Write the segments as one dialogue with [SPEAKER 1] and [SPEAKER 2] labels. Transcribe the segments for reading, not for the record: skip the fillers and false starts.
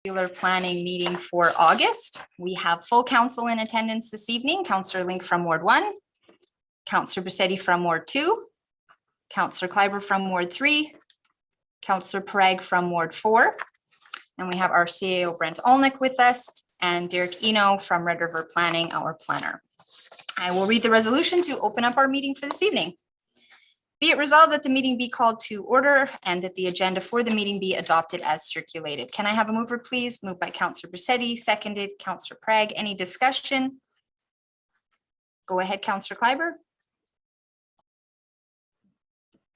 [SPEAKER 1] regular planning meeting for August. We have full council in attendance this evening. Councillor Link from Ward 1, Councillor Bussetti from Ward 2, Councillor Kleiber from Ward 3, Councillor Parag from Ward 4, and we have our CAO Brent Olnick with us, and Derek Eno from Red River Planning, our planner. I will read the resolution to open up our meeting for this evening. Be it resolved that the meeting be called to order and that the agenda for the meeting be adopted as circulated. Can I have a mover, please? Moved by Councillor Bussetti, seconded Councillor Parag. Any discussion? Go ahead, Councillor Kleiber.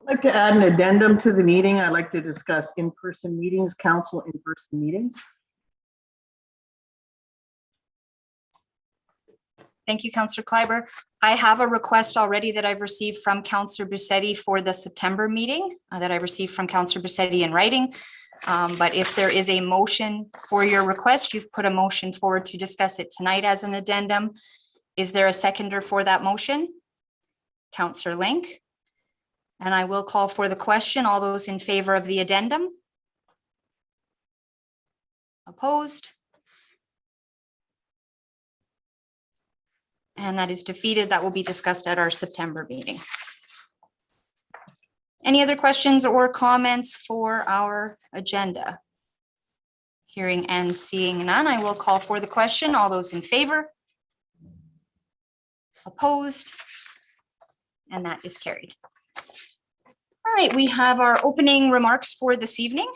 [SPEAKER 2] I'd like to add an addendum to the meeting. I'd like to discuss in-person meetings, council in-person meetings.
[SPEAKER 1] Thank you, Councillor Kleiber. I have a request already that I've received from Councillor Bussetti for the September meeting that I received from Councillor Bussetti in writing. But if there is a motion for your request, you've put a motion forward to discuss it tonight as an addendum. Is there a seconder for that motion? Councillor Link. And I will call for the question. All those in favor of the addendum? Opposed? And that is defeated. That will be discussed at our September meeting. Any other questions or comments for our agenda? Hearing and seeing none, I will call for the question. All those in favor? Opposed? And that is carried. All right, we have our opening remarks for this evening.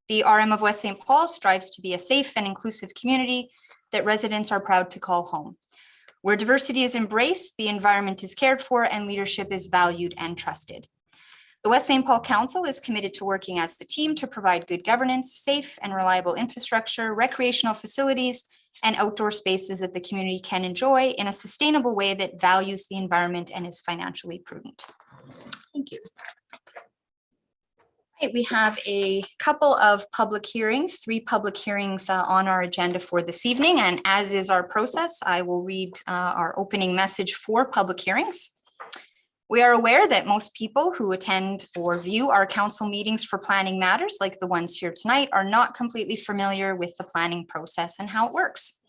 [SPEAKER 1] The RM of West St. Paul strives to be a safe and inclusive community that residents are proud to call home. Where diversity is embraced, the environment is cared for, and leadership is valued and trusted. The West St. Paul Council is committed to working as a team to provide good governance, safe and reliable infrastructure, recreational facilities, and outdoor spaces that the community can enjoy in a sustainable way that values the environment and is financially prudent. Thank you. Right, we have a couple of public hearings, 3 public hearings on our agenda for this evening. And as is our process, I will read our opening message for public hearings. We are aware that most people who attend or view our council meetings for planning matters like the ones here tonight are not completely familiar with the planning process and how it works.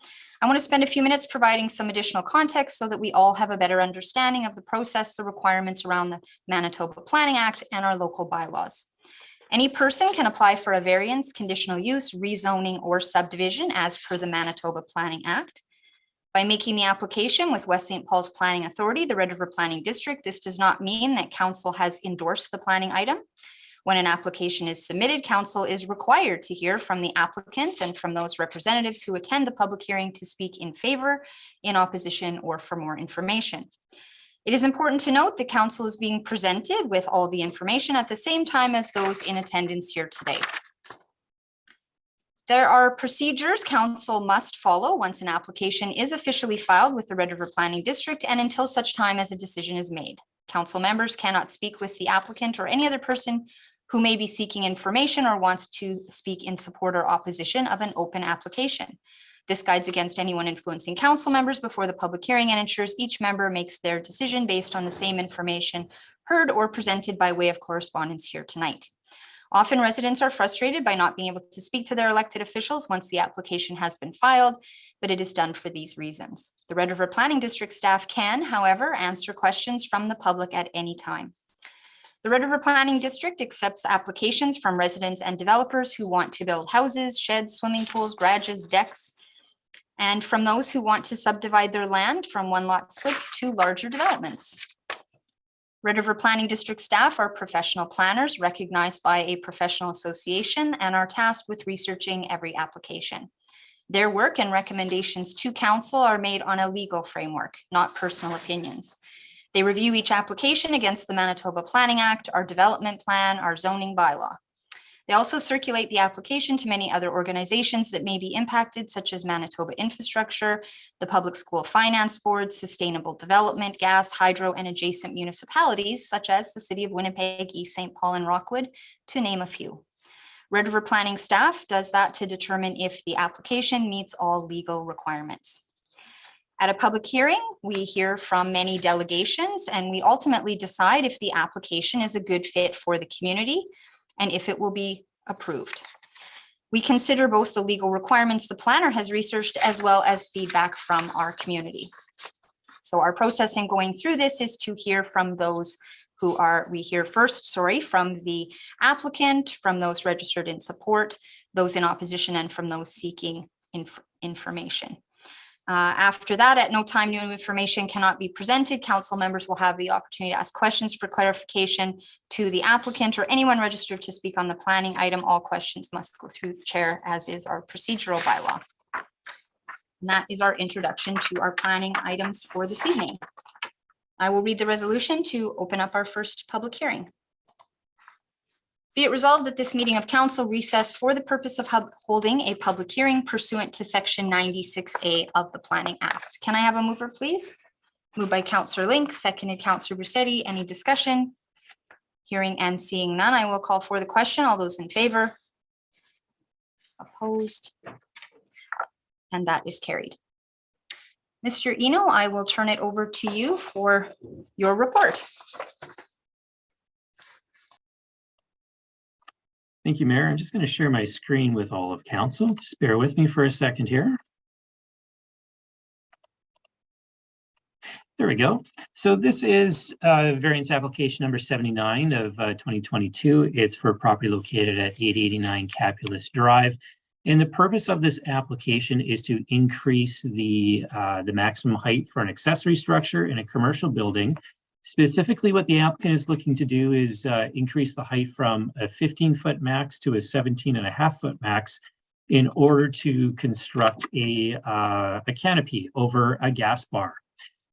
[SPEAKER 1] I want to spend a few minutes providing some additional context so that we all have a better understanding of the process, the requirements around the Manitoba Planning Act, and our local bylaws. Any person can apply for a variance, conditional use, rezoning, or subdivision as per the Manitoba Planning Act. By making the application with West St. Paul's Planning Authority, the Red River Planning District, this does not mean that council has endorsed the planning item. When an application is submitted, council is required to hear from the applicant and from those representatives who attend the public hearing to speak in favor, in opposition, or for more information. It is important to note that council is being presented with all the information at the same time as those in attendance here today. There are procedures council must follow once an application is officially filed with the Red River Planning District and until such time as a decision is made. Council members cannot speak with the applicant or any other person who may be seeking information or wants to speak in support or opposition of an open application. This guides against anyone influencing council members before the public hearing and ensures each member makes their decision based on the same information heard or presented by way of correspondence here tonight. Often residents are frustrated by not being able to speak to their elected officials once the application has been filed, but it is done for these reasons. The Red River Planning District staff can, however, answer questions from the public at any time. The Red River Planning District accepts applications from residents and developers who want to build houses, sheds, swimming pools, garages, decks, and from those who want to subdivide their land from one-lot splits to larger developments. Red River Planning District staff are professional planners recognized by a professional association and are tasked with researching every application. Their work and recommendations to council are made on a legal framework, not personal opinions. They review each application against the Manitoba Planning Act, our development plan, our zoning bylaw. They also circulate the application to many other organizations that may be impacted, such as Manitoba Infrastructure, the Public School Finance Board, Sustainable Development, Gas, Hydro, and adjacent municipalities, such as the City of Winnipeg, East St. Paul, and Rockwood, to name a few. Red River Planning staff does that to determine if the application meets all legal requirements. At a public hearing, we hear from many delegations, and we ultimately decide if the application is a good fit for the community and if it will be approved. We consider both the legal requirements the planner has researched as well as feedback from our community. So our process in going through this is to hear from those we hear first, from the applicant, from those registered in support, those in opposition, and from those seeking information. After that, at no time new information cannot be presented. Council members will have the opportunity to ask questions for clarification to the applicant or anyone registered to speak on the planning item. All questions must go through the chair, as is our procedural bylaw. And that is our introduction to our planning items for this evening. I will read the resolution to open up our first public hearing. Be it resolved that this meeting of council recess for the purpose of holding a public hearing pursuant to section 96A of the Planning Act. Can I have a mover, please? Moved by Councillor Link, seconded Councillor Brussetti. Any discussion? Hearing and seeing none, I will call for the question. All those in favor? Opposed? And that is carried. Mr. Eno, I will turn it over to you for your report.
[SPEAKER 3] Thank you, Mayor. I'm just going to share my screen with all of council. Just bear with me for a second here. There we go. So this is variance application number 79 of 2022. It's for property located at 889 Capulus Drive. And the purpose of this application is to increase the maximum height for an accessory structure in a commercial building. Specifically, what the applicant is looking to do is increase the height from a 15-foot max to a 17.5-foot max in order to construct a canopy over a gas bar.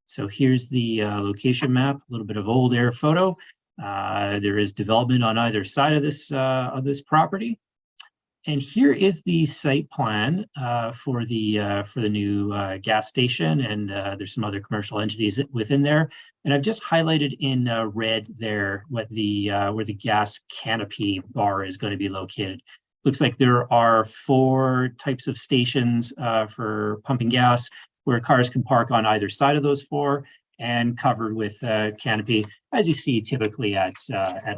[SPEAKER 3] So here's the location map, a little bit of old air photo. There is development on either side of this property. And here is the site plan for the new gas station, and there's some other commercial entities within there. And I've just highlighted in red there what where the gas canopy bar is going to be located. Looks like there are 4 types of stations for pumping gas, where cars can park on either side of those 4 and covered with canopy, as you see typically at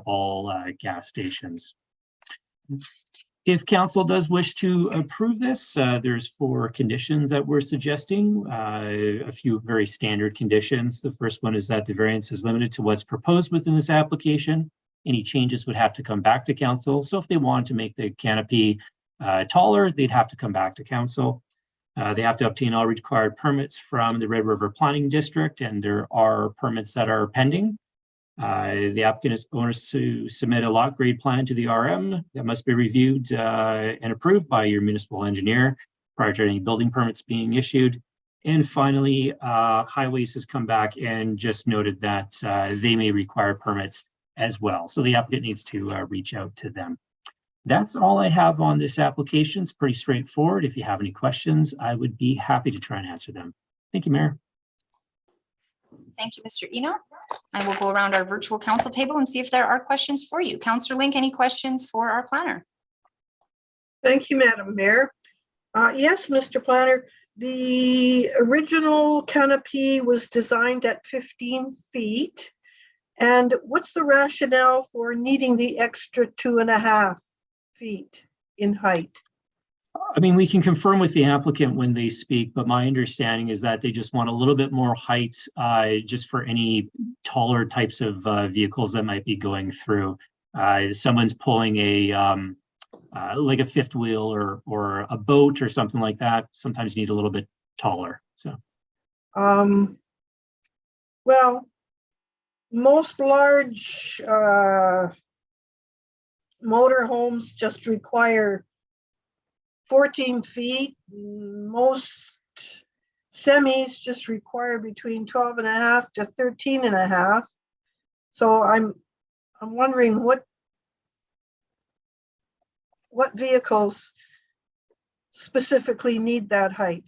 [SPEAKER 3] all gas stations. If council does wish to approve this, there's 4 conditions that we're suggesting, a few very standard conditions. The first one is that the variance is limited to what's proposed within this application. Any changes would have to come back to council. So if they want to make the canopy taller, they'd have to come back to council. They have to obtain all required permits from the Red River Planning District, and there are permits that are pending. The applicant is owners to submit a lot grade plan to the RM that must be reviewed and approved by your municipal engineer prior to any building permits being issued. And finally, Highways has come back and just noted that they may require permits as well. So the applicant needs to reach out to them. That's all I have on this application. It's pretty straightforward. If you have any questions, I would be happy to try and answer them. Thank you, Mayor.
[SPEAKER 1] Thank you, Mr. Eno. I will go around our virtual council table and see if there are questions for you. Councillor Link, any questions for our planner?
[SPEAKER 2] Thank you, Madam Mayor. Yes, Mr. Planner, the original canopy was designed at 15 feet. And what's the rationale for needing the extra 2.5 feet in height?
[SPEAKER 3] I mean, we can confirm with the applicant when they speak, but my understanding is that they just want a little bit more height just for any taller types of vehicles that might be going through. Someone's pulling a like a fifth wheel or a boat or something like that, sometimes you need a little bit taller. So,
[SPEAKER 2] well, most large motorhomes just require 14 feet. Most semis just require between 12.5 to 13.5. So I'm wondering what vehicles specifically need that height.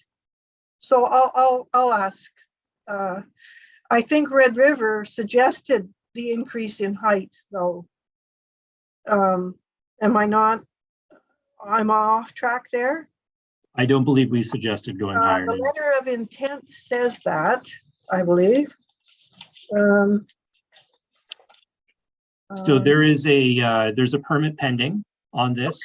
[SPEAKER 2] So I'll ask. I think Red River suggested the increase in height, though. Am I not? I'm off track there.
[SPEAKER 3] I don't believe we suggested going higher.
[SPEAKER 2] The letter of intent says that, I believe.
[SPEAKER 3] So there is there's a permit pending on this.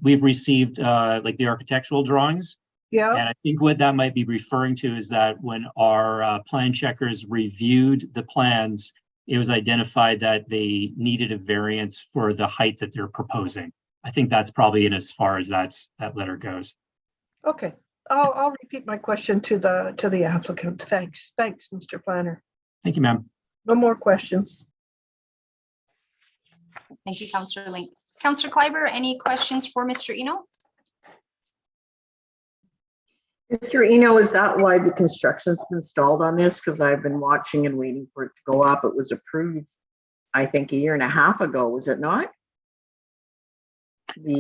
[SPEAKER 3] We've received like the architectural drawings.
[SPEAKER 2] Yeah,
[SPEAKER 3] And I think what that might be referring to is that when our plan checkers reviewed the plans, it was identified that they needed a variance for the height that they're proposing. I think that's probably in as far as that letter goes.
[SPEAKER 2] okay. I'll repeat my question to the applicant. Thanks, Mr. Planner.
[SPEAKER 3] Thank you, ma'am.
[SPEAKER 2] No more questions.
[SPEAKER 1] Thank you, Councillor Link. Councillor Kleiber, any questions for Mr. Eno?
[SPEAKER 4] Mr. Eno, is that why the construction's been stalled on this? Because I've been watching and waiting for it to go up. It was approved, I think, a year and a half ago, was it not?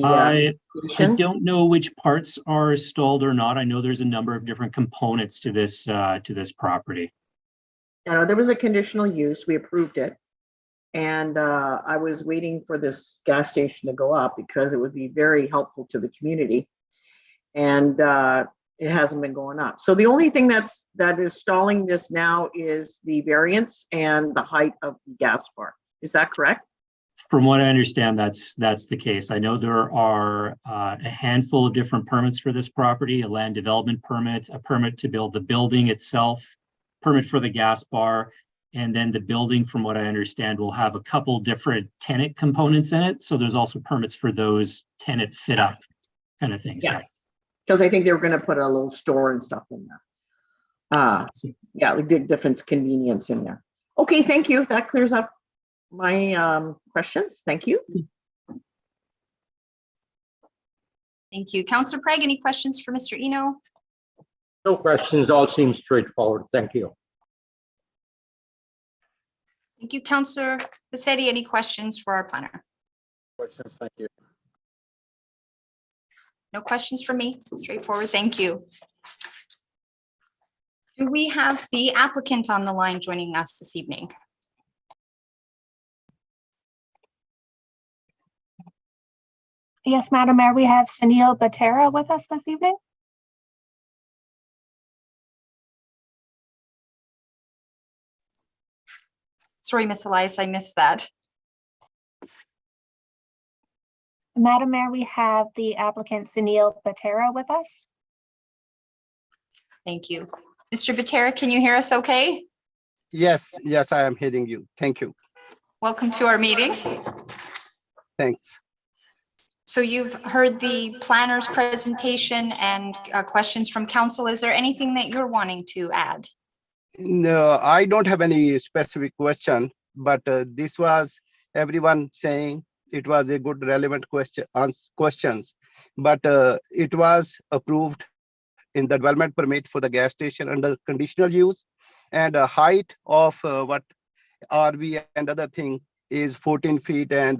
[SPEAKER 3] I don't know which parts are stalled or not. I know there's a number of different components to this property.
[SPEAKER 4] There was a conditional use. We approved it. And I was waiting for this gas station to go up because it would be very helpful to the community. And it hasn't been going up. So the only thing that is stalling this now is the variance and the height of the gas bar. Is that correct?
[SPEAKER 3] From what I understand, that's the case. I know there are a handful of different permits for this property: a land development permit, a permit to build the building itself, permit for the gas bar, and then the building, from what I understand, will have a couple different tenant components in it. So there's also permits for those tenant fit up kind of things.
[SPEAKER 4] Yeah. Because I think they were going to put a little store and stuff in there. Yeah, we did different convenience in there. Okay, thank you. That clears up my questions. Thank you.
[SPEAKER 1] Thank you. Councillor Craig, any questions for Mr. Eno?
[SPEAKER 5] No questions. All seems straightforward. Thank you.
[SPEAKER 1] Thank you. Councillor Bassetti, any questions for our planner?
[SPEAKER 5] Questions. Thank you.
[SPEAKER 1] No questions for me. Straightforward. Thank you. Do we have the applicant on the line joining us this evening?
[SPEAKER 6] Yes, Madam Mayor, we have Sunil Batera with us this evening.
[SPEAKER 1] Sorry, Miss Elias, I missed that.
[SPEAKER 6] Madam Mayor, we have the applicant Sunil Batera with us.
[SPEAKER 1] Thank you. Mr. Batera, can you hear us okay?
[SPEAKER 7] Yes, I am hearing you. Thank you.
[SPEAKER 1] Welcome to our meeting.
[SPEAKER 7] Thanks.
[SPEAKER 1] So you've heard the planner's presentation and questions from council. Is there anything that you're wanting to add?
[SPEAKER 7] No, I don't have any specific question, but this was everyone saying it was a good relevant questions, but it was approved in the development permit for the gas station under conditional use, and a height of what RV and other thing is 14 feet, and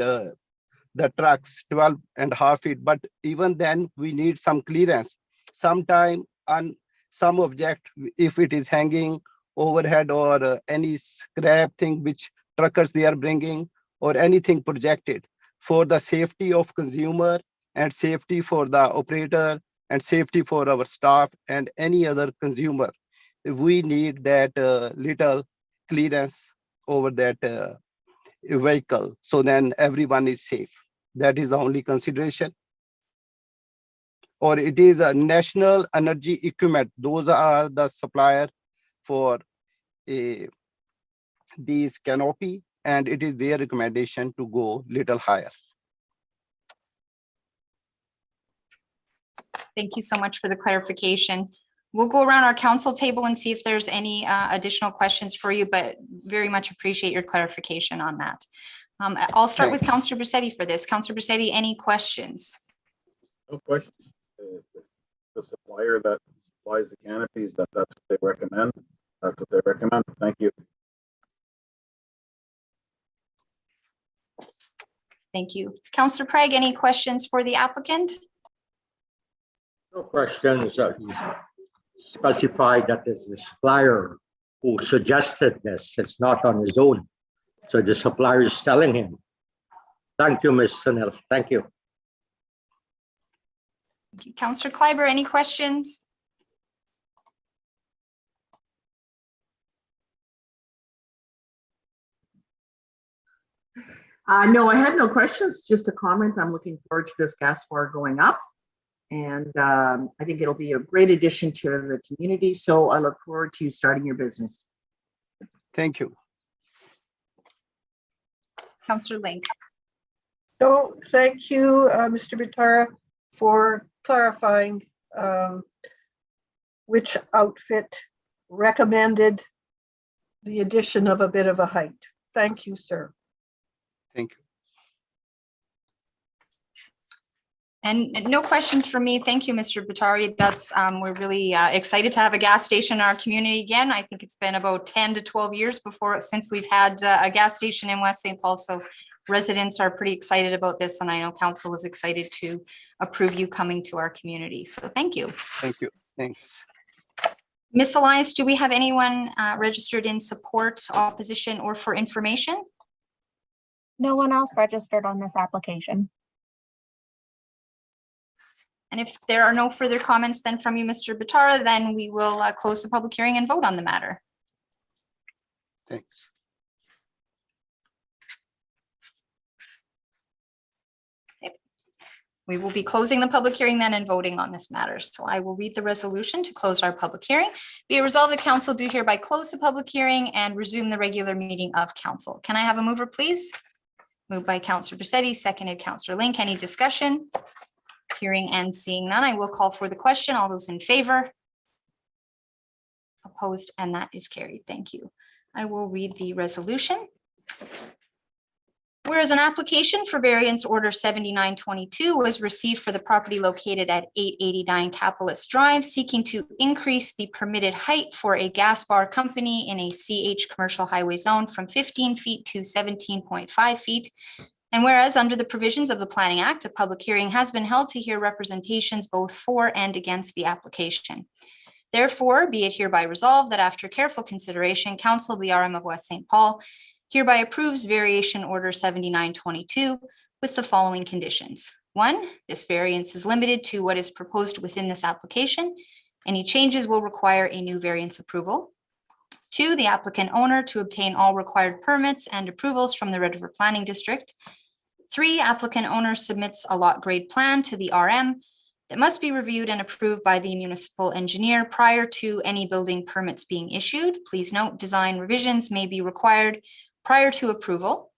[SPEAKER 7] the trucks 12.5 feet. But even then we need some clearance. Sometime on some object, if it is hanging overhead or any scrap thing which truckers they are bringing or anything projected, for the safety of consumer and safety for the operator and safety for our staff and any other consumer, we need that little clearance over that vehicle, so then everyone is safe. That is the only consideration. Or it is a national energy equipment. Those are the supplier for these canopy, and it is their recommendation to go little higher.
[SPEAKER 1] Thank you so much for the clarification. We'll go around our council table and see if there's any additional questions for you, but very much appreciate your clarification on that. I'll start with Councillor Bassetti for this. Councillor Bassetti, any questions?
[SPEAKER 8] No questions. The supplier that supplies the canopies, that's what they recommend. That's what they recommend. Thank you.
[SPEAKER 1] Thank you. Councillor Craig, any questions for the applicant?
[SPEAKER 5] No questions. Specified that is the supplier who suggested this. It's not on his own. So the supplier is telling him. Thank you, Ms. Sunil. Thank you.
[SPEAKER 1] Thank you. Councillor Kleiber, any questions?
[SPEAKER 4] No, I had no questions, just a comment. I'm looking forward to this gas bar going up. And I think it'll be a great addition to the community. So I look forward to starting your business.
[SPEAKER 7] Thank you.
[SPEAKER 1] Councillor Link.
[SPEAKER 2] So thank you, Mr. Bitara, for clarifying which outfit recommended the addition of a bit of a height. Thank you, sir.
[SPEAKER 7] Thank you.
[SPEAKER 1] And no questions from me. Thank you, Mr. Batari. That's, we're really excited to have a gas station in our community again. I think it's been about 10 to 12 years since we've had a gas station in West St. Paul. So residents are pretty excited about this, and I know council is excited to approve you coming to our community. So thank you.
[SPEAKER 7] Thank you. Thanks.
[SPEAKER 1] Ms. Elias, do we have anyone registered in support, opposition, or for information?
[SPEAKER 6] No one else registered on this application.
[SPEAKER 1] And if there are no further comments then from you, Mr. Batara, then we will close the public hearing and vote on the matter.
[SPEAKER 7] Thanks.
[SPEAKER 1] We will be closing the public hearing then and voting on this matter. So I will read the resolution to close our public hearing. Be it resolved, the council do hereby close the public hearing and resume the regular meeting of council. Can I have a mover, please? Moved by Councillor Bisetti, seconded Councillor Link. Any discussion? Hearing and seeing none, I will call for the question. All those in favor? Opposed, and that is carried. Thank you. I will read the resolution. Whereas an application for variance order 7922 was received for the property located at 889 Capitalist Drive, seeking to increase the permitted height for a gas bar company in a CH commercial highway zone from 15 feet to 17.5 feet. And whereas under the provisions of the Planning Act, a public hearing has been held to hear representations both for and against the application. Therefore, be it hereby resolved that after careful consideration, Council of the RM of West St. Paul hereby approves variation order 7922 with the following conditions. 1, this variance is limited to what is proposed within this application. Any changes will require a new variance approval. 2, the applicant owner to obtain all required permits and approvals from the Red River Planning District. 3, applicant owner submits a lot grade plan to the RM that must be reviewed and approved by the municipal engineer prior to any building permits being issued. Please note, design revisions may be required prior to approval.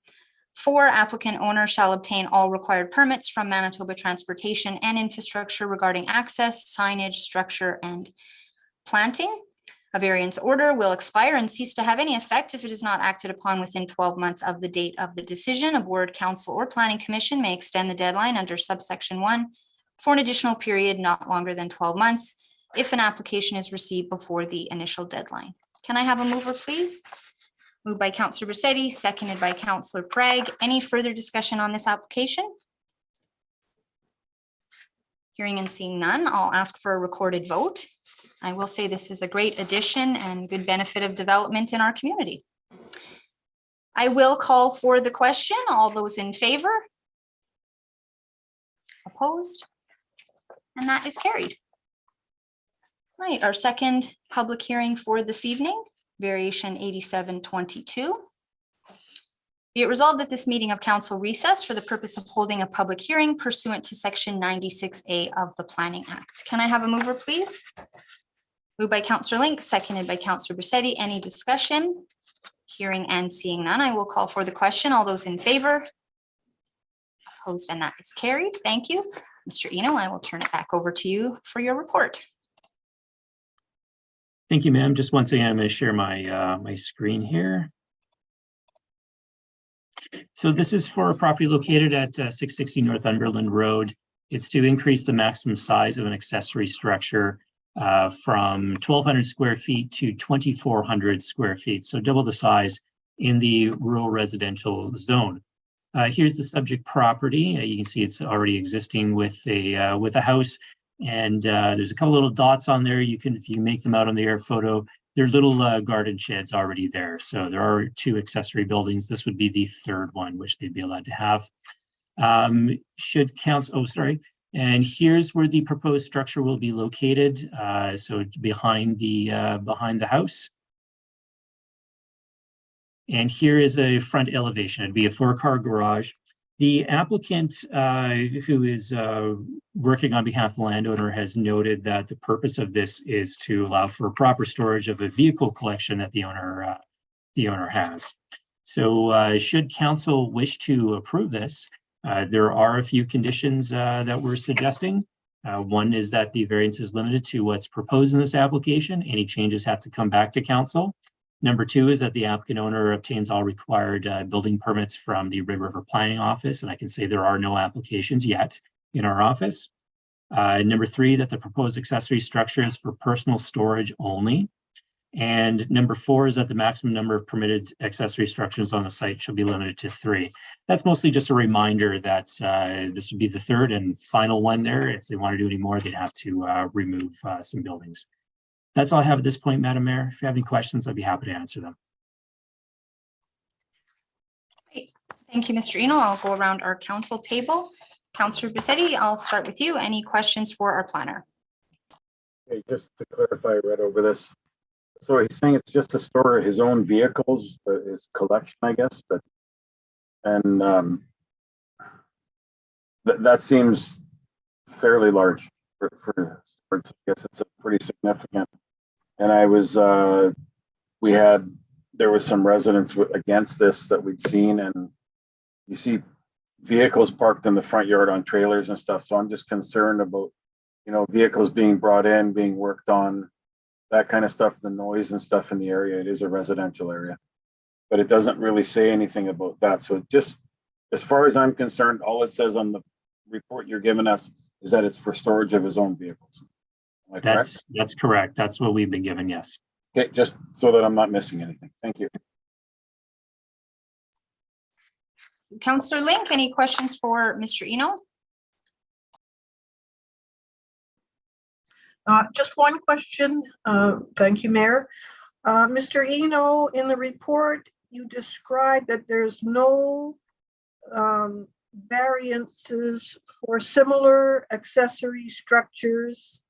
[SPEAKER 1] 4, applicant owner shall obtain all required permits from Manitoba Transportation and Infrastructure regarding access, signage, structure, and planting. A variance order will expire and cease to have any effect if it is not acted upon within 12 months of the date of the decision. A board, council, or planning commission may extend the deadline under subsection 1 for an additional period not longer than 12 months if an application is received before the initial deadline. Can I have a mover, please? Moved by Councillor Bisetti, seconded by Councillor Prague. Any further discussion on this application? Hearing and seeing none, I'll ask for a recorded vote. I will say this is a great addition and good benefit of development in our community. I will call for the question. All those in favor? Opposed? And that is carried. Right, our second public hearing for this evening, variation 8722. Be it resolved that this meeting of council recess for the purpose of holding a public hearing pursuant to section 96A of the Planning Act. Can I have a mover, please? Moved by Councillor Link, seconded by Councillor Bisetti. Any discussion? Hearing and seeing none, I will call for the question. All those in favor? Opposed, and that is carried. Thank you. Mr. Eno, I will turn it back over to you for your report.
[SPEAKER 3] Thank you, ma'am. Just once again, I'm going to share my my screen here. So this is for a property located at 660 Northumberland Road. It's to increase the maximum size of an accessory structure from 1,200 square feet to 2,400 square feet. So double the size in the rural residential zone. Here's the subject property. You can see it's already existing with a house. And there's a couple little dots on there. You can, if you make them out on the air photo, they're little garden sheds already there. So there are 2 accessory buildings. This would be the 3rd one, which they'd be allowed to have. Should council, oh, sorry. And here's where the proposed structure will be located. So behind the house. And here is a front elevation. It'd be a 4-car garage. The applicant who is working on behalf of the landowner has noted that the purpose of this is to allow for proper storage of a vehicle collection that the owner has. So should council wish to approve this, there are a few conditions that we're suggesting. One is that the variance is limited to what's proposed in this application. Any changes have to come back to council. Number 2 is that the applicant owner obtains all required building permits from the Red River Planning Office, and I can say there are no applications yet in our office. Number 3, that the proposed accessory structure is for personal storage only. And number 4 is that the maximum number of permitted accessory structures on the site shall be limited to 3. That's mostly just a reminder that this would be the 3rd and final one there. If they want to do any more, they'd have to remove some buildings. That's all I have at this point, Madam Mayor. If you have any questions, I'd be happy to answer them.
[SPEAKER 1] Great. Thank you, Mr. Eno. I'll go around our council table. Councillor Bisetti, I'll start with you. Any questions for our planner?
[SPEAKER 8] Okay, just to clarify, I read over this. So he's saying it's just to store his own vehicles, his collection, I guess, but, and that seems fairly large for storage. I guess it's a pretty significant. And I was, there was some residents against this that we'd seen, and you see vehicles parked in the front yard on trailers and stuff. So I'm just concerned about, you know, vehicles being brought in, being worked on, that kind of stuff, the noise and stuff in the area. It is a residential area, but it doesn't really say anything about that. So just as far as I'm concerned, all it says on the report you're giving us is that it's for storage of his own vehicles. Am I correct?
[SPEAKER 3] That's correct. That's what we've been given, yes.
[SPEAKER 8] Okay, just so that I'm not missing anything. Thank you.
[SPEAKER 1] Councillor Link, any questions for Mr. Eno?
[SPEAKER 2] Just one question. Thank you, Mayor. Mr. Eno, in the report, you described that there's no variances for similar accessory structures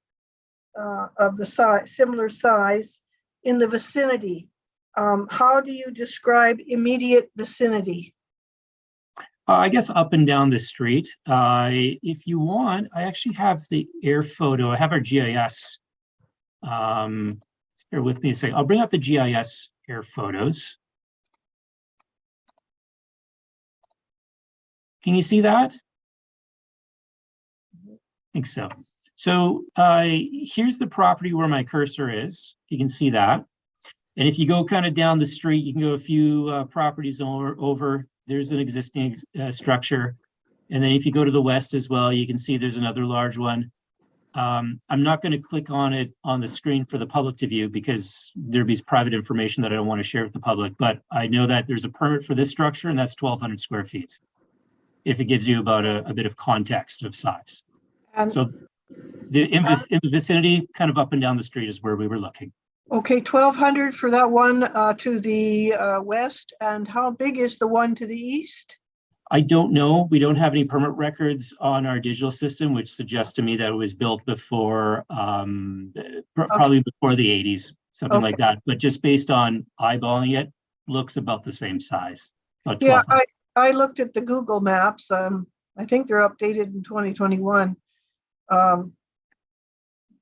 [SPEAKER 2] of the similar size in the vicinity. How do you describe immediate vicinity?
[SPEAKER 3] I guess up and down the street. If you want, I actually have the air photo. I have our GIS. Bear with me a second. I'll bring up the GIS air photos. Can you see that? I think so. So here's the property where my cursor is. You can see that. And if you go kind of down the street, you can go a few properties over. There's an existing structure. And then if you go to the west as well, you can see there's another large one. I'm not going to click on it on the screen for the public to view because there'd be private information that I don't want to share with the public. But I know that there's a permit for this structure, and that's 1,200 square feet, if it gives you about a bit of context of size.
[SPEAKER 2] And
[SPEAKER 3] so in the vicinity, kind of up and down the street is where we were looking.
[SPEAKER 2] okay, 1,200 for that one to the west. And how big is the one to the east?
[SPEAKER 3] I don't know. We don't have any permit records on our digital system, which suggests to me that it was built before, probably before the 80s, something like that. But just based on eyeballing it, looks about the same size.
[SPEAKER 2] Yeah, I looked at the Google Maps. I think they're updated in 2021.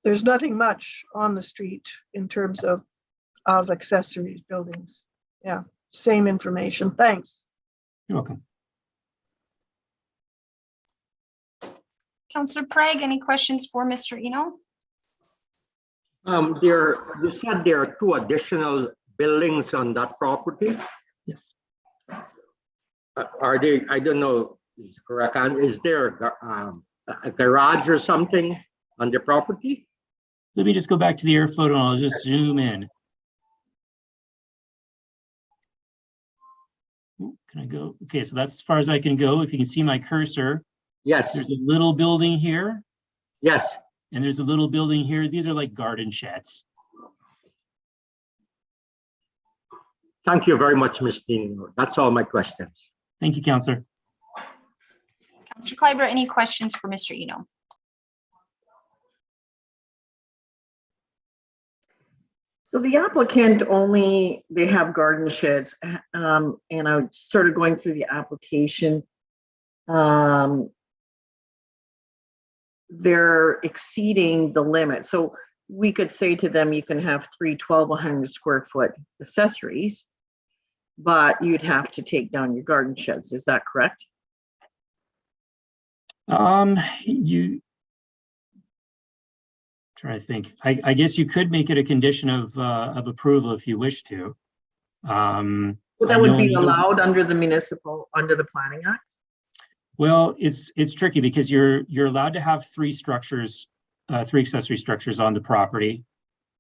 [SPEAKER 2] There's nothing much on the street in terms of accessories buildings. Yeah, same information. Thanks.
[SPEAKER 3] You're welcome.
[SPEAKER 1] Councillor Prague, any questions for Mr. Eno?
[SPEAKER 5] You said there are 2 additional buildings on that property.
[SPEAKER 3] Yes.
[SPEAKER 5] Are they, I don't know, is correct, is there a garage or something on the property?
[SPEAKER 3] Let me just go back to the air photo and I'll just zoom in. Ooh, can I go? Okay, so that's as far as I can go. If you can see my cursor.
[SPEAKER 5] Yes.
[SPEAKER 3] There's a little building here.
[SPEAKER 5] Yes.
[SPEAKER 3] And there's a little building here. These are like garden sheds.
[SPEAKER 5] Thank you very much, Ms. Tino. That's all my questions.
[SPEAKER 3] Thank you, Councillor.
[SPEAKER 1] Councillor Kleiber, any questions for Mr. Eno?
[SPEAKER 4] So the applicant only, they have garden sheds, and I started going through the application. They're exceeding the limit. So we could say to them, you can have 3 1,200 square foot accessories, but you'd have to take down your garden sheds. Is that correct?
[SPEAKER 3] You try to think. I guess you could make it a condition of approval if you wish to.
[SPEAKER 4] Well, that would be allowed under the under the Planning Act?
[SPEAKER 3] Well, it's tricky because you're allowed to have 3 structures, 3 accessory structures on the property,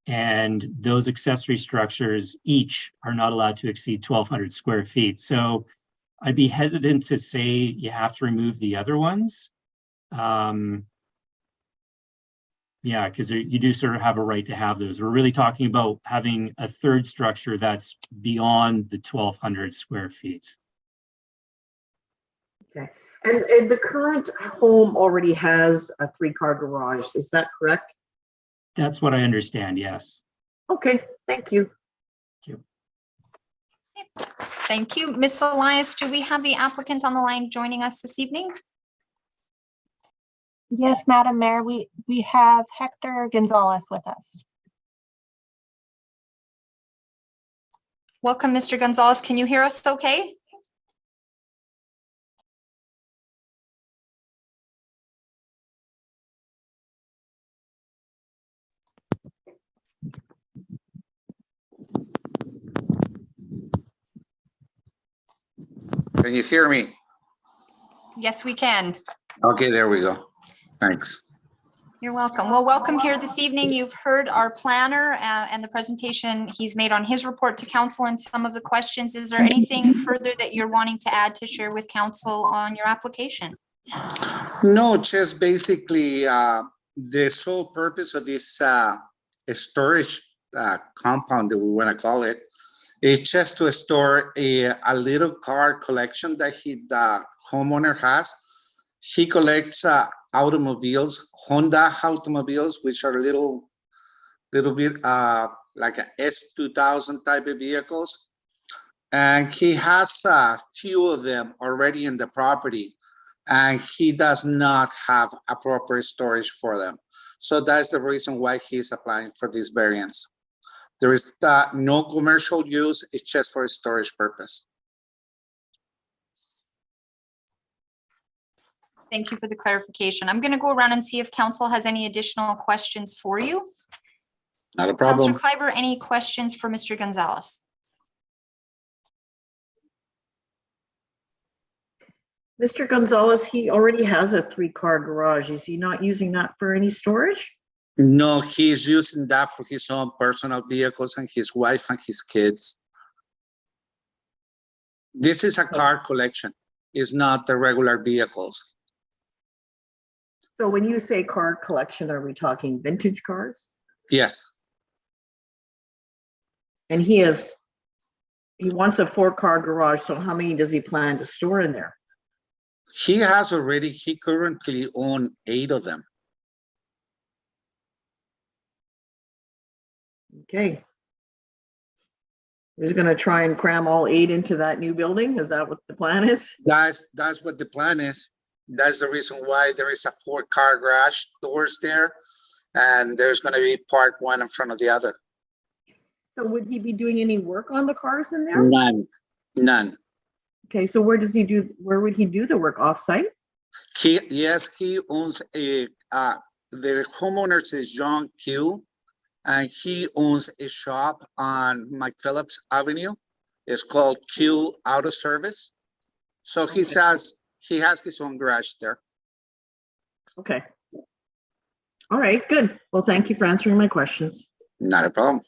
[SPEAKER 3] and those accessory structures each are not allowed to exceed 1,200 square feet. So I'd be hesitant to say you have to remove the other ones. Yeah, because you do sort of have a right to have those. We're really talking about having a 3rd structure that's beyond the 1,200 square feet.
[SPEAKER 4] Okay. And the current home already has a 3-car garage. Is that correct?
[SPEAKER 3] That's what I understand, yes.
[SPEAKER 4] Okay, thank you.
[SPEAKER 3] Thank you.
[SPEAKER 1] Thank you. Ms. Elias, do we have the applicant on the line joining us this evening?
[SPEAKER 6] Yes, Madam Mayor, we have Hector Gonzalez with us.
[SPEAKER 1] Welcome, Mr. Gonzalez. Can you hear us okay?
[SPEAKER 9] Can you hear me?
[SPEAKER 1] Yes, we can.
[SPEAKER 9] Okay, there we go. Thanks.
[SPEAKER 1] You're welcome. Well, welcome here this evening. You've heard our planner and the presentation he's made on his report to council and some of the questions. Is there anything further that you're wanting to add to share with council on your application?
[SPEAKER 9] No, just basically the sole purpose of this storage compound that we want to call it is just to store a little car collection that the homeowner has. He collects automobiles, Honda automobiles, which are a little bit like an S2000 type of vehicles. And he has a few of them already in the property, and he does not have appropriate storage for them. So that's the reason why he's applying for this variance. There is no commercial use, it's just for a storage purpose.
[SPEAKER 1] Thank you for the clarification. I'm going to go around and see if council has any additional questions for you.
[SPEAKER 9] Not a problem.
[SPEAKER 1] Councilor Kleiber, any questions for Mr. Gonzalez?
[SPEAKER 4] Mr. Gonzalez, he already has a 3-car garage. Is he not using that for any storage?
[SPEAKER 9] No, he's using that for his own personal vehicles and his wife and his kids. This is a car collection. It's not the regular vehicles.
[SPEAKER 4] So when you say car collection, are we talking vintage cars?
[SPEAKER 9] Yes.
[SPEAKER 4] And he wants a 4-car garage. So how many does he plan to store in there?
[SPEAKER 9] He currently owns 8 of them.
[SPEAKER 4] Okay. He's going to try and cram all 8 into that new building. Is that what the plan is?
[SPEAKER 9] That's what the plan is. That's the reason why there is a 4-car garage doors there, and there's going to be part one in front of the other.
[SPEAKER 4] So would he be doing any work on the cars in there?
[SPEAKER 9] None.
[SPEAKER 4] Okay, so where would he do the work? Off-site?
[SPEAKER 9] Yes, he owns the homeowner is John Q, and he owns a shop on McPhillips Avenue. It's called Q Auto Service. So he has his own garage there.
[SPEAKER 4] Okay. All right, good. Well, thank you for answering my questions.
[SPEAKER 9] Not a problem.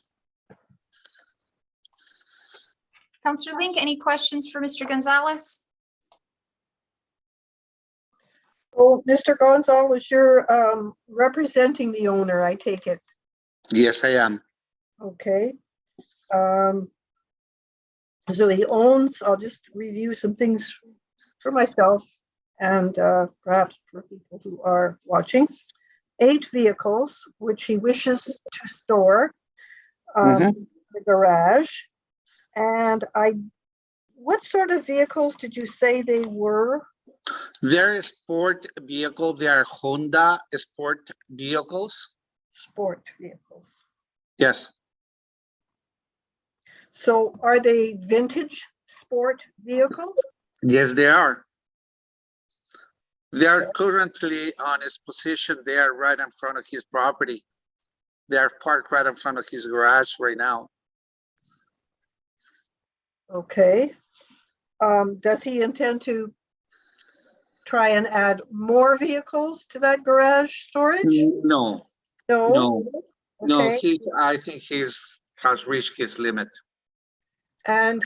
[SPEAKER 1] Councilor Link, any questions for Mr. Gonzalez?
[SPEAKER 2] Oh, Mr. Gonzalez, you're representing the owner, I take it.
[SPEAKER 9] Yes, I am.
[SPEAKER 2] Okay. So he owns, I'll just review some things for myself and perhaps for people who are watching. 8 vehicles, which he wishes to store. the garage. And what sort of vehicles did you say they were?
[SPEAKER 9] They're sport vehicle. They are Honda sport vehicles.
[SPEAKER 2] Sport vehicles.
[SPEAKER 9] Yes.
[SPEAKER 2] So are they vintage sport vehicles?
[SPEAKER 9] Yes, they are. They are currently on his position there right in front of his property. They are parked right in front of his garage right now.
[SPEAKER 2] Okay. Does he intend to try and add more vehicles to that garage storage?
[SPEAKER 9] No,
[SPEAKER 2] No?
[SPEAKER 9] no,
[SPEAKER 2] Okay.
[SPEAKER 9] I think has reached his limit.
[SPEAKER 2] And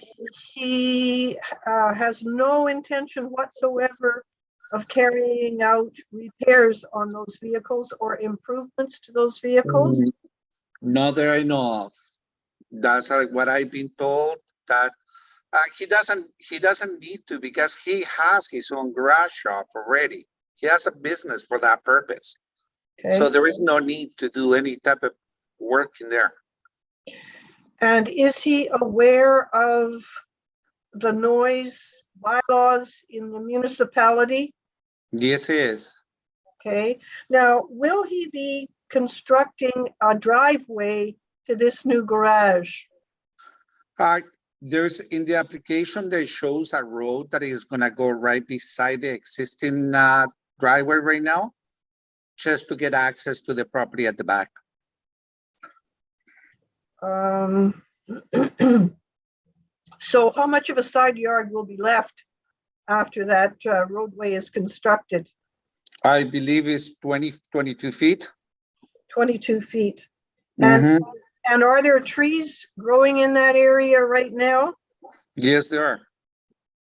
[SPEAKER 2] he has no intention whatsoever of carrying out repairs on those vehicles or improvements to those vehicles?
[SPEAKER 9] Not that I know of. That's what I've been told, that he doesn't need to, because he has his own garage shop already. He has a business for that purpose.
[SPEAKER 2] Okay.
[SPEAKER 9] So there is no need to do any type of work in there.
[SPEAKER 2] And is he aware of the noise bylaws in the municipality?
[SPEAKER 9] Yes, he is.
[SPEAKER 2] Okay. Now, will he be constructing a driveway to this new garage?
[SPEAKER 9] There's in the application that shows a road that is gonna go right beside the existing driveway right now, just to get access to the property at the back.
[SPEAKER 2] So how much of a side yard will be left after that roadway is constructed?
[SPEAKER 9] I believe it's 22 feet.
[SPEAKER 2] 22 feet. And are there trees growing in that area right now?
[SPEAKER 9] Yes, there are.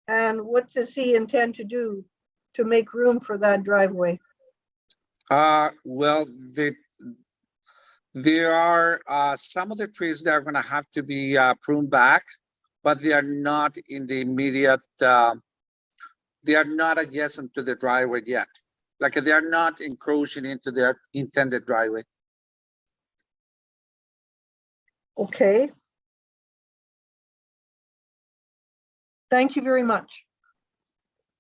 [SPEAKER 2] And what does he intend to do to make room for that driveway?
[SPEAKER 9] Well, there are some of the trees that are going to have to be pruned back, but they are not in the immediate, they are not adjacent to the driveway yet. Like, they are not encroaching into their intended driveway.
[SPEAKER 2] Okay. Thank you very much.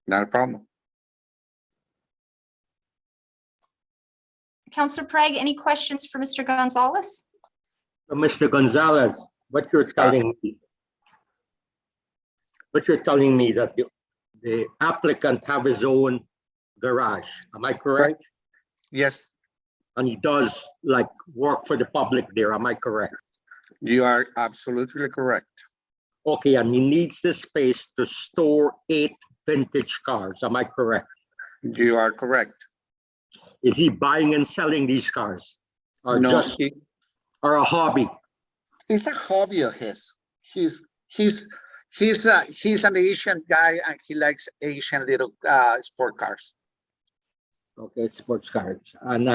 [SPEAKER 9] Not a problem.
[SPEAKER 1] Councillor Prague, any questions for Mr. Gonzalez?
[SPEAKER 5] So, Mr. Gonzalez, what you're telling me that the applicant have his own garage, am I correct?
[SPEAKER 9] Right. Yes,
[SPEAKER 5] And he does like work for the public there, am I correct?
[SPEAKER 9] you are absolutely correct.
[SPEAKER 5] Okay, and he needs the space to store 8 vintage cars, am I correct?
[SPEAKER 9] You are correct.
[SPEAKER 5] Is he buying and selling these cars? Or
[SPEAKER 9] No,
[SPEAKER 5] just, or a hobby?
[SPEAKER 9] it's a hobby of his. He's an Asian guy, and he likes Asian little sport cars.
[SPEAKER 5] Okay, sports cars. And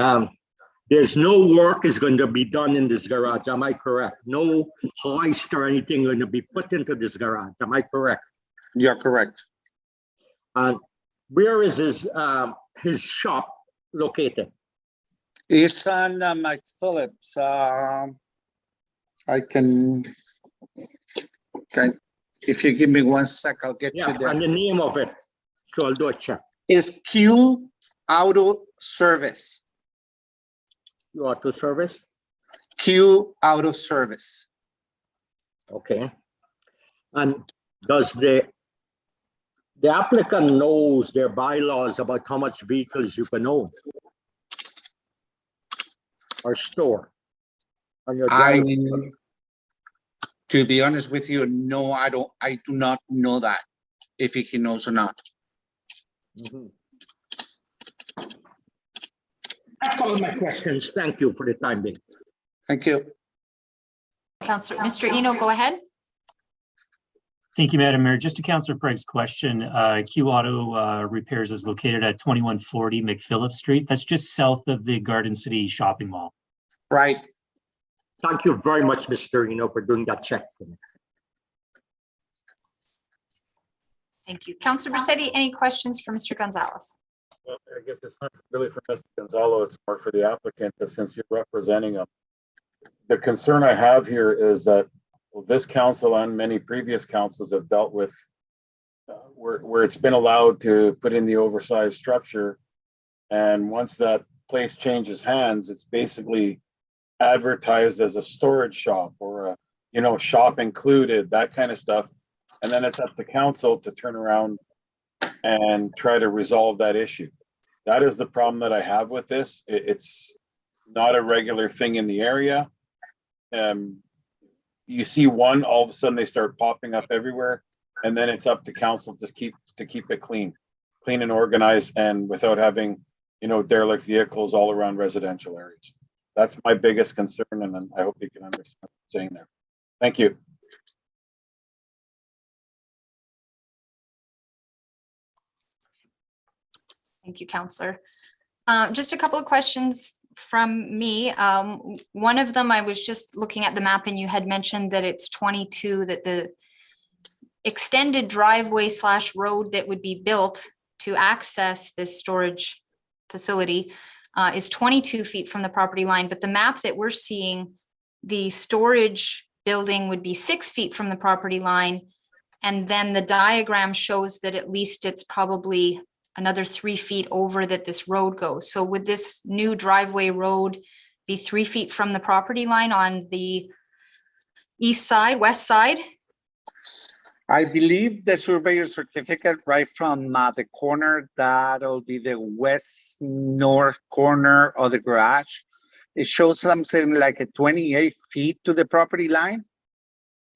[SPEAKER 5] there's no work is going to be done in this garage, am I correct? No hoist or anything going to be put into this garage, am I correct?
[SPEAKER 9] You're correct.
[SPEAKER 5] And where is his shop located?
[SPEAKER 9] It's on McPhillips. I can, if you give me 1 sec, I'll get
[SPEAKER 5] Yeah,
[SPEAKER 9] you there.
[SPEAKER 5] and the name of it, so I'll do a check.
[SPEAKER 9] It's Q Auto Service.
[SPEAKER 5] You auto service?
[SPEAKER 9] Q Auto Service.
[SPEAKER 5] Okay. And does the applicant knows their bylaws about how much vehicles you can own or store on your driveway?
[SPEAKER 9] To be honest with you, no, I do not know that, if he knows or not.
[SPEAKER 5] Mhm. That's all my questions. Thank you for the time being.
[SPEAKER 9] Thank you.
[SPEAKER 1] Councillor, Mr. Eno, go ahead.
[SPEAKER 3] Thank you, Madam Mayor. Just to Councillor Craig's question, Q Auto Repairs is located at 2140 McPhillips Street. That's just south of the Garden City Shopping Mall.
[SPEAKER 9] Right.
[SPEAKER 5] Thank you very much, Mr. Eno, for doing that check for me.
[SPEAKER 1] Thank you. Councillor Bersetti, any questions for Mr. Gonzalez?
[SPEAKER 8] Well, I guess it's not really for Mr. Gonzalo, it's more for the applicant, but since you're representing him, the concern I have here is that this council and many previous councils have dealt with where it's been allowed to put in the oversized structure. And once that place changes hands, it's basically advertised as a storage shop or a, shop included, that kind of stuff. And then it's up to council to turn around and try to resolve that issue. That is the problem that I have with this. It's not a regular thing in the area. You see one, all of a sudden they start popping up everywhere, and then it's up to council to keep it clean and organized, and without having, derelict vehicles all around residential areas. That's my biggest concern, and I hope you can understand what I'm saying there. Thank you.
[SPEAKER 1] Thank you, Councillor. Just a couple of questions from me. One of them, I was just looking at the map and you had mentioned that it's 22, that the extended driveway / road that would be built to access this storage facility is 22 feet from the property line. But the map that we're seeing, the storage building would be 6 feet from the property line. And then the diagram shows that at least it's probably another 3 feet over that this road goes. So would this new driveway road be 3 feet from the property line on the east side, west side?
[SPEAKER 9] I believe the surveyor certificate right from the corner, that'll be the west north corner of the garage. It shows something like a 28 feet to the property line.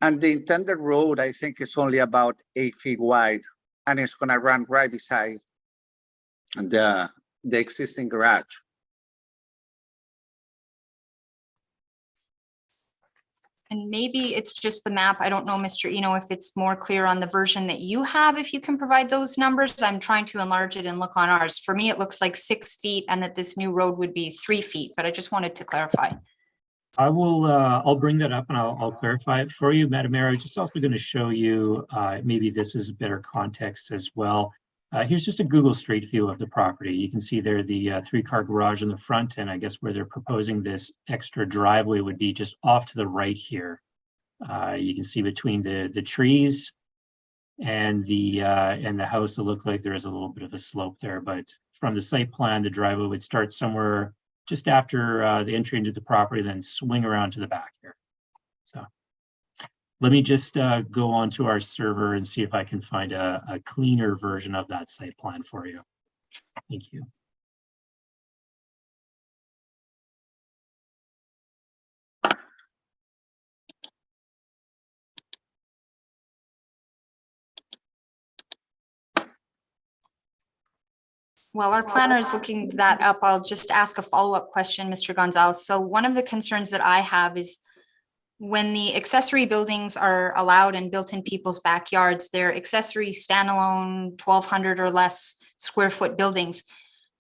[SPEAKER 9] And the intended road, I think, is only about 8 feet wide, and it's gonna run right beside the existing garage.
[SPEAKER 1] And maybe it's just the map. I don't know, Mr. Eno, if it's more clear on the version that you have, if you can provide those numbers. I'm trying to enlarge it and look on ours. For me, it looks like 6 feet and that this new road would be 3 feet, but I just wanted to clarify.
[SPEAKER 3] I will, I'll bring that up and I'll clarify it for you, Madam Mayor. I'm just also going to show you, maybe this is a better context as well. Here's just a Google Street View of the property. You can see there the 3-car garage in the front, and I guess where they're proposing this extra driveway would be just off to the right here. You can see between the trees and the house, it looked like there is a little bit of a slope there, but from the site plan, the driveway would start somewhere just after the entry into the property, then swing around to the back here. So let me just go on to our server and see if I can find a cleaner version of that site plan for you. Thank you.
[SPEAKER 1] While our planner is looking that up, I'll just ask a follow-up question, Mr. Gonzalez. So one of the concerns that I have is when the accessory buildings are allowed and built in people's backyards, they're accessory standalone 1,200 or less square foot buildings,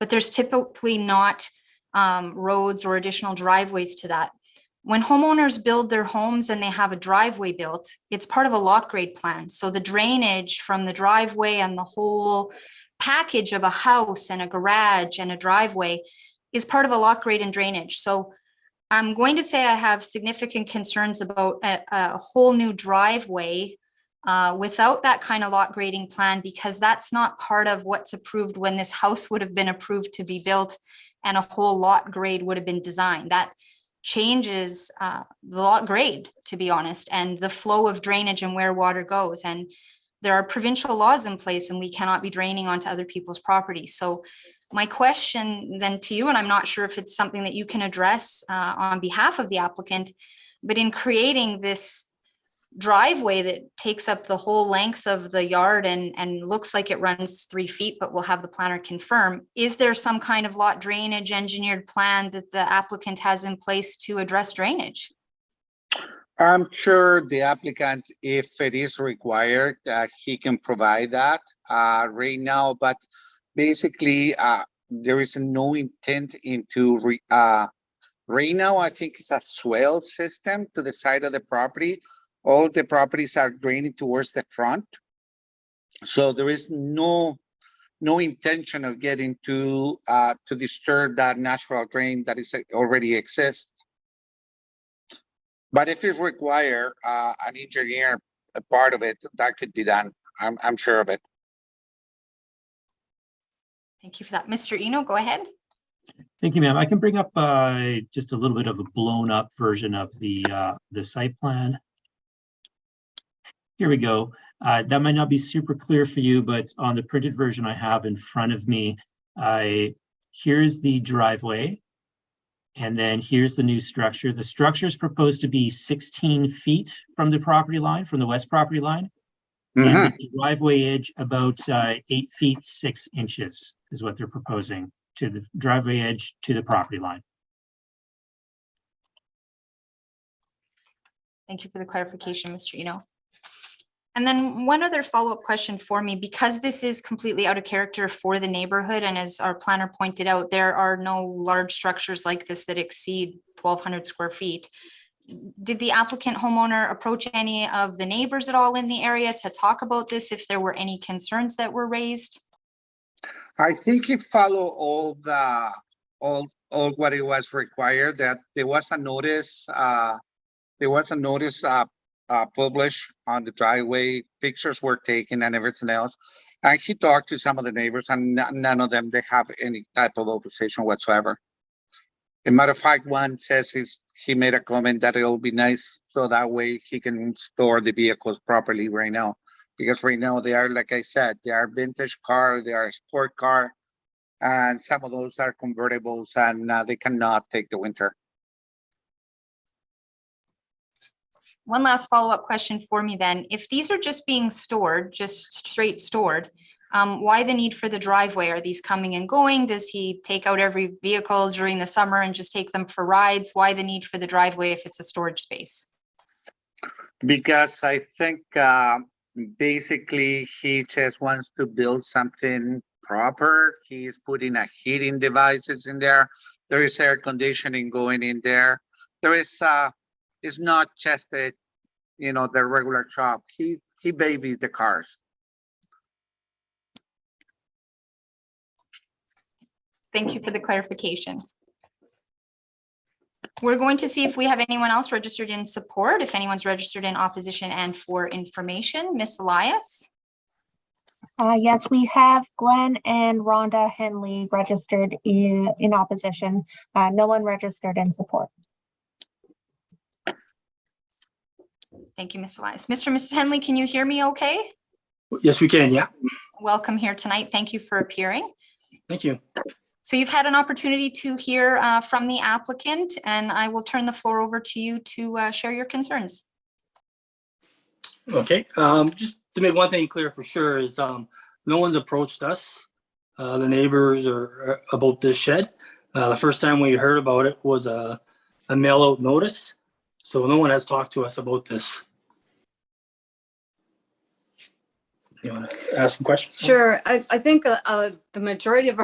[SPEAKER 1] but there's typically not roads or additional driveways to that. When homeowners build their homes and they have a driveway built, it's part of a lot grade plan. So the drainage from the driveway and the whole package of a house and a garage and a driveway is part of a lot grade and drainage. So I'm going to say I have significant concerns about a whole new driveway without that kind of lot grading plan, because that's not part of what's approved when this house would have been approved to be built and a whole lot grade would have been designed. That changes the lot grade, to be honest, and the flow of drainage and where water goes. And there are provincial laws in place and we cannot be draining onto other people's property. So my question then to you, and I'm not sure if it's something that you can address on behalf of the applicant, but in creating this driveway that takes up the whole length of the yard and looks like it runs 3 feet, but we'll have the planner confirm, is there some kind of lot drainage engineered plan that the applicant has in place to address drainage?
[SPEAKER 9] I'm sure the applicant, if it is required, he can provide that right now, but basically there is no intent into right now. I think it's a swale system to the side of the property. All the properties are draining towards the front, so there is no intention of getting to disturb that natural drain that is already exists. But if it require an engineer, a part of it, that could be done. I'm sure of it.
[SPEAKER 1] Thank you for that. Mr. Eno, go ahead.
[SPEAKER 3] Thank you, ma'am. I can bring up just a little bit of a blown up version of the site plan. Here we go. That might not be super clear for you, but on the printed version I have in front of me, here's the driveway. And then here's the new structure. The structure is proposed to be 16 feet from the property line, from the west property line. And the driveway edge about 8 feet 6 inches is what they're proposing to the driveway edge to the property line.
[SPEAKER 1] Thank you for the clarification, Mr. Eno. And then one other follow-up question for me, because this is completely out of character for the neighborhood, and as our planner pointed out, there are no large structures like this that exceed 1,200 square feet. Did the applicant homeowner approach any of the neighbors at all in the area to talk about this, if there were any concerns that were raised?
[SPEAKER 9] I think it followed all what it was required, that there was a notice, published on the driveway, pictures were taken and everything else. And he talked to some of the neighbors, and none of them, they have any type of opposition whatsoever. As a matter of fact, one says he made a comment that it'll be nice so that way he can store the vehicles properly right now. Because right now they are, like I said, they are vintage car, they are sport car, and some of those are convertibles, and they cannot take the winter.
[SPEAKER 1] One last follow-up question for me then. If these are just being stored, just straight stored, why the need for the driveway? Are these coming and going? Does he take out every vehicle during the summer and just take them for rides? Why the need for the driveway if it's a storage space?
[SPEAKER 9] Because I think basically he just wants to build something proper. He's putting a heating devices in there. There is air conditioning going in there. There is it's not just the regular shop. He babies the cars.
[SPEAKER 1] Thank you for the clarification. We're going to see if we have anyone else registered in support, if anyone's registered in opposition and for information. Ms. Elias?
[SPEAKER 6] Yes, we have Glenn and Rhonda Henley registered in opposition. No one registered in support.
[SPEAKER 1] Thank you, Ms. Elias. Mr. and Mrs. Henley, can you hear me okay?
[SPEAKER 10] Yes, we can. Yeah.
[SPEAKER 1] Welcome here tonight. Thank you for appearing.
[SPEAKER 10] Thank you.
[SPEAKER 1] So you've had an opportunity to hear from the applicant, and I will turn the floor over to you to share your concerns.
[SPEAKER 10] Okay. Just to make one thing clear for sure is no one's approached us, the neighbors, or about this shed. The first time we heard about it was a mail out notice. So no one has talked to us about this. You want to ask some questions?
[SPEAKER 11] Sure. I think the majority of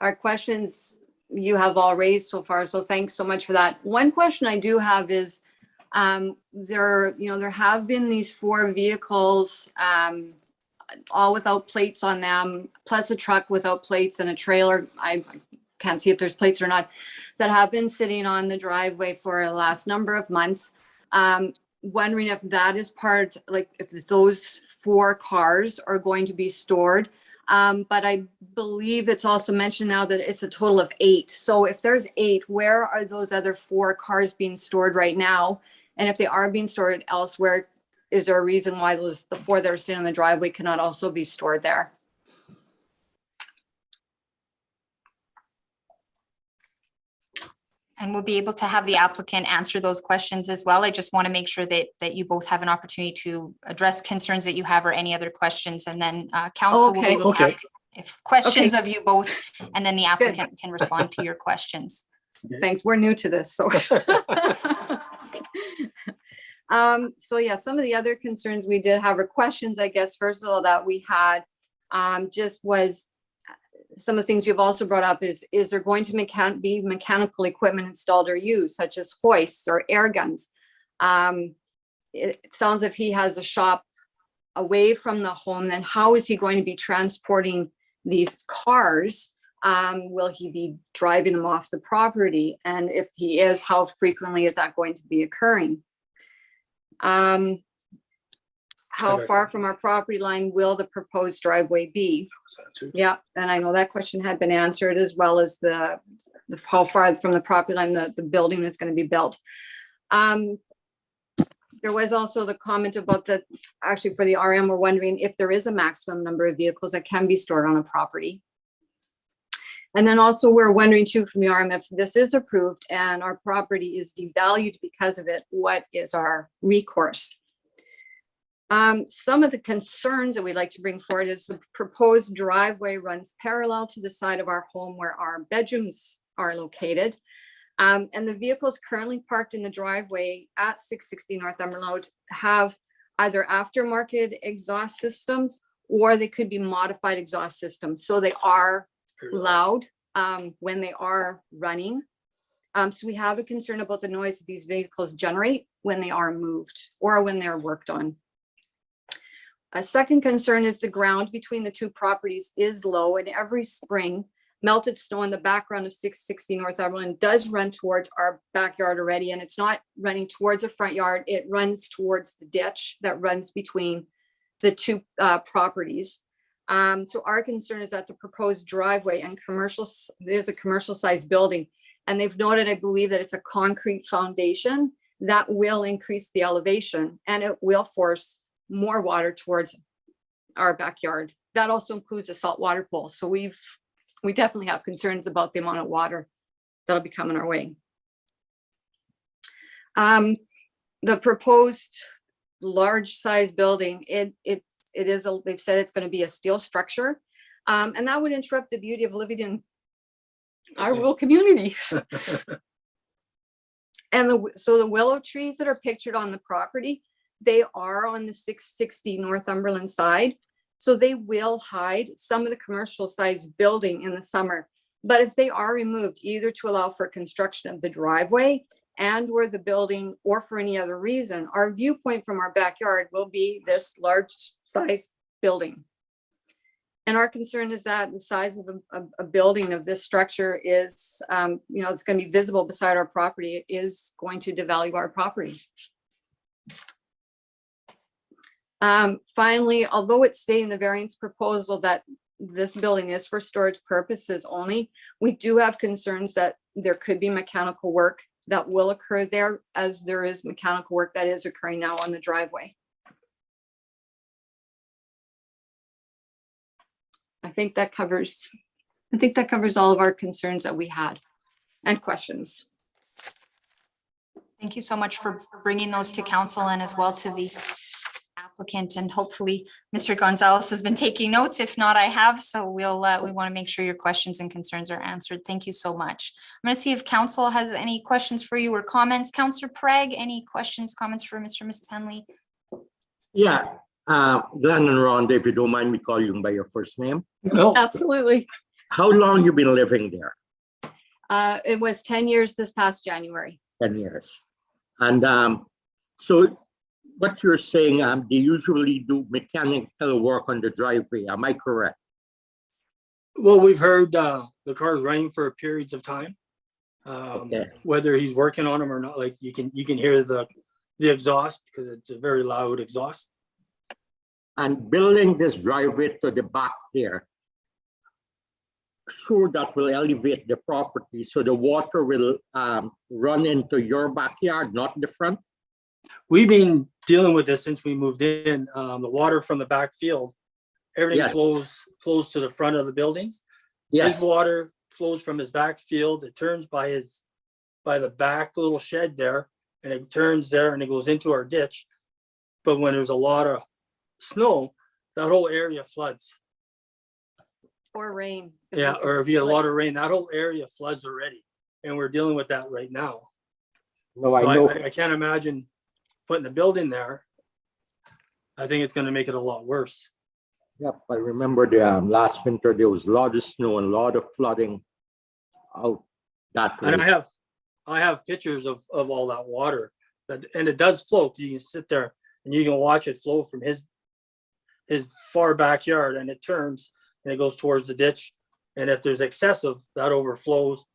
[SPEAKER 11] our questions you have all raised so far. So thanks so much for that. One question I do have is there have been these 4 vehicles, all without plates on them, plus a truck without plates and a trailer. I can't see if there's plates or not, that have been sitting on the driveway for the last number of months. Wondering if that is part, like if those 4 cars are going to be stored. But I believe it's also mentioned now that it's a total of 8. So if there's 8, where are those other 4 cars being stored right now? And if they are being stored elsewhere, is there a reason why the 4 that are sitting on the driveway cannot also be stored there?
[SPEAKER 1] And we'll be able to have the applicant answer those questions as well. I just want to make sure that you both have an opportunity to address concerns that you have or any other questions. And then council will be able to ask if questions of you both, and then the applicant can respond to your questions.
[SPEAKER 11] Thanks. We're new to this. So, so yeah, some of the other concerns we did have, or questions, I guess, first of all, that we had just was some of the things you've also brought up is there going to be mechanical equipment installed or used, such as hoists or air guns? It sounds like he has a shop away from the home. Then how is he going to be transporting these cars? Will he be driving them off the property? And if he is, how frequently is that going to be occurring? How far from our property line will the proposed driveway be? Yeah, and I know that question had been answered, as well as the how far from the property line the building is going to be built. There was also the comment about that, actually for the RM, we're wondering if there is a maximum number of vehicles that can be stored on a property. And then also we're wondering too from the RM, if this is approved and our property is devalued because of it, what is our recourse? Some of the concerns that we'd like to bring forward is the proposed driveway runs parallel to the side of our home where our bedrooms are located. And the vehicles currently parked in the driveway at 660 Northumberland Road have either aftermarket exhaust systems, or they could be modified exhaust systems. So they are loud when they are running. So we have a concern about the noise that these vehicles generate when they are moved or when they're worked on. A second concern is the ground between the two properties is low, and every spring melted snow in the background of 660 Northumberland does run towards our backyard already, and it's not running towards the front yard, it runs towards the ditch that runs between the two properties. So our concern is that the proposed driveway and there's a commercial sized building, and they've noted, I believe, that it's a concrete foundation that will increase the elevation and it will force more water towards our backyard. That also includes a saltwater pool. So we definitely have concerns about the amount of water that'll be coming our way. The proposed large size building, they've said it's going to be a steel structure, and that would interrupt the beauty of living in our rural community. And so the willow trees that are pictured on the property, they are on the 660 Northumberland side. So they will hide some of the commercial sized building in the summer. But if they are removed, either to allow for construction of the driveway and where the building, or for any other reason, our viewpoint from our backyard will be this large size building. And our concern is that the size of a building of this structure is, it's going to be visible beside our property, is going to devalue our property. Finally, although it's stating in the variance proposal that this building is for storage purposes only, we do have concerns that there could be mechanical work that will occur there, as there is mechanical work that is occurring now on the driveway. I think that covers all of our concerns that we had and questions.
[SPEAKER 1] Thank you so much for bringing those to council and as well to the applicant, and hopefully Mr. Gonzalez has been taking notes. If not, I have. So we want to make sure your questions and concerns are answered. Thank you so much. I'm going to see if council has any questions for you or comments. Councillor Prague, any questions, comments for Mr. and Mrs. Henley?
[SPEAKER 5] Yeah, Glenn and Rhonda, if you don't mind me calling you by your first name.
[SPEAKER 10] No.
[SPEAKER 11] Absolutely.
[SPEAKER 5] How long you been living there?
[SPEAKER 11] It was 10 years this past January.
[SPEAKER 5] 10 years. And so what you're saying, they usually do mechanical work on the driveway. Am I correct?
[SPEAKER 10] Well, we've heard the cars running for periods of time.
[SPEAKER 5] Okay.
[SPEAKER 10] Whether he's working on them or not, like you can hear the exhaust, because it's a very loud exhaust.
[SPEAKER 5] And building this driveway to the back there, sure, that will elevate the property, so the water will run into your backyard, not the front.
[SPEAKER 10] We've been dealing with this since we moved in. The water from the back field, everything
[SPEAKER 5] Yes.
[SPEAKER 10] flows to the front of the buildings.
[SPEAKER 5] Yes.
[SPEAKER 10] His water flows from his back field. It turns by the back little shed there, and it turns there and it goes into our ditch. But when there's a lot of snow, that whole area floods.
[SPEAKER 11] Or rain.
[SPEAKER 10] Yeah, or if you get a lot of rain, that whole area floods already, and we're dealing with that right now.
[SPEAKER 5] No, I
[SPEAKER 10] So
[SPEAKER 5] know.
[SPEAKER 10] I can't imagine putting a building there. I think it's going to make it a lot worse.
[SPEAKER 5] Yep, I remember the last winter there was a lot of snow and a lot of flooding out that way.
[SPEAKER 10] And I have pictures of all that water, and it does flow. You can sit there and you can watch it flow from his far backyard, and it turns and it goes towards the ditch. And if there's excessive, that overflows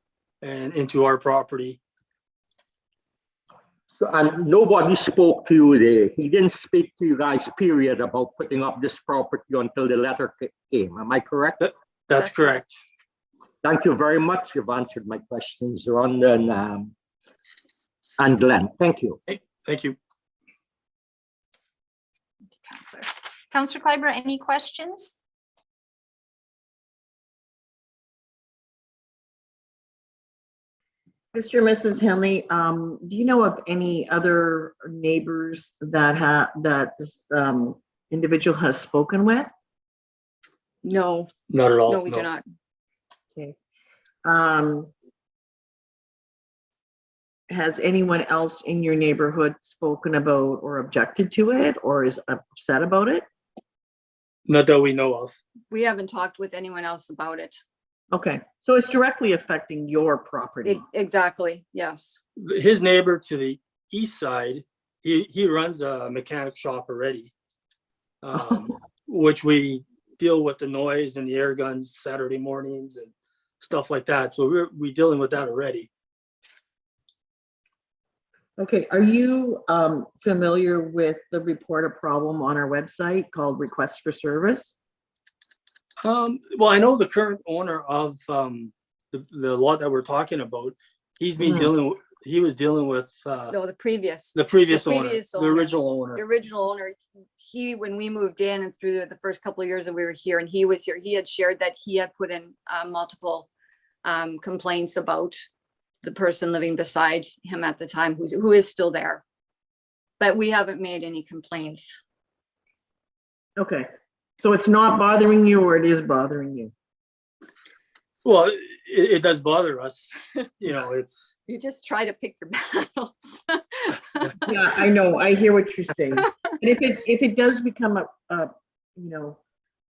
[SPEAKER 10] and into our property.
[SPEAKER 5] So, and nobody spoke to you there. He didn't speak to you guys, period, about putting up this property until the letter came. Am I correct?
[SPEAKER 10] That's correct.
[SPEAKER 5] Thank you very much. You've answered my questions, Rhonda and Glenn. Thank you.
[SPEAKER 10] Thank you.
[SPEAKER 1] Councillor Kleiber, any questions?
[SPEAKER 4] Mr. and Mrs. Henley, do you know of any other neighbors that this individual has spoken with?
[SPEAKER 11] No,
[SPEAKER 10] Not at all.
[SPEAKER 11] no, we do not.
[SPEAKER 4] Okay. Has anyone else in your neighborhood spoken about or objected to it or is upset about it?
[SPEAKER 10] Not that we know of.
[SPEAKER 11] We haven't talked with anyone else about it.
[SPEAKER 4] Okay, so it's directly affecting your property.
[SPEAKER 11] Exactly, yes.
[SPEAKER 10] His neighbor to the east side, he runs a mechanic shop already, which we deal with the noise and the air guns Saturday mornings and stuff like that. So we're dealing with that already.
[SPEAKER 4] Okay, are you familiar with the report a problem on our website called Request for Service?
[SPEAKER 10] Well, I know the current owner of the lot that we're talking about. He's been he was dealing with
[SPEAKER 11] No, the previous
[SPEAKER 10] owner, the
[SPEAKER 11] owner.
[SPEAKER 10] original owner.
[SPEAKER 11] The original owner, when we moved in and through the first couple of years that we were here and he was here, he had shared that he had put in multiple complaints about the person living beside him at the time, who is still there. But we haven't made any complaints.
[SPEAKER 4] Okay, so it's not bothering you or it is bothering you?
[SPEAKER 10] Well, it does bother us. You know, it's.
[SPEAKER 11] You just try to pick your battles.
[SPEAKER 4] Yeah, I know. I hear what you're saying. And if it does become a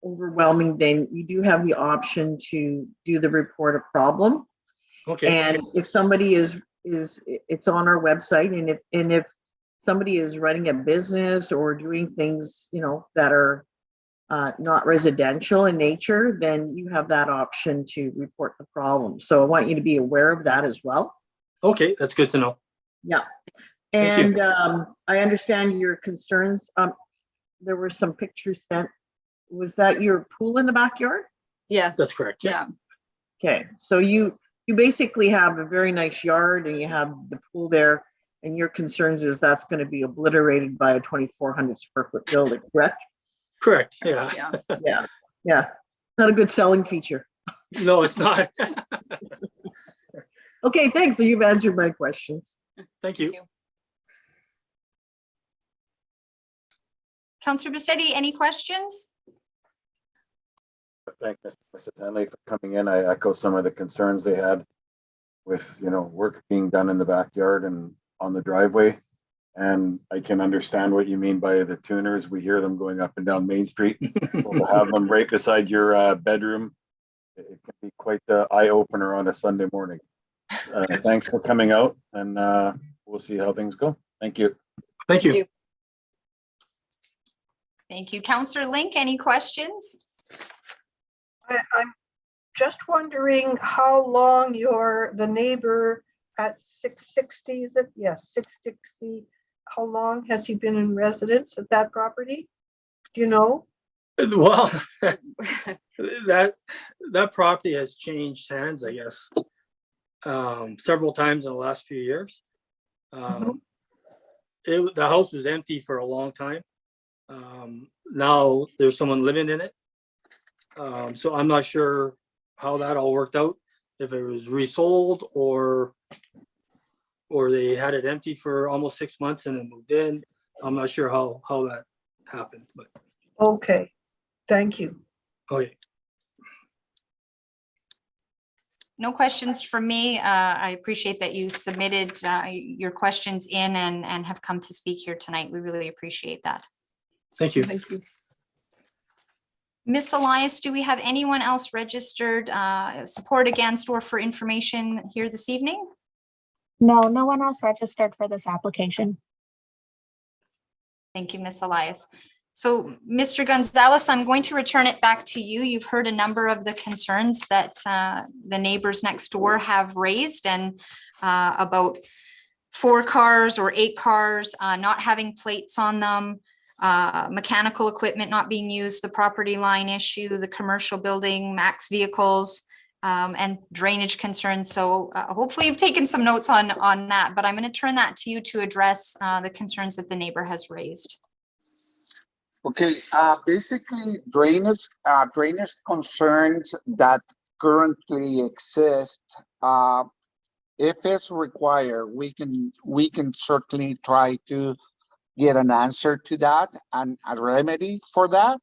[SPEAKER 4] overwhelming, then you do have the option to do the report a problem.
[SPEAKER 10] Okay.
[SPEAKER 4] And if somebody it's on our website, and if somebody is running a business or doing things, that are not residential in nature, then you have that option to report the problem. So I want you to be aware of that as well.
[SPEAKER 10] Okay, that's good to know.
[SPEAKER 4] Yeah.
[SPEAKER 10] Thank you.
[SPEAKER 4] And I understand your concerns. There were some pictures sent. Was that your pool in the backyard?
[SPEAKER 11] Yes.
[SPEAKER 10] That's correct.
[SPEAKER 11] Yeah.
[SPEAKER 4] Okay, so you basically have a very nice yard and you have the pool there, and your concerns is that's going to be obliterated by a 2,400 square foot building, correct?
[SPEAKER 10] Correct. Yeah.
[SPEAKER 4] Yeah. Not a good selling feature.
[SPEAKER 10] No, it's not.
[SPEAKER 4] Okay, thanks. So you've answered my questions.
[SPEAKER 10] Thank you.
[SPEAKER 1] Councillor Bisetti, any questions?
[SPEAKER 8] Thank Mrs. Henley for coming in. I echo some of the concerns they had with, work being done in the backyard and on the driveway. And I can understand what you mean by the tuners. We hear them going up and down Main Street. To have them right beside your bedroom, it can be quite the eye opener on a Sunday morning. Thanks for coming out, and we'll see how things go. Thank you.
[SPEAKER 10] Thank you.
[SPEAKER 1] Thank you. Councillor Link, any questions?
[SPEAKER 2] I'm just wondering how long the neighbor at 660, is it? Yes, 660. How long has he been in residence at that property? Do you know?
[SPEAKER 10] Well, that property has changed hands, I guess, several times in the last few years. The house was empty for a long time. Now there's someone living in it. So I'm not sure how that all worked out, if it was resold or they had it empty for almost 6 months and then moved in. I'm not sure how that happened, but.
[SPEAKER 2] Okay, thank you.
[SPEAKER 10] Okay.
[SPEAKER 1] No questions from me. I appreciate that you submitted your questions in and have come to speak here tonight. We really appreciate that.
[SPEAKER 10] Thank you.
[SPEAKER 11] Thank you.
[SPEAKER 1] Ms. Elias, do we have anyone else registered support against or for information here this evening?
[SPEAKER 6] No, no one else registered for this application.
[SPEAKER 1] Thank you, Ms. Elias. So, Mr. Gonzalez, I'm going to return it back to you. You've heard a number of the concerns that the neighbors next door have raised and about 4 cars or 8 cars, not having plates on them, mechanical equipment not being used, the property line issue, the commercial building, max vehicles, and drainage concerns. So hopefully you've taken some notes on that, but I'm going to turn that to you to address the concerns that the neighbor has raised.
[SPEAKER 9] Okay, basically drainage concerns that currently exist. If it's required, we can certainly try to get an answer to that and a remedy for that.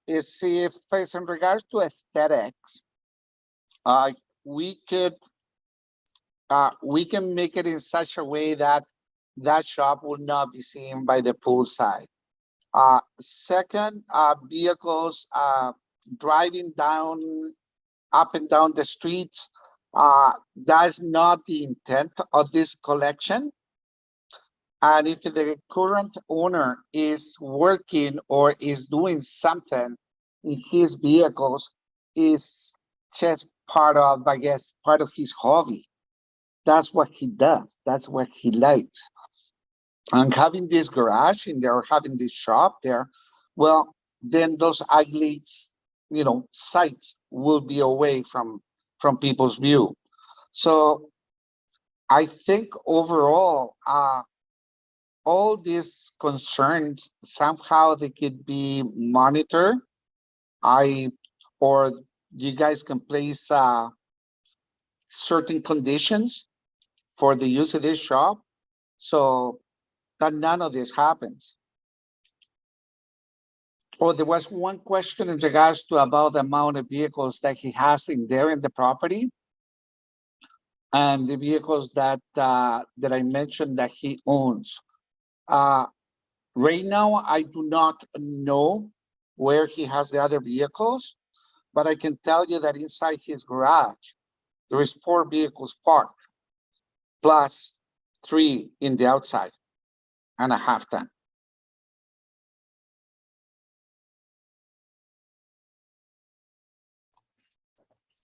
[SPEAKER 9] Is if it's in regards to aesthetics, we can make it in such a way that that shop will not be seen by the poolside. Second, vehicles driving up and down the streets, that's not the intent of this collection. And if the current owner is working or is doing something in his vehicles, is just part of, I guess, part of his hobby. That's what he does. That's what he likes. And having this garage in there, or having this shop there, well, then those ugly, sights will be away from people's view. So I think overall, all these concerns, somehow they could be monitored. Or you guys can place certain conditions for the use of this shop, so that none of this happens. Oh, there was one question in regards to about the amount of vehicles that he has in there in the property, and the vehicles that I mentioned that he owns. Right now, I do not know where he has the other vehicles, but I can tell you that inside his garage, there is 4 vehicles parked, plus 3 in the outside, and a half ton.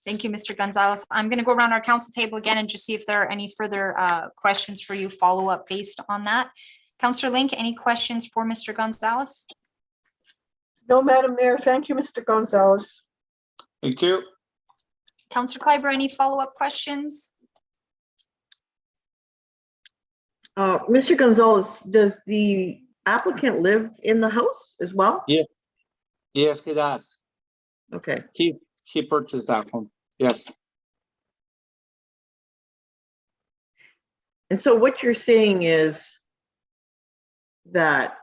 [SPEAKER 1] Thank you, Mr. Gonzalez. I'm going to go around our council table again and just see if there are any further questions for you, follow up based on that. Councillor Link, any questions for Mr. Gonzalez?
[SPEAKER 2] No, Madam Mayor. Thank you, Mr. Gonzalez.
[SPEAKER 9] Thank you.
[SPEAKER 1] Councillor Kleiber, any follow up questions?
[SPEAKER 4] Mr. Gonzalez, does the applicant live in the house as well?
[SPEAKER 9] Yeah. Yes, he does.
[SPEAKER 4] Okay.
[SPEAKER 9] He purchased that home. Yes.
[SPEAKER 4] And so what you're saying is that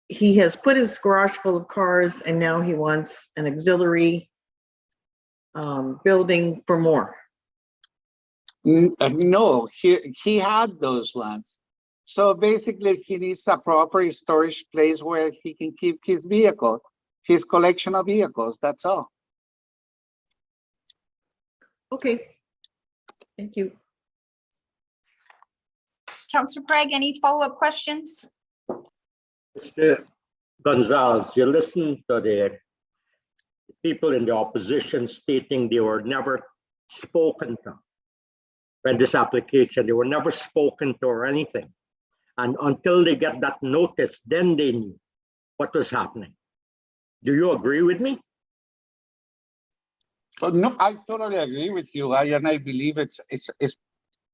[SPEAKER 4] he has put his garage full of cars and now he wants an auxiliary building for more.
[SPEAKER 9] No, he had those ones. So basically he needs a proper storage place where he can keep his vehicle, his collection of vehicles, that's all.
[SPEAKER 4] Okay. Thank you.
[SPEAKER 1] Councillor Craig, any follow up questions?
[SPEAKER 5] Mr. Gonzalez, you listen to the people in the opposition stating they were never spoken to when this application, they were never spoken to or anything. And until they get that notice, then they knew what was happening. Do you agree with me?
[SPEAKER 9] No, I totally agree with you. And I believe it's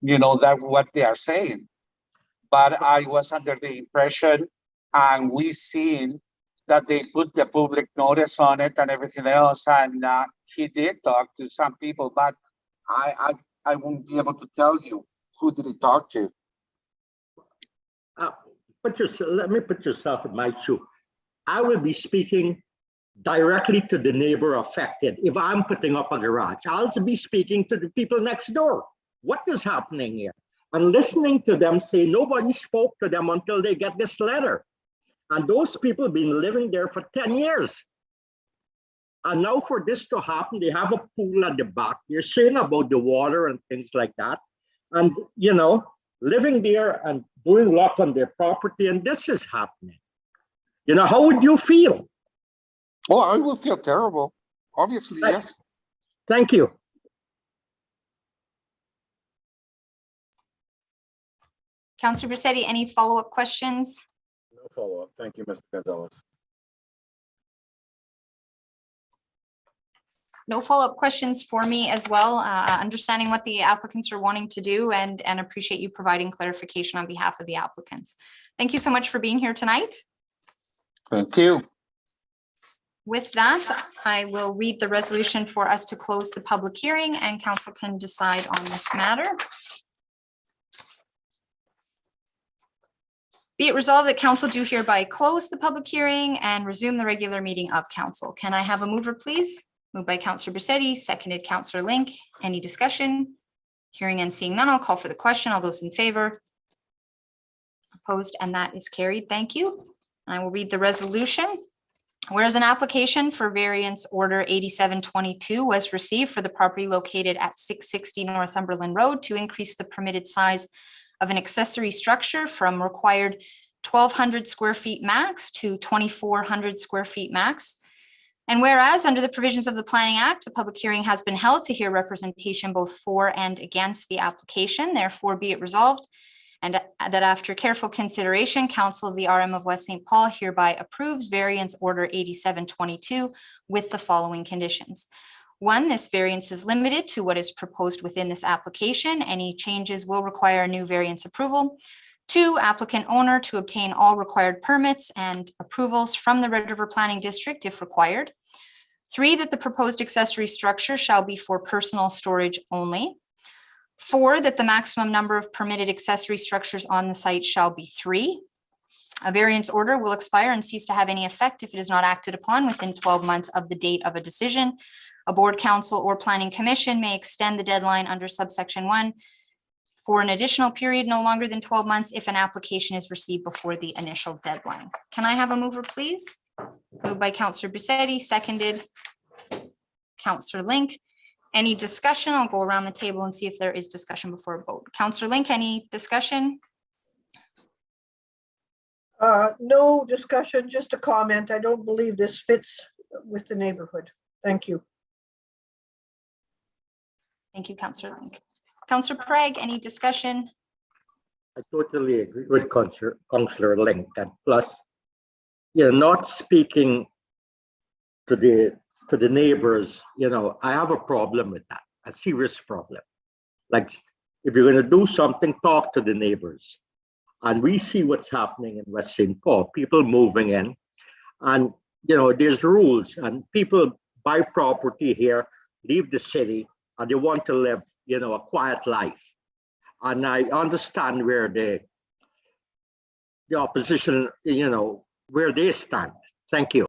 [SPEAKER 9] that what they are saying. But I was under the impression, and we seen that they put the public notice on it and everything else, and he did talk to some people, but I won't be able to tell you who did he talk to.
[SPEAKER 5] Let me put yourself in my shoe. I will be speaking directly to the neighbor affected. If I'm putting up a garage, I'll be speaking to the people next door. What is happening here? And listening to them say nobody spoke to them until they get this letter. And those people have been living there for 10 years. And now for this to happen, they have a pool at the back. You're saying about the water and things like that. And, living there and doing luck on their property, and this is happening. How would you feel?
[SPEAKER 9] Oh, I will feel terrible. Obviously, yes.
[SPEAKER 5] Thank you.
[SPEAKER 1] Councillor Bisetti, any follow-up questions?
[SPEAKER 8] No follow-up. Thank you, Mr. Gonzalez.
[SPEAKER 1] No follow-up questions for me as well. Understanding what the applicants are wanting to do and appreciate you providing clarification on behalf of the applicants. Thank you so much for being here tonight.
[SPEAKER 9] Thank you.
[SPEAKER 1] With that, I will read the resolution for us to close the public hearing and council can decide on this matter. Be it resolved that council do hereby close the public hearing and resume the regular meeting of council. Can I have a mover, please? Moved by Councillor Bisetti, seconded Councillor Link. Any discussion? Hearing and seeing none, I'll call for the question. All those in favor? Opposed, and that is carried. Thank you. I will read the resolution. Whereas an application for variance order 8722 was received for the property located at 660 Northumberland Road to increase the permitted size of an accessory structure from required 1,200 square feet max to 2,400 square feet max. And whereas under the provisions of the Planning Act, a public hearing has been held to hear representation both for and against the application, therefore be it resolved and that after careful consideration, Council of the RM of West St. Paul hereby approves variance order 8722 with the following conditions. 1, this variance is limited to what is proposed within this application. Any changes will require a new variance approval. 2, applicant owner to obtain all required permits and approvals from the Red River Planning District if required. 3, that the proposed accessory structure shall be for personal storage only. 4, that the maximum number of permitted accessory structures on the site shall be 3. A variance order will expire and cease to have any effect if it is not acted upon within 12 months of the date of a decision. A board, council, or planning commission may extend the deadline under subsection 1 for an additional period no longer than 12 months if an application is received before the initial deadline. Can I have a mover, please? Moved by Councillor Bisetti, seconded Councillor Link. Any discussion? I'll go around the table and see if there is discussion before a vote. Councillor Link, any discussion?
[SPEAKER 2] No discussion, just a comment. I don't believe this fits with the neighborhood. Thank you.
[SPEAKER 1] Thank you, Councillor Link. Councillor Craig, any discussion?
[SPEAKER 5] I totally agree with Councillor Link, and plus, you're not speaking to the neighbors. You know, I have a problem with that, a serious problem. Like, if you're going to do something, talk to the neighbors. And we see what's happening in West St. Paul, people moving in, and you know, there's rules, and people buy property here, leave the city, and they want to live, you know, a quiet life. And I understand where the opposition, you know, where they stand. Thank you.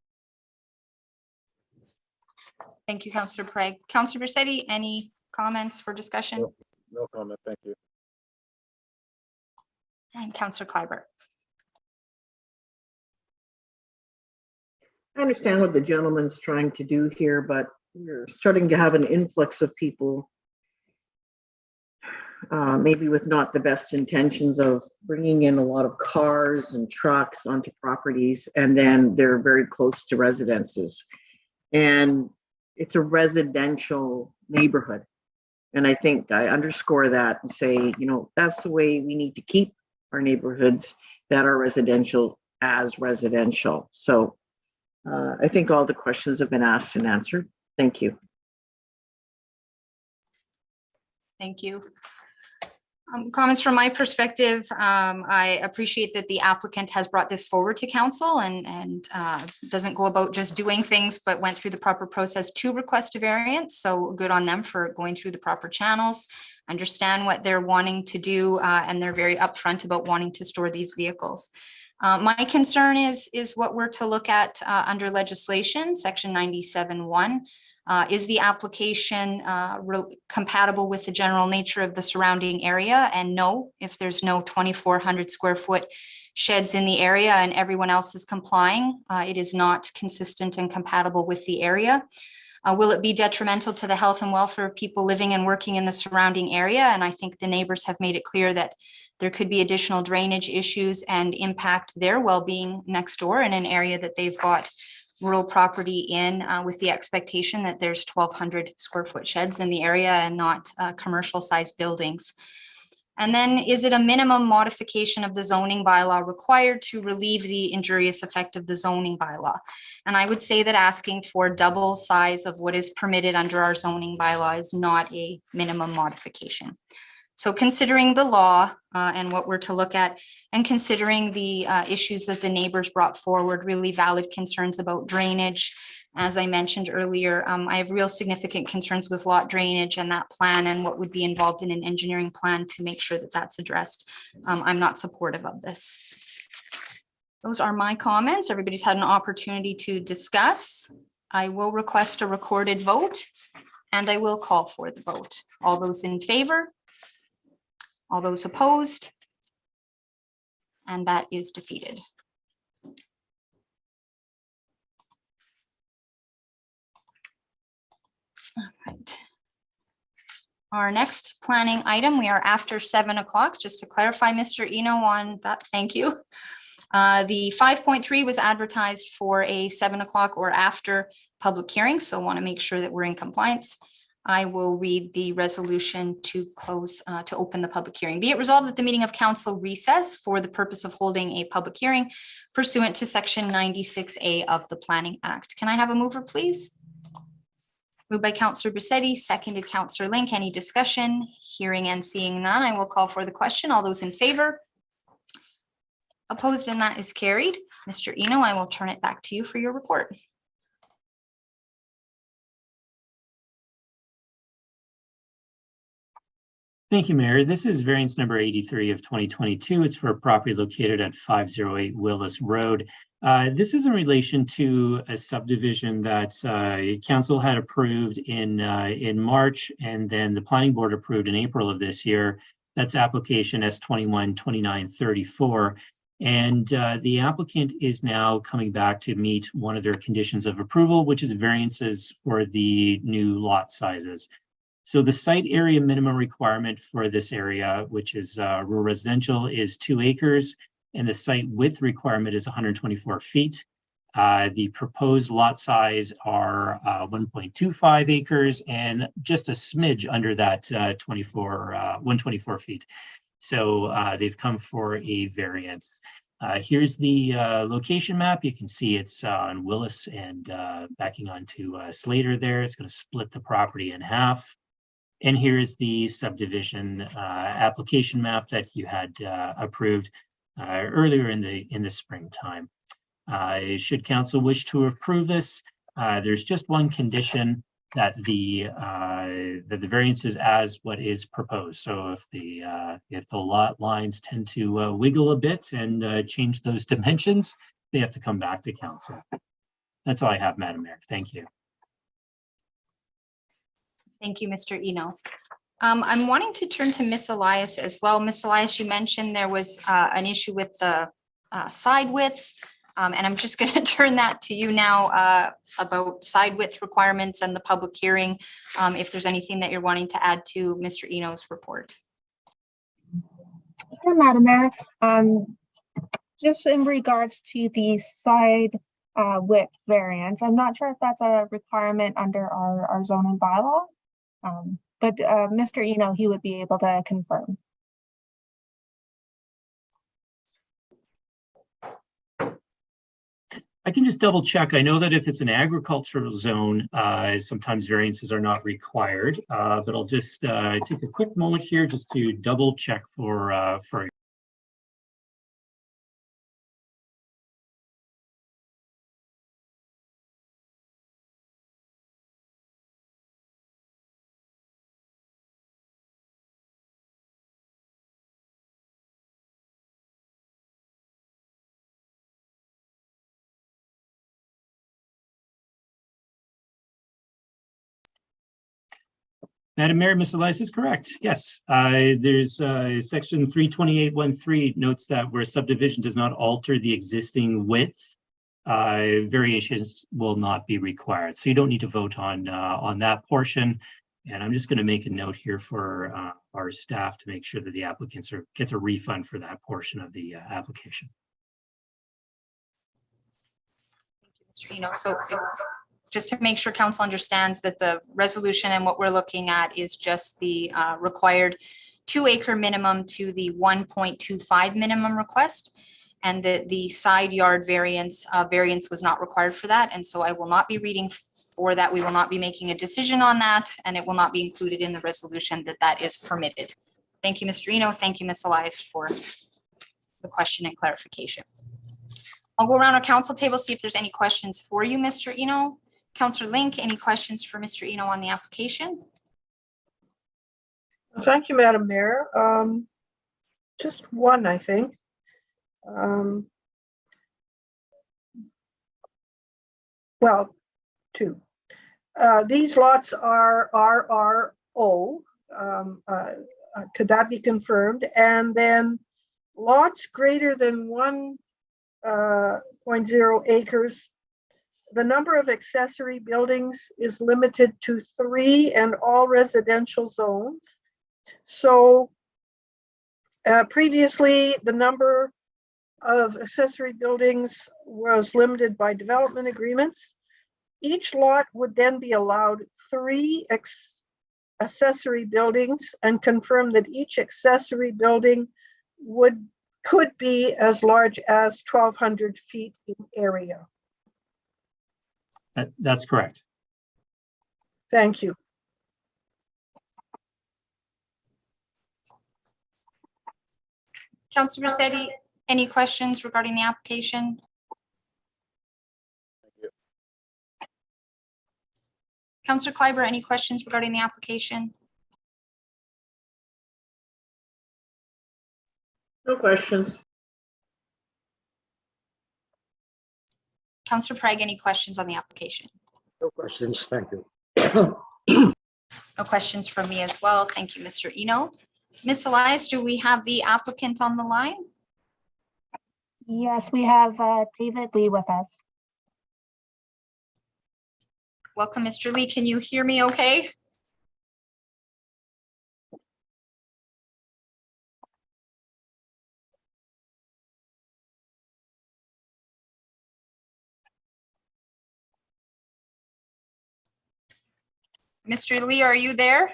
[SPEAKER 1] Thank you, Councillor Craig. Councillor Bisetti, any comments for discussion?
[SPEAKER 8] No comment. Thank you.
[SPEAKER 1] And Councillor Clyburn.
[SPEAKER 4] I understand what the gentleman's trying to do here, but we're starting to have an influx of people, maybe with not the best intentions of bringing in a lot of cars and trucks onto properties, and then they're very close to residences. And it's a residential neighborhood. And I think I underscore that and say, you know, that's the way we need to keep our neighborhoods that are residential as residential. So I think all the questions have been asked and answered. Thank you.
[SPEAKER 1] Thank you. Comments from my perspective, I appreciate that the applicant has brought this forward to council and doesn't go about just doing things, but went through the proper process to request a variance. So good on them for going through the proper channels, understand what they're wanting to do, and they're very upfront about wanting to store these vehicles. My concern is what we're to look at under legislation, section 97(1). Is the application compatible with the general nature of the surrounding area? And no, if there's no 2,400 square foot sheds in the area and everyone else is complying, it is not consistent and compatible with the area. Will it be detrimental to the health and welfare of people living and working in the surrounding area? And I think the neighbors have made it clear that there could be additional drainage issues and impact their well-being next door in an area that they've bought rural property in, with the expectation that there's 1,200 square foot sheds in the area and not commercial sized buildings. And then is it a minimum modification of the zoning bylaw required to relieve the injurious effect of the zoning bylaw? And I would say that asking for double size of what is permitted under our zoning bylaw is not a minimum modification. So considering the law and what we're to look at, and considering the issues that the neighbors brought forward, really valid concerns about drainage. As I mentioned earlier, I have real significant concerns with lot drainage and that plan and what would be involved in an engineering plan to make sure that that's addressed. I'm not supportive of this. Those are my comments. Everybody's had an opportunity to discuss. I will request a recorded vote and I will call for the vote. All those in favor? All those opposed? And that is defeated. All right. Our next planning item, we are after 7 o'clock, just to clarify, Mr. Eno, on that, thank you. The 5.3 was advertised for a 7 o'clock or after public hearing, so want to make sure that we're in compliance. I will read the resolution to close, to open the public hearing. Be it resolved that the meeting of council recess for the purpose of holding a public hearing pursuant to section 96A of the Planning Act. Can I have a mover, please? Moved by Councillor Bisetti, seconded Councillor Link. Any discussion? Hearing and seeing none, I will call for the question. All those in favor? Opposed, and that is carried. Mr. Eno, I will turn it back to you for your report.
[SPEAKER 3] Thank you, Mayor. This is variance number 83 of 2022. It's for a property located at 508 Willis Road. This is in relation to a subdivision that council had approved in March, and then the planning board approved in April of this year. That's application S212934. And the applicant is now coming back to meet one of their conditions of approval, which is variances for the new lot sizes. So the site area minimum requirement for this area, which is rural residential, is 2 acres, and the site width requirement is 124 feet. The proposed lot size are 1.25 acres and just a smidge under that 124 feet. So they've come for a variance. Here's the location map. You can see it's on Willis and backing onto Slater there. It's going to split the property in half. And here's the subdivision application map that you had approved earlier in the springtime. Should council wish to approve this, there's just one condition, that the variance is as what is proposed. So if the lot lines tend to wiggle a bit and change those dimensions, they have to come back to council. That's all I have, Madam Mayor. Thank you.
[SPEAKER 1] Thank you, Mr. Eno. I'm wanting to turn to Ms. Elias as well. Ms. Elias, you mentioned there was an issue with the side width, and I'm just going to turn that to you now about side width requirements and the public hearing, if there's anything that you're wanting to add to Mr. Eno's report.
[SPEAKER 6] Sure, Madam Mayor. Just in regards to the side width variance, I'm not sure if that's a requirement under our zoning bylaw. But Mr. Eno, he would be able to confirm.
[SPEAKER 3] I can just double check. I know that if it's an agricultural zone, sometimes variances are not required, but I'll just take a quick moment here just to double check for Madam Mayor, Ms. Elias is correct. Yes, there's section 328.13 notes that where subdivision does not alter the existing width, variations will not be required. So you don't need to vote on that portion. And I'm just going to make a note here for our staff to make sure that the applicant gets a refund for that portion of the application.
[SPEAKER 1] Thank you, Mr. Eno. So just to make sure council understands that the resolution and what we're looking at is just the required 2-acre minimum to the 1.25 minimum request. And the side yard variance was not required for that. And so I will not be reading for that. We will not be making a decision on that, and it will not be included in the resolution that is permitted. Thank you, Mr. Eno. Thank you, Ms. Elias, for the question and clarification. I'll go around our council table, see if there's any questions for you, Mr. Eno. Councillor Link, any questions for Mr. Eno on the application?
[SPEAKER 2] Thank you, Madam Mayor. Just one, I think. Well, two. These lots are RRO. Could that be confirmed? And then lots greater than 1.0 acres, the number of accessory buildings is limited to 3 and all residential zones. So previously, the number of accessory buildings was limited by development agreements. Each lot would then be allowed 3 accessory buildings, and confirm that each accessory building could be as large as 1,200 feet in area.
[SPEAKER 3] That's correct.
[SPEAKER 2] Thank you.
[SPEAKER 1] Councillor Rossetti, any questions regarding the application? Councillor Kleiber, any questions regarding the application?
[SPEAKER 4] No questions.
[SPEAKER 1] Councillor Prague, any questions on the application?
[SPEAKER 5] No questions, thank you.
[SPEAKER 1] No questions from me as well. Thank you, Mr. Eno. Ms. Elias, do we have the applicant on the line?
[SPEAKER 6] Yes, we have David Lee with us.
[SPEAKER 1] Welcome, Mr. Lee. Can you hear me okay? Mr. Lee, are you there?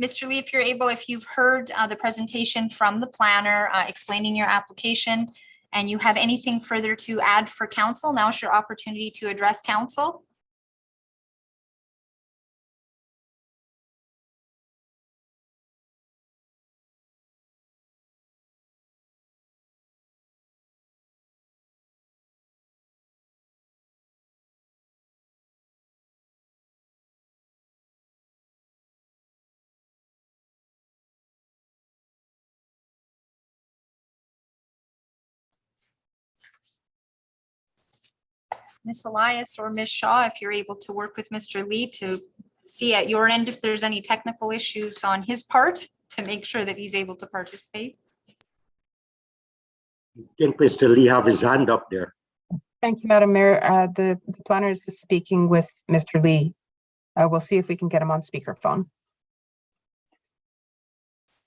[SPEAKER 1] Mr. Lee, if you're able, if you've heard the presentation from the planner explaining your application, and you have anything further to add for council, now's your opportunity to address council. Ms. Elias or Ms. Shaw, if you're able to work with Mr. Lee to see at your end if there's any technical issues on his part to make sure that he's able to participate.
[SPEAKER 5] I think Mr. Lee have his hand up there.
[SPEAKER 12] Thank you, Madam Mayor. The planner is speaking with Mr. Lee. We'll see if we can get him on speakerphone.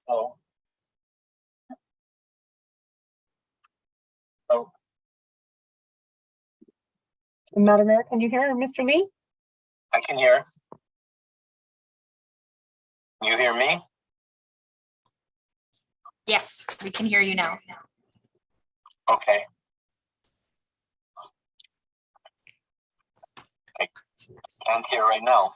[SPEAKER 5] Oh.
[SPEAKER 12] Madam Mayor, can you hear Mr. Lee?
[SPEAKER 13] I can hear. Can you hear me?
[SPEAKER 1] Yes, we can hear you now.
[SPEAKER 13] Okay. I can't hear right now.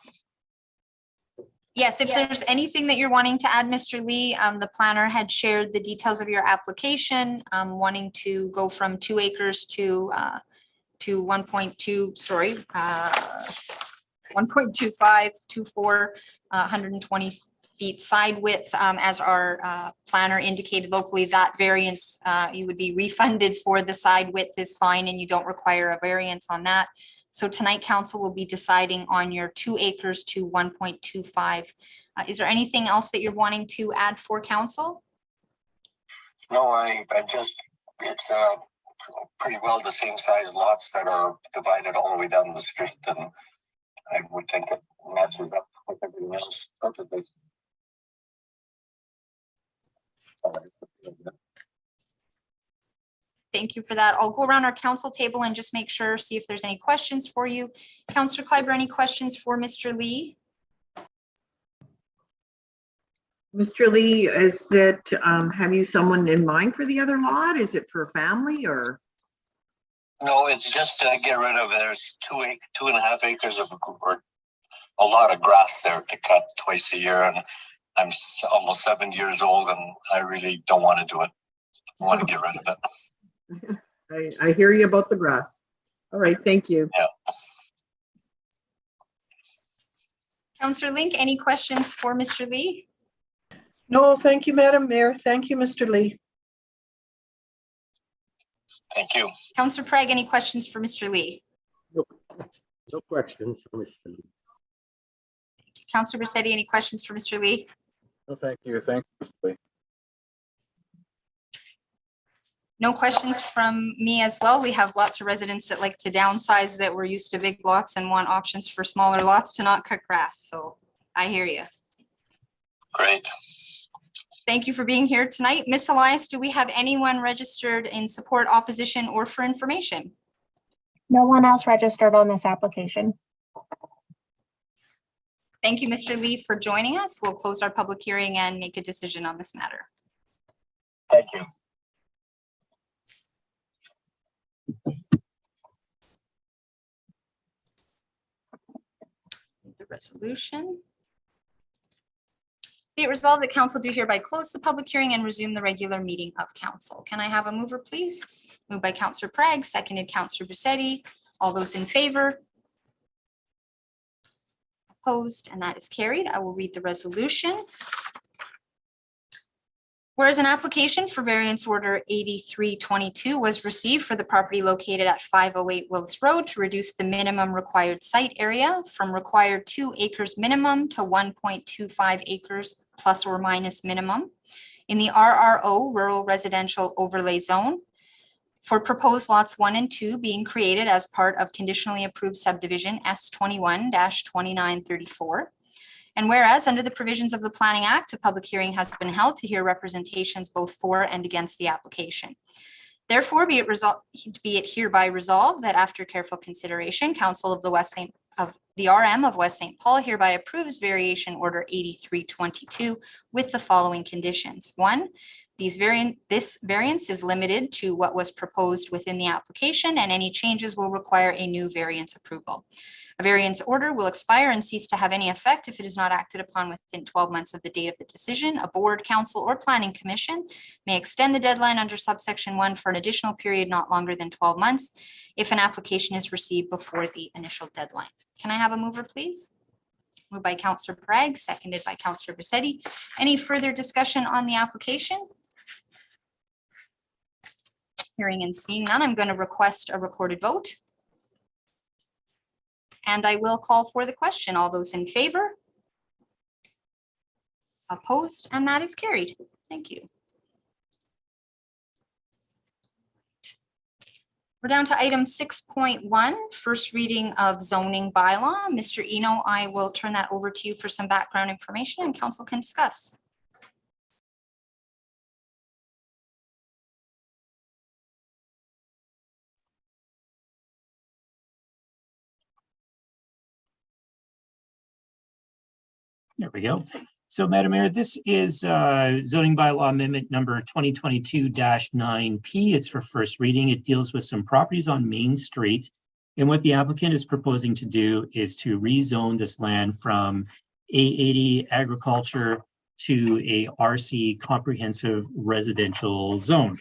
[SPEAKER 1] Yes, if there's anything that you're wanting to add, Mr. Lee, the planner had shared the details of your application, wanting to go from 2 acres to 1.2, sorry, 1.25, 24, 120 feet side width. As our planner indicated locally, that variance, you would be refunded for the side width is fine, and you don't require a variance on that. So tonight, council will be deciding on your 2 acres to 1.25. Is there anything else that you're wanting to add for council?
[SPEAKER 13] No, I just, it's pretty well the same size lots that are divided all the way down the street, and I would think it matches up with everything else perfectly.
[SPEAKER 1] Thank you for that. I'll go around our council table and just make sure, see if there's any questions for you. Councillor Kleiber, any questions for Mr. Lee?
[SPEAKER 4] Mr. Lee, is it, have you someone in mind for the other lot? Is it for a family or?
[SPEAKER 13] No, it's just to get rid of, there's 2.5 acres of, or a lot of grass there to cut twice a year, and I'm almost 70 years old and I really don't want to do it. I want to get rid of it.
[SPEAKER 4] I hear you about the grass. All right, thank you.
[SPEAKER 13] Yeah.
[SPEAKER 1] Councillor Link, any questions for Mr. Lee?
[SPEAKER 2] No, thank you, Madam Mayor. Thank you, Mr. Lee.
[SPEAKER 13] Thank you.
[SPEAKER 1] Councillor Prague, any questions for Mr. Lee?
[SPEAKER 5] No questions for Mr. Lee.
[SPEAKER 1] Councillor Braccetti, any questions for Mr. Lee?
[SPEAKER 8] No, thank you. Thank you, Mr. Lee.
[SPEAKER 1] No questions from me as well. We have lots of residents that like to downsize, that were used to big lots and want options for smaller lots to not cut grass. So I hear you.
[SPEAKER 13] Great.
[SPEAKER 1] Thank you for being here tonight. Ms. Elias, do we have anyone registered in support, opposition, or for information?
[SPEAKER 6] No one else registered on this application.
[SPEAKER 1] Thank you, Mr. Lee, for joining us. We'll close our public hearing and make a decision on this matter.
[SPEAKER 13] Thank you.
[SPEAKER 1] The resolution. Be it resolved that council do hereby close the public hearing and resume the regular meeting of council. Can I have a mover, please? Moved by Councillor Prague, seconded Councillor Braccetti. All those in favor? Opposed, and that is carried. I will read the resolution. Whereas an application for variance order 8322 was received for the property located at 508 Willis Road to reduce the minimum required site area from required 2 acres minimum to 1.25 acres plus or minus minimum in the RRO Rural Residential Overlay Zone for proposed lots 1 and 2 being created as part of conditionally approved subdivision S21-2934. And whereas under the provisions of the Planning Act, a public hearing has been held to hear representations both for and against the application. Therefore, be it hereby resolved that after careful consideration, Council of the RM of West St. Paul hereby approves variation order 8322 with the following conditions. 1, this variance is limited to what was proposed within the application, and any changes will require a new variance approval. A variance order will expire and cease to have any effect if it is not acted upon within 12 months of the date of the decision. A board, council, or planning commission may extend the deadline under subsection 1 for an additional period not longer than 12 months if an application is received before the initial deadline. Can I have a mover, please? Moved by Councillor Prague, seconded by Councillor Braccetti. Any further discussion on the application? Hearing and seeing none, I'm going to request a recorded vote. And I will call for the question. All those in favor? Opposed? And that is carried. Thank you. We're down to item 6.1, first reading of zoning bylaw. Mr. Eno, I will turn that over to you for some background information and council can discuss.
[SPEAKER 3] There we go. So, Madam Mayor, this is zoning bylaw amendment number 2022-9P. It's for first reading. It deals with some properties on Main Street. And what the applicant is proposing to do is to rezone this land from A80 agriculture to a RC comprehensive residential zone.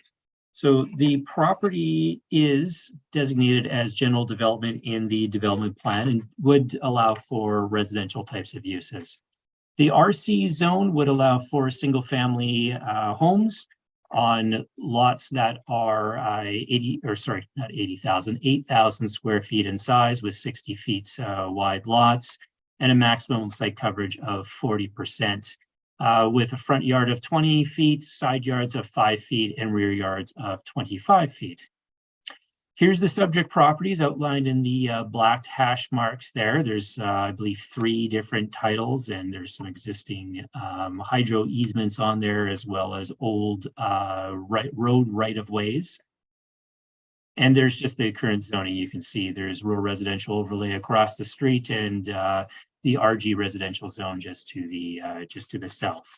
[SPEAKER 3] So the property is designated as general development in the development plan and would allow for residential types of uses. The RC zone would allow for single family homes on lots that are 8,000 square feet in size with 60 feet wide lots and a maximum site coverage of 40%. With a front yard of 20 feet, side yards of 5 feet, and rear yards of 25 feet. Here's the subject properties outlined in the black hash marks there. There's, I believe, 3 different titles, and there's some existing hydro easements on there, as well as old road right-of-ways. And there's just the current zoning. You can see there's rural residential overlay across the street and the RG residential zone just to the south.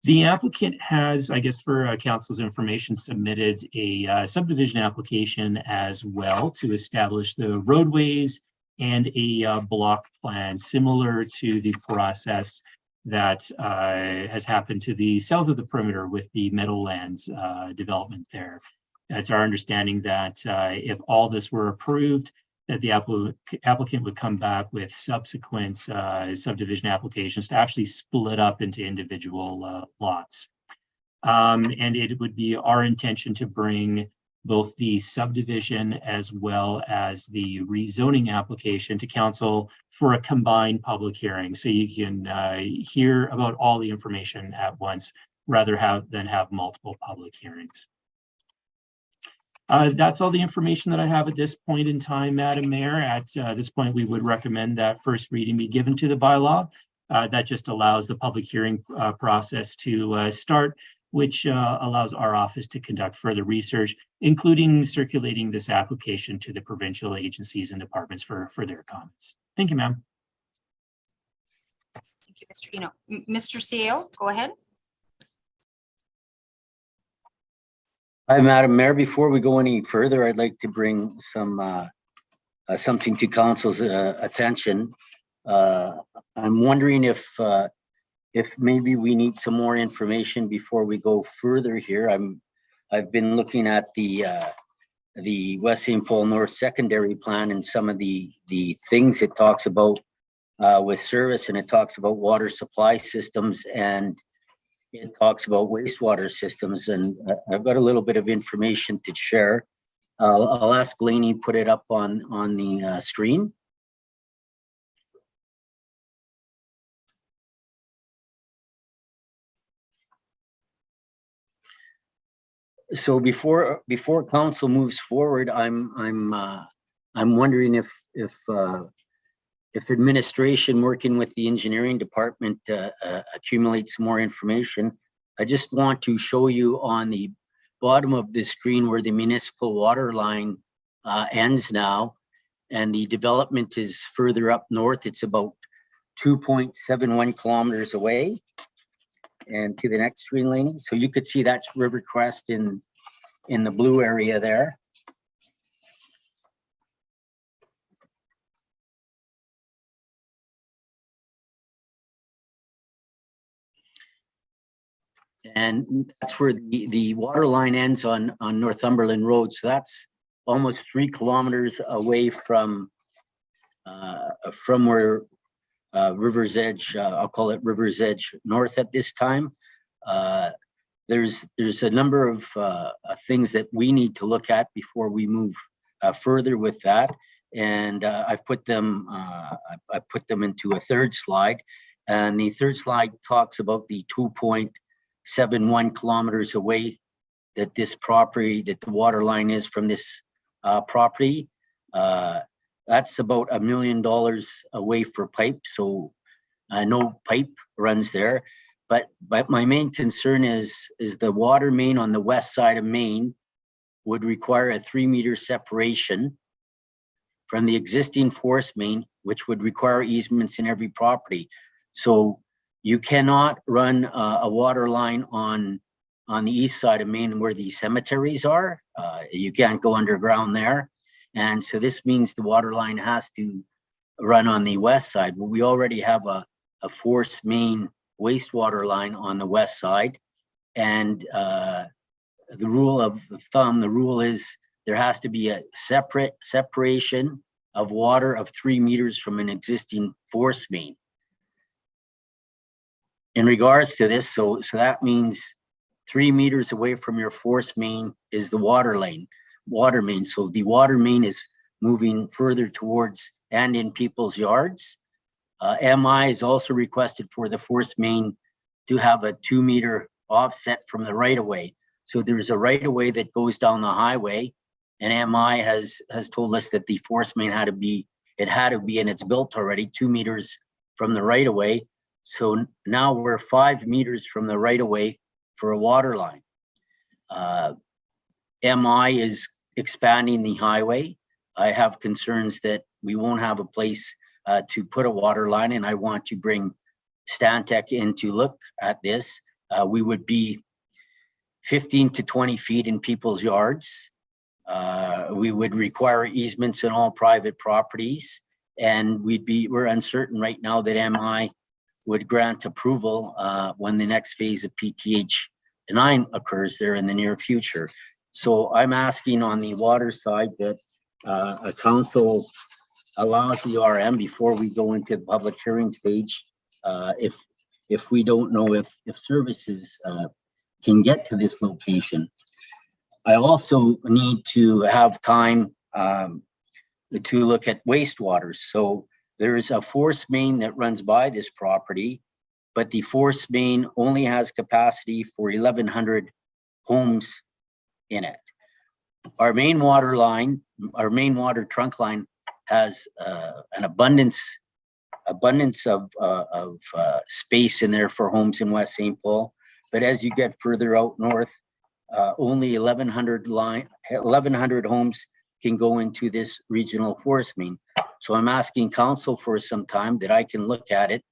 [SPEAKER 3] The applicant has, I guess for council's information, submitted a subdivision application as well to establish the roadways and a block plan similar to the process that has happened to the south of the perimeter with the Meadowlands development there. It's our understanding that if all this were approved, that the applicant would come back with subsequent subdivision applications to actually split up into individual lots. And it would be our intention to bring both the subdivision as well as the rezoning application to council for a combined public hearing. So you can hear about all the information at once rather than have multiple public hearings. That's all the information that I have at this point in time, Madam Mayor. At this point, we would recommend that first reading be given to the bylaw. That just allows the public hearing process to start, which allows our office to conduct further research, including circulating this application to the provincial agencies and departments for their comments. Thank you, ma'am.
[SPEAKER 1] Thank you, Mr. Eno. Mr. Cio, go ahead.
[SPEAKER 14] Hi, Madam Mayor. Before we go any further, I'd like to bring some something to council's attention. I'm wondering if maybe we need some more information before we go further here. I've been looking at the West St. Paul North secondary plan and some of the things it talks about with service, and it talks about water supply systems and it talks about wastewater systems, and I've got a little bit of information to share. I'll ask Lainey put it up on the screen. So before council moves forward, I'm wondering if administration working with the engineering department accumulates more information. I just want to show you on the bottom of the screen where the municipal water line ends now, and the development is further up north. It's about 2.71 kilometers away. And to the next screen, Lainey. So you could see that's River Crest in the blue area there. And that's where the water line ends on Northumberland Road. So that's almost 3 kilometers away from where River's Edge, I'll call it River's Edge North at this time. There's a number of things that we need to look at before we move further with that. And I've put them, I put them into a third slide. And the third slide talks about the 2.71 kilometers away that this property, that the water line is from this property. That's about $1 million away for pipe. So no pipe runs there. But my main concern is the water main on the west side of Main would require a 3-meter separation from the existing forest main, which would require easements in every property. So you cannot run a water line on the east side of Main where the cemeteries are. You can't go underground there. And so this means the water line has to run on the west side. But we already have a forest main wastewater line on the west side. And the rule of thumb, the rule is there has to be a separation of water of 3 meters from an existing forest main. In regards to this, so that means 3 meters away from your forest main is the water main. So the water main is moving further towards and in people's yards. MI is also requested for the forest main to have a 2-meter offset from the right-of-way. So there's a right-of-way that goes down the highway, and MI has told us that the forest main had to be, and it's built already, 2 meters from the right-of-way. So now we're 5 meters from the right-of-way for a water line. MI is expanding the highway. I have concerns that we won't have a place to put a water line, and I want to bring Stantec in to look at this. We would be 15 to 20 feet in people's yards. We would require easements in all private properties, and we're uncertain right now that MI would grant approval when the next phase of PTH 9 occurs there in the near future. So I'm asking on the water side that a council allows the RM before we go into the public hearing stage. If we don't know if services can get to this location. I also need to have time to look at wastewater. So there is a force main that runs by this property, but the force main only has capacity for 1,100 homes in it. Our main water line, our main water trunk line has an abundance of space in there for homes in West St. Paul. But as you get further out north, only 1,100 homes can go into this regional force main. So I'm asking council for some time that I can look at it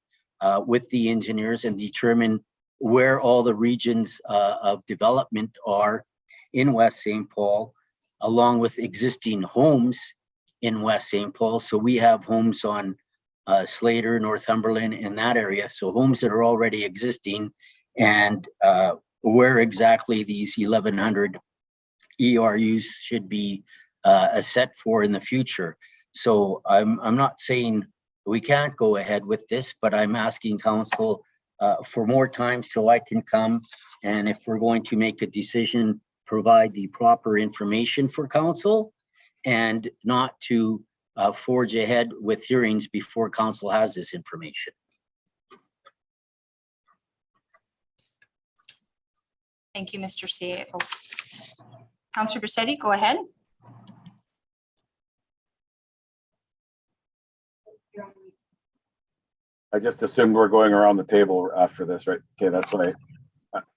[SPEAKER 14] with the engineers and determine where all the regions of development are in West St. Paul, along with existing homes in West St. Paul. So we have homes on Slater, Northumberland, in that area. So homes that are already existing, and where exactly these 1,100 ERUs should be set for in the future. So I'm not saying we can't go ahead with this, but I'm asking council for more time so I can come, and if we're going to make a decision, provide the proper information for council, and not to forge ahead with hearings before council has this information.
[SPEAKER 1] Thank you, Mr. Cio. Councillor Bracetti, go ahead.
[SPEAKER 8] I just assumed we're going around the table after this, right? Okay, that's what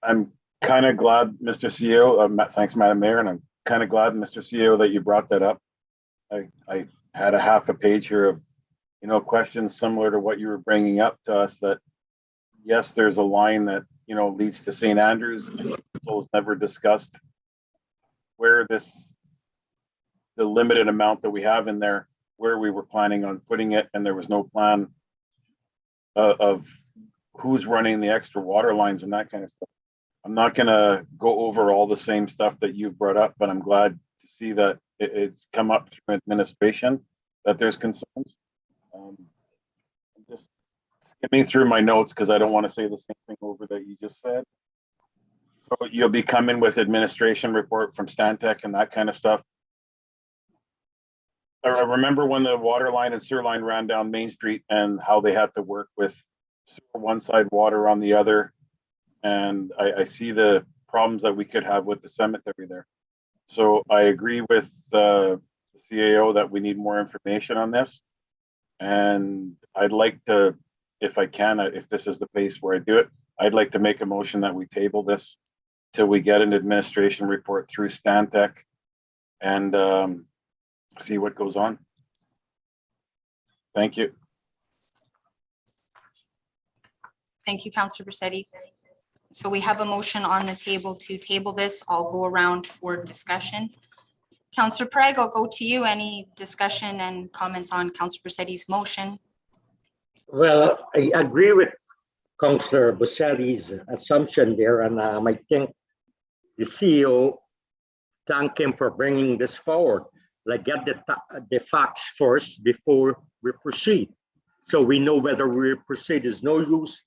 [SPEAKER 8] I'm kind of glad, Mr. Cio, thanks, Madam Mayor, and I'm kind of glad, Mr. Cio, that you brought that up. I had a half a page here of, questions similar to what you were bringing up to us, that yes, there's a line that, leads to St. Andrews. So it's never discussed where the limited amount that we have in there, where we were planning on putting it, and there was no plan of who's running the extra water lines and that kind of stuff. I'm not gonna go over all the same stuff that you've brought up, but I'm glad to see that it's come up through administration, that there's concerns. Just skimming through my notes because I don't want to say the same thing over that you just said. So you'll be coming with administration report from Stantec and that kind of stuff. I remember when the water line and sewer line ran down Main Street and how they had to work with sewer one side, water on the other. And I see the problems that we could have with the cemetery there. So I agree with the CAO that we need more information on this. And I'd like to, if I can, if this is the pace where I do it, I'd like to make a motion that we table this till we get an administration report through Stantec and see what goes on. Thank you.
[SPEAKER 1] Thank you, Councillor Bracetti. So we have a motion on the table to table this. I'll go around for discussion. Councillor Prague, I'll go to you. Any discussion and comments on Councillor Bracetti's motion?
[SPEAKER 5] Well, I agree with Councillor Bracetti's assumption there, and I think the CEO, thank him for bringing this forward. Like, get the facts first before we proceed, so we know whether we proceed. There's no use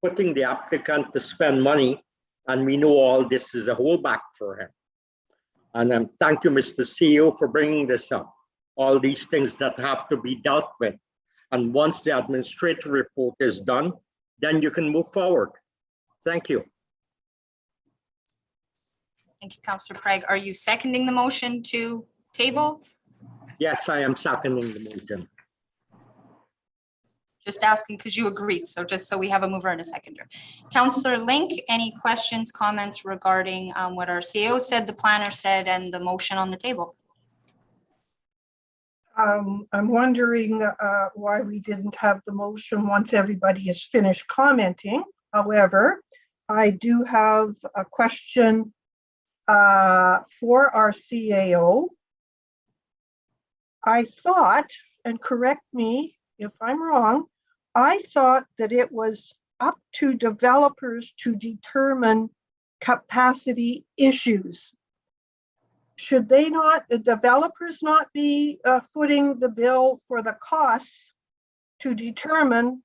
[SPEAKER 5] putting the applicant to spend money, and we know all this is a holdback for him. And thank you, Mr. CEO, for bringing this up. All these things that have to be dealt with. And once the administrative report is done, then you can move forward. Thank you.
[SPEAKER 1] Thank you, Councillor Prague. Are you seconding the motion to table?
[SPEAKER 5] Yes, I am seconding the motion.
[SPEAKER 1] Just asking because you agreed. So just so we have a mover and a seconder. Councillor Link, any questions, comments regarding what our CEO said, the planner said, and the motion on the table?
[SPEAKER 2] I'm wondering why we didn't have the motion once everybody has finished commenting. However, I do have a question for our CAO. I thought, and correct me if I'm wrong, I thought that it was up to developers to determine capacity issues. Should they not, the developers not be footing the bill for the costs to determine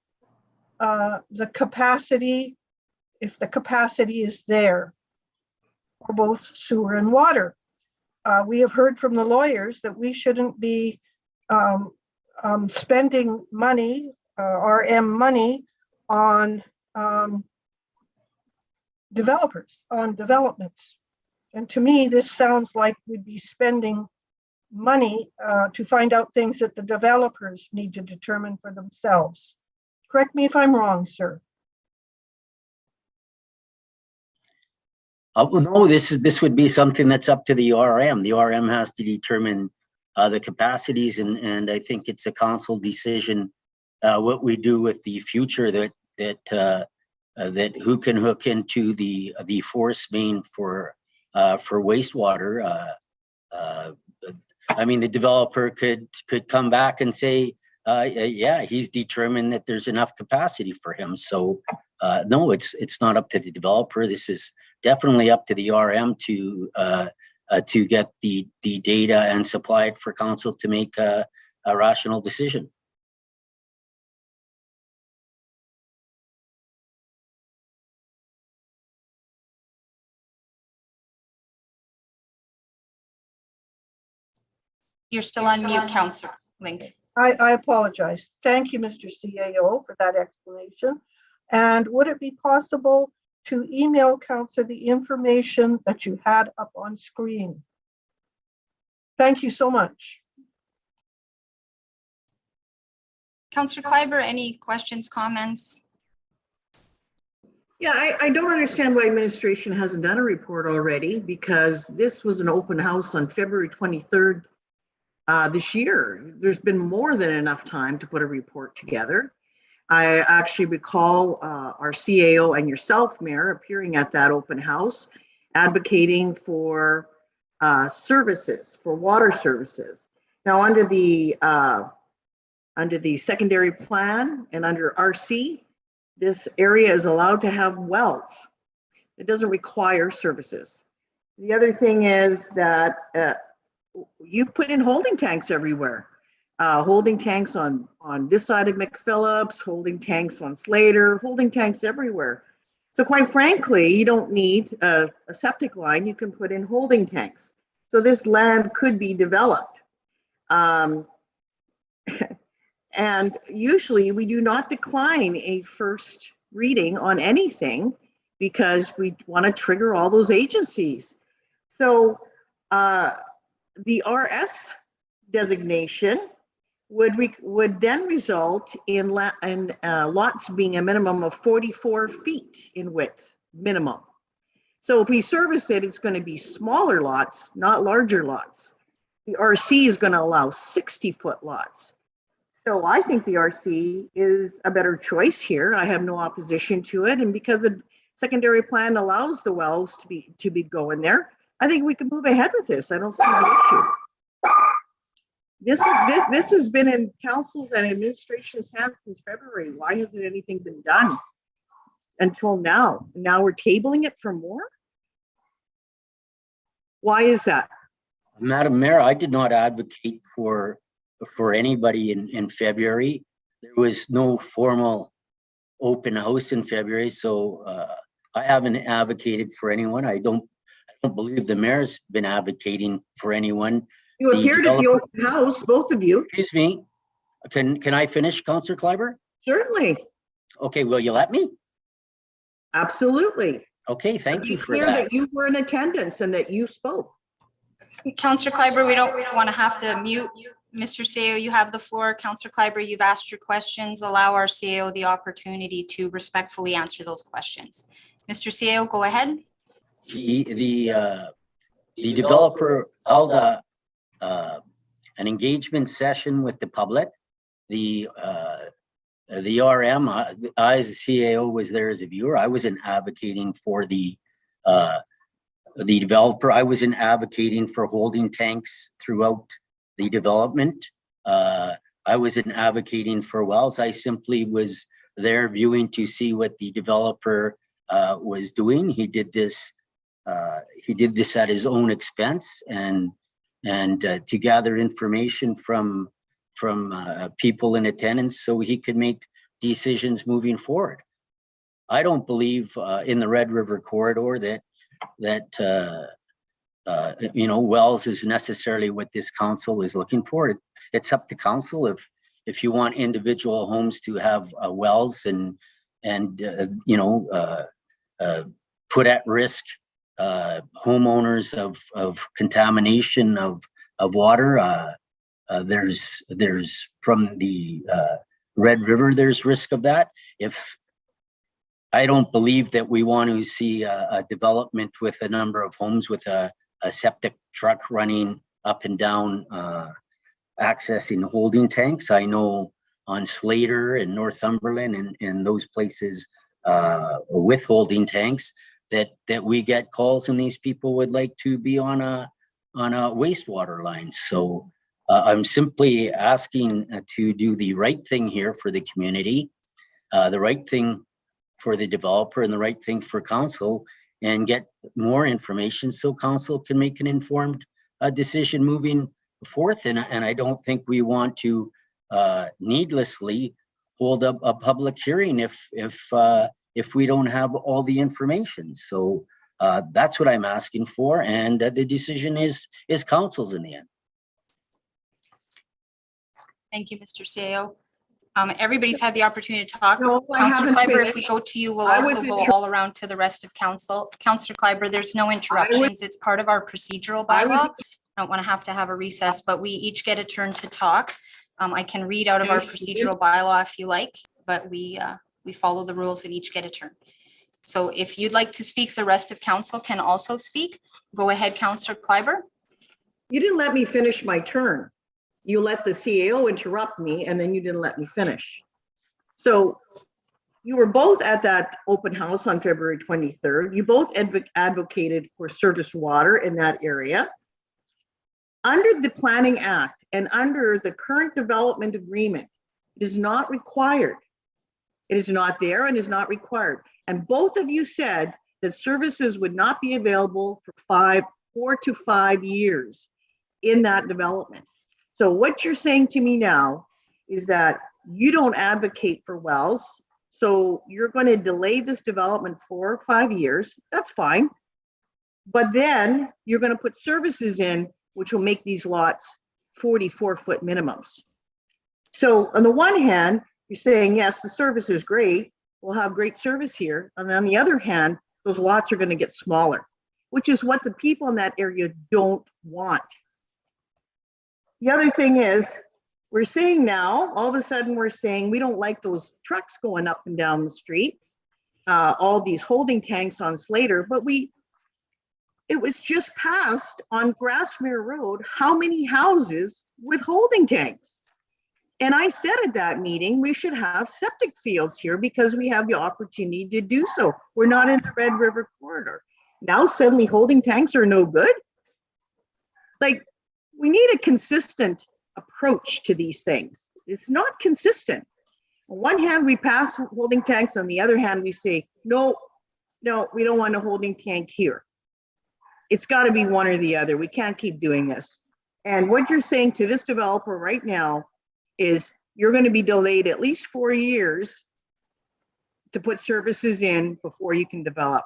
[SPEAKER 2] the capacity, if the capacity is there for both sewer and water? We have heard from the lawyers that we shouldn't be spending money, RM money, on developers, on developments. And to me, this sounds like we'd be spending money to find out things that the developers need to determine for themselves. Correct me if I'm wrong, sir.
[SPEAKER 14] Well, no, this would be something that's up to the RM. The RM has to determine the capacities, and I think it's a council decision what we do with the future, that who can hook into the force main for wastewater. I mean, the developer could come back and say, yeah, he's determined that there's enough capacity for him. So no, it's not up to the developer. This is definitely up to the RM to get the data and supply it for council to make a rational decision.
[SPEAKER 1] You're still on mute, Councillor Link.
[SPEAKER 2] I apologize. Thank you, Mr. CAO, for that explanation. And would it be possible to email Councillor the information that you had up on screen? Thank you so much.
[SPEAKER 1] Councillor Kleiber, any questions, comments?
[SPEAKER 4] Yeah, I don't understand why administration hasn't done a report already, because this was an open house on February 23rd this year. There's been more than enough time to put a report together. I actually recall our CAO and yourself, Mayor, appearing at that open house, advocating for services, for water services. Now, under the secondary plan and under RC, this area is allowed to have wells. It doesn't require services. The other thing is that you've put in holding tanks everywhere. Holding tanks on this side of McPhillips, holding tanks on Slater, holding tanks everywhere. So quite frankly, you don't need a septic line. You can put in holding tanks. So this land could be developed. And usually we do not decline a first reading on anything because we want to trigger all those agencies. So the RS designation would then result in lots being a minimum of 44 feet in width, minimum. So if we service it, it's going to be smaller lots, not larger lots. The RC is going to allow 60-foot lots. So I think the RC is a better choice here. I have no opposition to it. And because the secondary plan allows the wells to be going there, I think we can move ahead with this. I don't see the issue. This has been in council's and administration's hands since February. Why hasn't anything been done until now? Now we're tabling it for more? Why is that?
[SPEAKER 14] Madam Mayor, I did not advocate for anybody in February. There was no formal open house in February, so I haven't advocated for anyone. I don't believe the mayor's been advocating for anyone.
[SPEAKER 4] You appeared at the open house, both of you.
[SPEAKER 14] Excuse me. Can I finish, Councillor Kleiber?
[SPEAKER 4] Certainly.
[SPEAKER 14] Okay, will you let me?
[SPEAKER 4] Absolutely.
[SPEAKER 14] Okay, thank you for
[SPEAKER 4] Clear
[SPEAKER 14] that.
[SPEAKER 4] that you were in attendance and that you spoke.
[SPEAKER 1] Councillor Kleiber, we don't want to have to mute Mr. Cio, you have the floor. Councillor Kleiber, you've asked your questions. Allow our Cio the opportunity to respectfully answer those questions. Mr. Cio, go ahead.
[SPEAKER 14] The developer held an engagement session with the public. The RM, I as a CAO was there as a viewer. I wasn't advocating for the developer. I wasn't advocating for holding tanks throughout the development. I wasn't advocating for wells. I simply was there viewing to see what the developer was doing. He did this at his own expense and to gather information from people in attendance so he could make decisions moving forward. I don't believe in the Red River corridor that wells is necessarily what this council is looking for. It's up to council if you want individual homes to have wells and put at risk homeowners of contamination of water. There's from the Red River, there's risk of that. I don't believe that we want to see a development with a number of homes with a septic truck running up and down, accessing holding tanks. I know on Slater and Northumberland and those places with holding tanks that we get calls and these people would like to be on a wastewater line. So I'm simply asking to do the right thing here for the community, the right thing for the developer and the right thing for council, and get more information so council can make an informed decision moving forth. And I don't think we want to needlessly hold up a public hearing if we don't have all the information. So that's what I'm asking for, and the decision is council's in the end.
[SPEAKER 1] Thank you, Mr. Cio. Everybody's had the opportunity to talk.
[SPEAKER 4] No, I
[SPEAKER 1] Councillor
[SPEAKER 4] haven't
[SPEAKER 1] Kleiber, if
[SPEAKER 4] finished.
[SPEAKER 1] we go to you, we'll
[SPEAKER 4] I was
[SPEAKER 1] also go all around to the rest of council. Councillor Kleiber, there's no interruptions. It's part of our procedural bylaw. I don't want to have a recess, but we each get a turn to talk. I can read out of our procedural bylaw if you like, but we follow the rules and each get a turn. So if you'd like to speak, the rest of council can also speak. Go ahead, Councillor Kleiber.
[SPEAKER 4] You didn't let me finish my turn. You let the CAO interrupt me and then you didn't let me finish. So you were both at that open house on February 23rd. You both advocated for surface water in that area. Under the Planning Act and under the current development agreement, it is not required. It is not there and is not required. And both of you said that services would not be available for 4 to 5 years in that development. So what you're saying to me now is that you don't advocate for wells. So you're going to delay this development for 5 years. That's fine. But then you're going to put services in, which will make these lots 44-foot minimums. So on the one hand, you're saying, yes, the service is great. We'll have great service here. And on the other hand, those lots are going to get smaller, which is what the people in that area don't want. The other thing is, we're saying now, all of a sudden we're saying we don't like those trucks going up and down the street, all these holding tanks on Slater, but it was just passed on Grassmere Road, how many houses with holding tanks? And I said at that meeting, we should have septic fields here because we have the opportunity to do so. We're not in the Red River corridor. Now suddenly holding tanks are no good. Like, we need a consistent approach to these things. It's not consistent. On one hand, we pass holding tanks. On the other hand, we say, no, we don't want a holding tank here. It's got to be one or the other. We can't keep doing this. And what you're saying to this developer right now is you're going to be delayed at least 4 years to put services in before you can develop.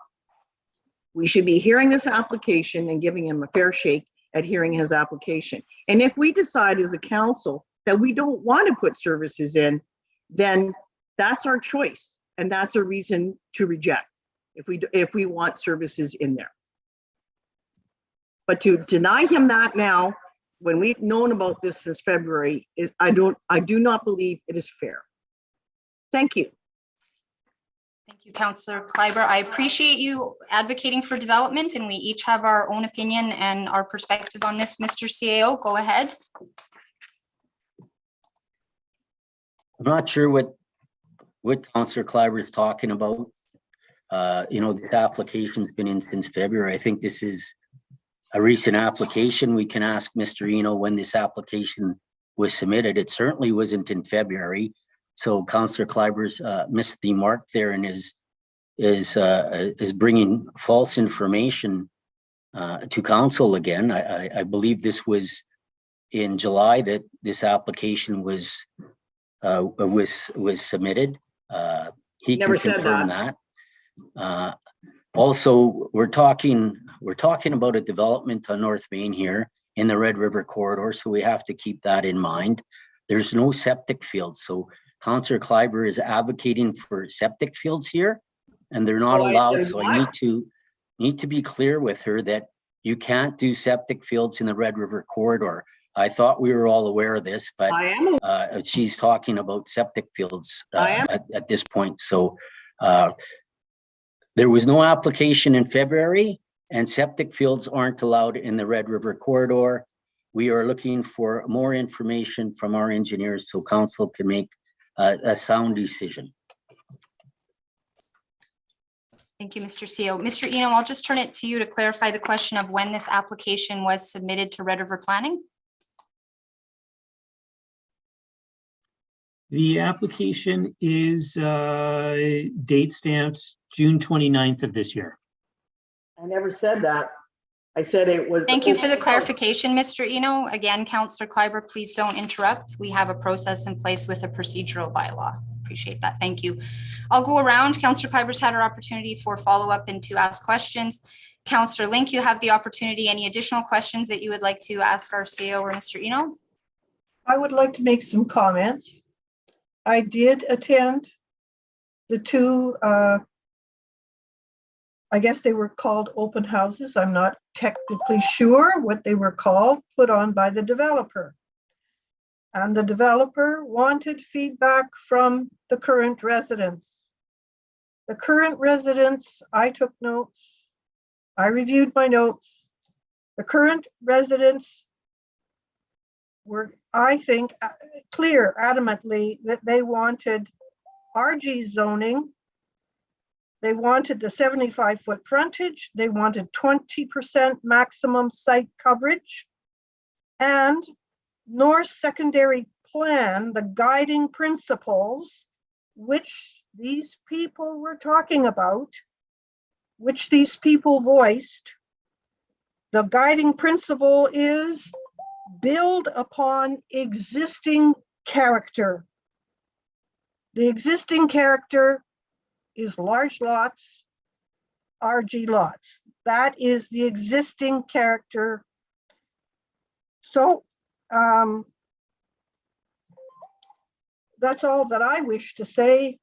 [SPEAKER 4] We should be hearing this application and giving him a fair shake at hearing his application. And if we decide as a council that we don't want to put services in, then that's our choice. And that's a reason to reject if we want services in there. But to deny him that now when we've known about this since February, I do not believe it is fair. Thank you.
[SPEAKER 1] Thank you, Councillor Kleiber. I appreciate you advocating for development, and we each have our own opinion and our perspective on this. Mr. Cio, go ahead.
[SPEAKER 14] I'm not sure what Councillor Kleiber is talking about. This application's been in since February. I think this is a recent application. We can ask Mr. Eno when this application was submitted. It certainly wasn't in February. So Councillor Kleiber's missed the mark there and is bringing false information to council again. I believe this was in July that this application was submitted. He
[SPEAKER 4] Never
[SPEAKER 14] can
[SPEAKER 4] said
[SPEAKER 14] confirm that. Also, we're talking about a development on North Main here in the Red River corridor, so we have to keep that in mind. There's no septic fields, so Councillor Kleiber is advocating for septic fields here, and they're not allowed. So I need to be clear with her that you can't do septic fields in the Red River corridor. I thought we were all aware of this, but she's talking about septic fields at this point. So there was no application in February, and septic fields aren't allowed in the Red River corridor. We are looking for more information from our engineers so council can make a sound decision.
[SPEAKER 1] Thank you, Mr. Cio. Mr. Eno, I'll just turn it to you to clarify the question of when this application was submitted to Red River Planning.
[SPEAKER 3] The application is date stamped June 29th of this year.
[SPEAKER 4] I never said that. I said it was.
[SPEAKER 1] Thank you for the clarification, Mr. Eno. Again, Councillor Kleiber, please don't interrupt. We have a process in place with a procedural bylaw. Appreciate that. Thank you. I'll go around. Councillor Kleiber's had her opportunity for follow-up and to ask questions. Councillor Link, you have the opportunity. Any additional questions that you would like to ask our CEO or Mr. Eno?
[SPEAKER 2] I would like to make some comments. I did attend the two, I guess they were called open houses. I'm not technically sure what they were called, put on by the developer. And the developer wanted feedback from the current residents. The current residents, I took notes. I reviewed my notes. The current residents were, I think, clear adamantly that they wanted RG zoning. They wanted the 75-foot frontage. They wanted 20% maximum site coverage. And North Secondary Plan, the guiding principles, which these people were talking about, which these people voiced, the guiding principle is build upon existing character. The existing character is large lots, RG lots. That is the existing character. So that's all that I wish to say.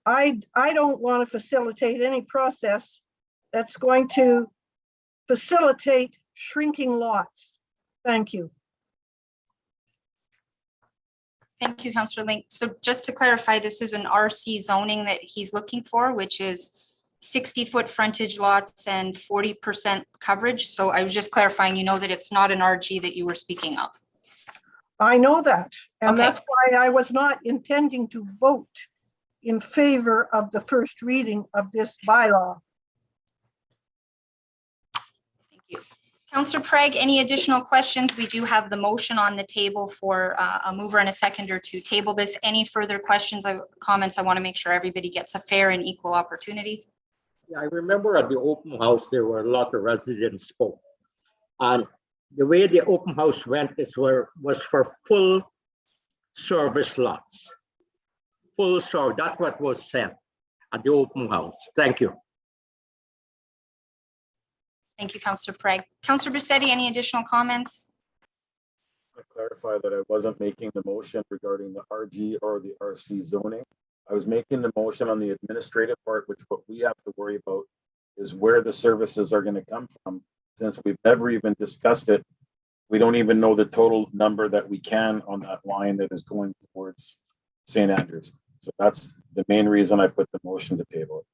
[SPEAKER 2] I don't want to facilitate any process that's going to facilitate shrinking lots. Thank you.
[SPEAKER 1] Thank you, Councillor Link. So just to clarify, this is an RC zoning that he's looking for, which is 60-foot frontage lots and 40% coverage. So I was just clarifying, you know, that it's not an RG that you were speaking of.
[SPEAKER 2] I know that, and
[SPEAKER 1] Okay.
[SPEAKER 2] that's why I was not intending to vote in favor of the first reading of this bylaw.
[SPEAKER 1] Thank you. Councillor Prague, any additional questions? We do have the motion on the table for a mover and a seconder to table this. Any further questions or comments? I want to make sure everybody gets a fair and equal opportunity.
[SPEAKER 5] Yeah, I remember at the open house, there were a lot of residents spoke. And the way the open house went was for full service lots. Full service, that's what was said at the open house. Thank you.
[SPEAKER 1] Thank you, Councillor Prague. Councillor Bisetti, any additional comments?
[SPEAKER 8] I clarify that I wasn't making the motion regarding the RG or the RC zoning. I was making the motion on the administrative part, which what we have to worry about is where the services are going to come from. Since we've never even discussed it We don't even know the total number that we can on that line that is going towards St. Andrews. So that's the main reason I put the motion to table it.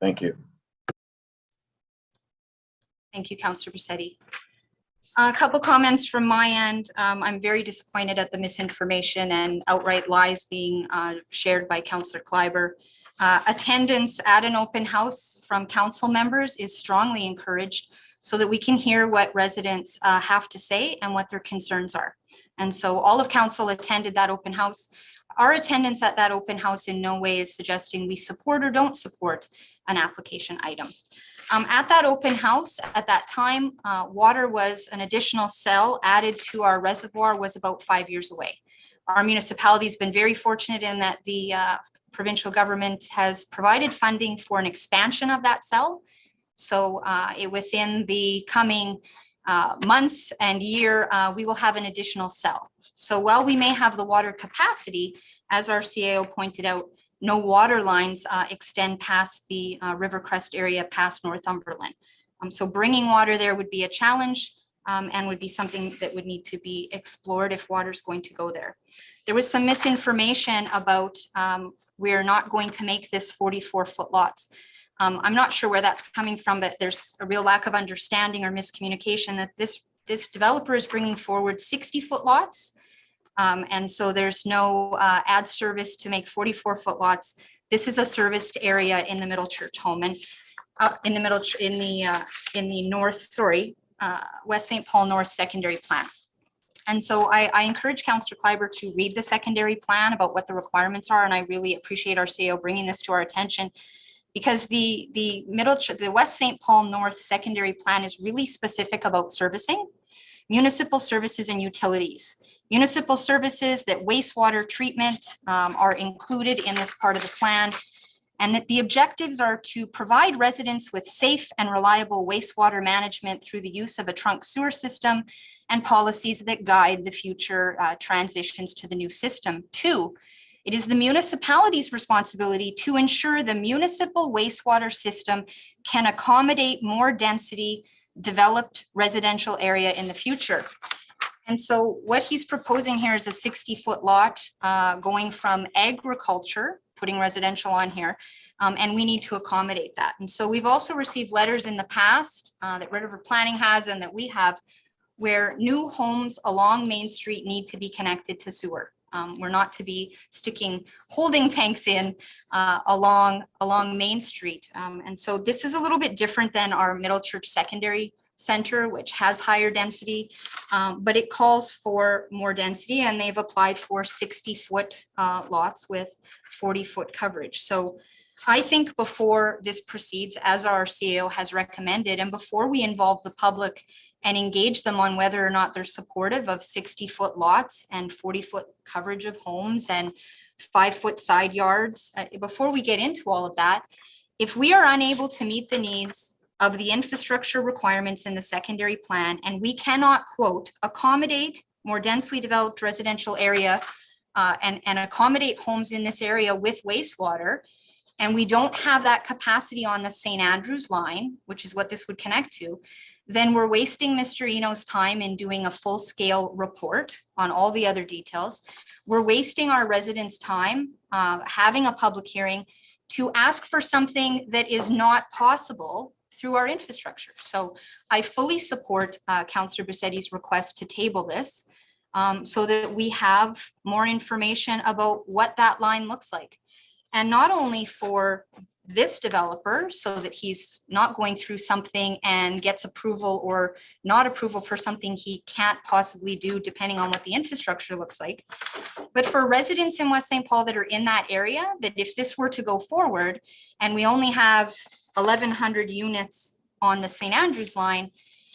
[SPEAKER 8] Thank you.
[SPEAKER 1] Thank you, Councillor Bisetti. A couple comments from my end. I'm very disappointed at the misinformation and outright lies being shared by Councillor Kleiber. Attendance at an open house from council members is strongly encouraged so that we can hear what residents have to say and what their concerns are. And so all of council attended that open house. Our attendance at that open house in no way is suggesting we support or don't support an application item. At that open house, at that time, water was an additional cell added to our reservoir was about 5 years away. Our municipality has been very fortunate in that the provincial government has provided funding for an expansion of that cell. So within the coming months and year, we will have an additional cell. So while we may have the water capacity, as our CAO pointed out, no water lines extend past the Rivercrest area past Northumberland. So bringing water there would be a challenge and would be something that would need to be explored if water is going to go there. There was some misinformation about we're not going to make this 44-foot lots. I'm not sure where that's coming from, but there's a real lack of understanding or miscommunication that this developer is bringing forward 60-foot lots. And so there's no ad service to make 44-foot lots. This is a serviced area in the Middle Church home and in the West St. Paul North secondary plan. And so I encourage Councillor Kleiber to read the secondary plan about what the requirements are. And I really appreciate our CEO bringing this to our attention, because the West St. Paul North secondary plan is really specific about servicing, municipal services and utilities. Municipal services, that wastewater treatment are included in this part of the plan, and that the objectives are to provide residents with safe and reliable wastewater management through the use of a trunk sewer system and policies that guide the future transitions to the new system. 2, it is the municipality's responsibility to ensure the municipal wastewater system can accommodate more density developed residential area in the future. And so what he's proposing here is a 60-foot lot going from agriculture, putting residential on here, and we need to accommodate that. And so we've also received letters in the past that Red River Planning has and that we have, where new homes along Main Street need to be connected to sewer. We're not to be sticking holding tanks in along Main Street. And so this is a little bit different than our Middle Church Secondary Center, which has higher density, but it calls for more density, and they've applied for 60-foot lots with 40-foot coverage. So I think before this proceeds, as our CEO has recommended, and before we involve the public and engage them on whether or not they're supportive of 60-foot lots and 40-foot coverage of homes and 5-foot side yards, before we get into all of that, if we are unable to meet the needs of the infrastructure requirements in the secondary plan, and we cannot, quote, accommodate more densely developed residential area and accommodate homes in this area with wastewater, and we don't have that capacity on the St. Andrews line, which is what this would connect to, then we're wasting Mr. Eno's time in doing a full-scale report on all the other details. We're wasting our residents' time having a public hearing to ask for something that is not possible through our infrastructure. So I fully support Councillor Bisetti's request to table this so that we have more information about what that line looks like. And not only for this developer, so that he's not going through something and gets approval or not approval for something he can't possibly do depending on what the infrastructure looks like, but for residents in West St. Paul that are in that area, that if this were to go forward and we only have 1,100 units on the St. Andrews line,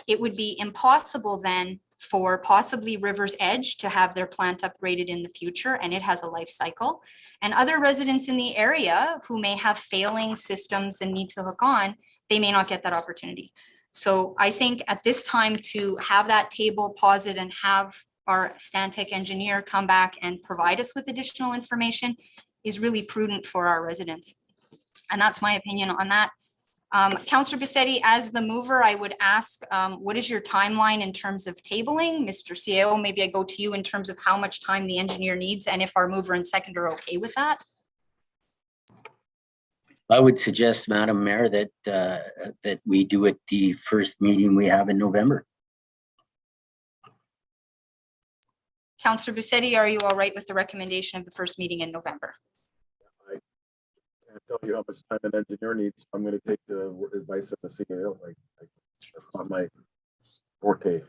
[SPEAKER 1] it would be impossible then for possibly River's Edge to have their plant upgraded in the future, and it has a life cycle. And other residents in the area who may have failing systems and need to hook on, they may not get that opportunity. So I think at this time to have that table paused and have our Stantec engineer come back and provide us with additional information is really prudent for our residents. And that's my opinion on that. Counselor Bisetti, as the mover, I would ask, what is your timeline in terms of tabling? Mr. Cio, maybe I go to you in terms of how much time the engineer needs and if our mover and seconder are okay with that.
[SPEAKER 14] I would suggest, Madam Mayor, that that we do it the first meeting we have in November.
[SPEAKER 1] Counselor Bisetti, are you all right with the recommendation of the first meeting in November?
[SPEAKER 8] I can't tell you how much time an engineer needs. I'm gonna take the advice of the CAO. That's not my forte.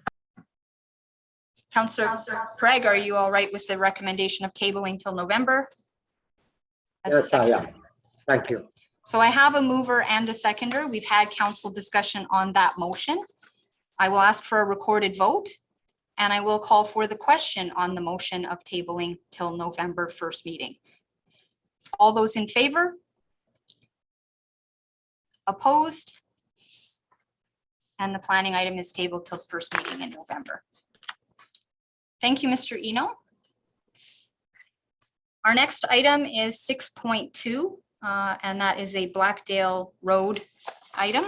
[SPEAKER 1] Counselor Craig, are you all right with the recommendation of tabling till November? As a
[SPEAKER 5] Yes, I
[SPEAKER 1] seconder?
[SPEAKER 5] am. Thank you.
[SPEAKER 1] So I have a mover and a seconder. We've had council discussion on that motion. I will ask for a recorded vote and I will call for the question on the motion of tabling till November 1st meeting. All those in favor? Opposed? And the planning item is tabled till the first meeting in November. Thank you, Mr. Eno. Our next item is 6.2. And that is a Blackdale Road item.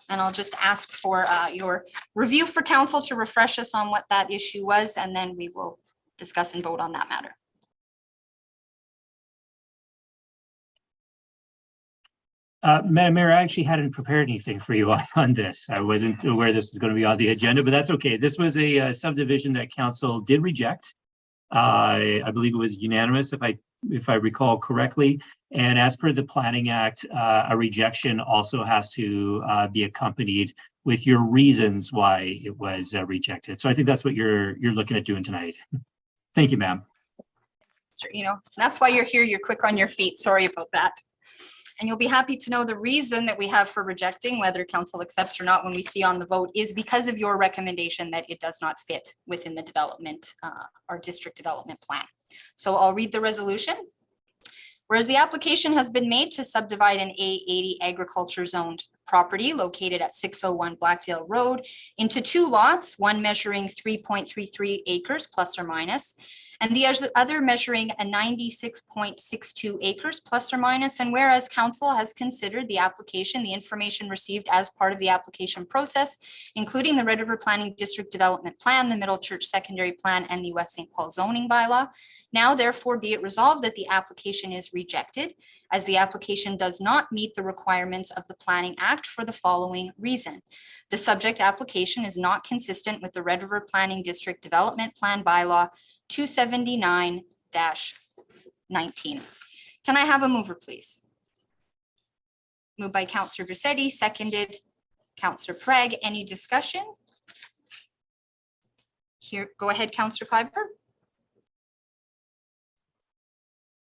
[SPEAKER 1] And I'll just ask for your review for council to refresh us on what that issue was, and then we will discuss and vote on that matter.
[SPEAKER 3] Madam Mayor, I actually hadn't prepared anything for you on this. I wasn't aware this was going to be on the agenda, but that's okay. This was a subdivision that council did reject. I believe it was unanimous, if I recall correctly. And as per the Planning Act, a rejection also has to be accompanied with your reasons why it was rejected. So I think that's what you're looking at doing tonight. Thank you, ma'am.
[SPEAKER 1] That's why you're here. You're quick on your feet. Sorry about that. And you'll be happy to know the reason that we have for rejecting, whether council accepts or not when we see on the vote, is because of your recommendation that it does not fit within the development, our district development plan. So I'll read the resolution. Whereas the application has been made to subdivide an A80 agriculture zoned property located at 601 Blackdale Road into two lots, one measuring 3.33 acres plus or minus, and the other measuring a 96.62 acres plus or minus. And whereas council has considered the application, the information received as part of the application process, including the Red River Planning District Development Plan, the Middle Church Secondary Plan, and the West St. Paul zoning bylaw. Now therefore be it resolved that the application is rejected, as the application does not meet the requirements of the Planning Act for the following reason. The subject application is not consistent with the Red River Planning District Development Plan bylaw 279-19. Can I have a mover, please? Moved by Councillor Bisetti, seconded Councillor Craig. Any discussion? Here, go ahead, Councillor Kleiber.